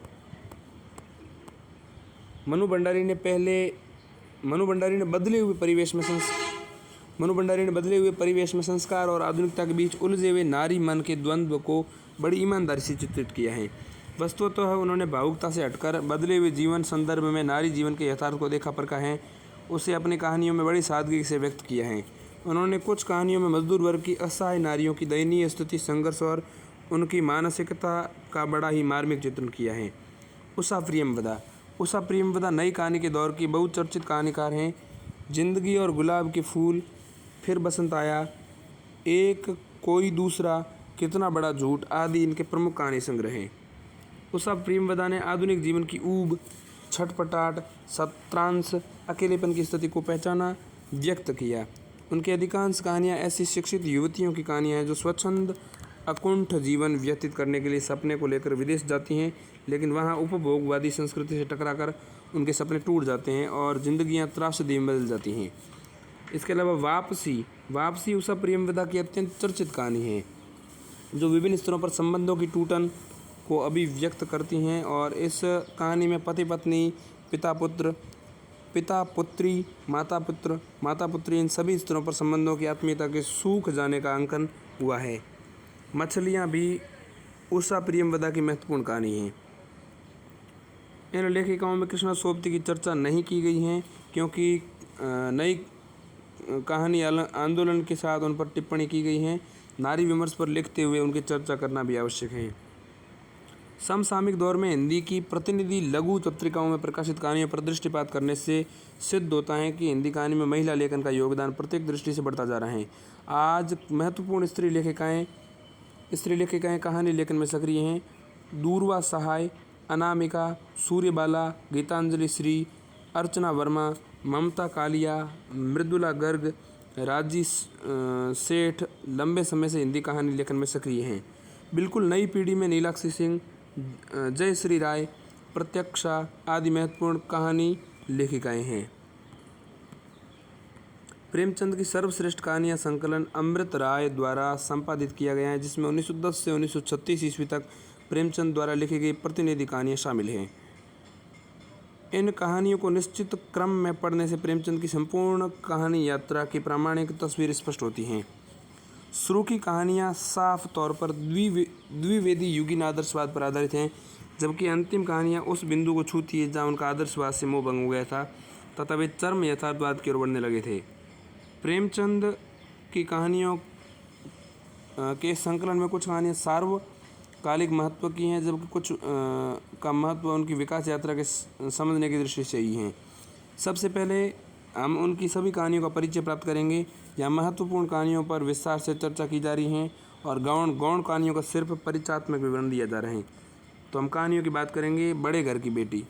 मनु भंडारी ने बदले हुए परिवेश में संस्कार और आधुनिकता के बीच उलझे हुए नारी मन के द्वंद्व को बड़ी ईमानदारी से चित्रित किया है। वस्तुतः उन्होंने भावुकता से हटकर बदले हुए जीवन संदर्भ में नारी जीवन के यथार्थ को देखा परखा है, उसे अपनी कहानियों में बड़ी सादगी से व्यक्त किया है। उन्होंने कुछ कहानियों में मजदूर वर्ग की असहाय नारियों की दयनीय स्थिति, संघर्ष और उनकी मानसिकता का बड़ा ही मार्मिक चित्रण किया है। उषा प्रियमवदा नई कहानी के दौर की बहुचर्चित कहानीकार हैं। जिंदगी और गुलाब के फूल, फिर बसंत आया, एक कोई दूसरा, कितना बड़ा झूठ आदि इनके प्रमुख कहानी संग्रह हैं। उषा प्रियमवदा ने आधुनिक जीवन की ऊब, छटपटाट, सत्रांश, अकेलेपन की स्थिति को पहचाना, व्यक्त किया। उनकी अधिकांश कहानियाँ ऐसी शिक्षित युवतियों की कहानियाँ हैं जो स्वच्छंद अकुंठ जीवन व्यतीत करने के लिए सपने को लेकर विदेश जाती हैं, लेकिन वहाँ उपभोगवादी संस्कृति से टकराकर उनके सपने टूट जाते हैं और जिंदगियाँ त्रासदी में बदल जाती हैं। इसके अलावा वापसी उषा प्रियमवदा की अत्यंत चर्चित कहानी है, जो विभिन्न स्तरों पर संबंधों की टूटन को अभिव्यक्त करती हैं। और इस कहानी में पति पत्नी, पिता पुत्री, माता पुत्री इन सभी स्तरों पर संबंधों की आत्मीयता के सूख जाने का अंकन हुआ है। मछलियाँ भी उषा प्रियमवदा की महत्वपूर्ण कहानी हैं। इन लेखिकाओं में कृष्णा सोबती की चर्चा नहीं की गई है, क्योंकि कहानी आंदोलन के साथ उन पर टिप्पणी की गई हैं। नारी विमर्श पर लिखते हुए उनकी चर्चा करना भी आवश्यक है। समसामयिक दौर में हिंदी की प्रतिनिधि लघु पत्रिकाओं में प्रकाशित कहानियों पर दृष्टिपात करने से सिद्ध होता है कि हिंदी कहानी में महिला लेखन का योगदान प्रत्येक दृष्टि से बढ़ता जा रहा है। आज महत्वपूर्ण स्त्री लेखिकाएँ कहानी लेखन में सक्रिय हैं। दूरवा सहाय, अनामिका, सूर्यबाला, गीतांजलि श्री, अर्चना वर्मा, ममता कालिया, मृदुला गर्ग, राजी सेठ लंबे समय से हिंदी कहानी लेखन में सक्रिय हैं। बिल्कुल नई पीढ़ी में नीलाक्षी सिंह, जयश्री राय, प्रत्यक्षा आदि महत्वपूर्ण कहानी लेखिकाएँ हैं। प्रेमचंद की सर्वश्रेष्ठ कहानियाँ संकलन अमृत राय द्वारा संपादित किया गया है, जिसमें 1910 से 1936 ईस्वी तक प्रेमचंद द्वारा लिखी गई प्रतिनिधि कहानियाँ शामिल हैं। इन कहानियों को निश्चित क्रम में पढ़ने से प्रेमचंद की संपूर्ण कहानी यात्रा की प्रामाणिक तस्वीर स्पष्ट होती हैं। शुरू की कहानियाँ साफ तौर पर द्विवेदी युगीन आदर्शवाद पर आधारित हैं, जबकि अंतिम कहानियाँ उस बिंदु को छूती है जहाँ उनका आदर्शवाद से मोह भंग हो गया था तथा वे चरम यथार्थवाद की ओर बढ़ने लगे थे। प्रेमचंद की कहानियों के संकलन में कुछ कहानियाँ सार्वकालिक महत्व की हैं, जबकि कुछ का महत्व उनकी विकास यात्रा के समझने की दृष्टि से ही हैं। सबसे पहले हम उनकी सभी कहानियों का परिचय प्राप्त करेंगे। यहाँ महत्वपूर्ण कहानियों पर विस्तार से चर्चा की जा रही हैं और गौण कहानियों का सिर्फ परिचयात्मक विवरण दिया जा रहे हैं। तो हम कहानियों की बात करेंगे। बड़े घर की बेटी।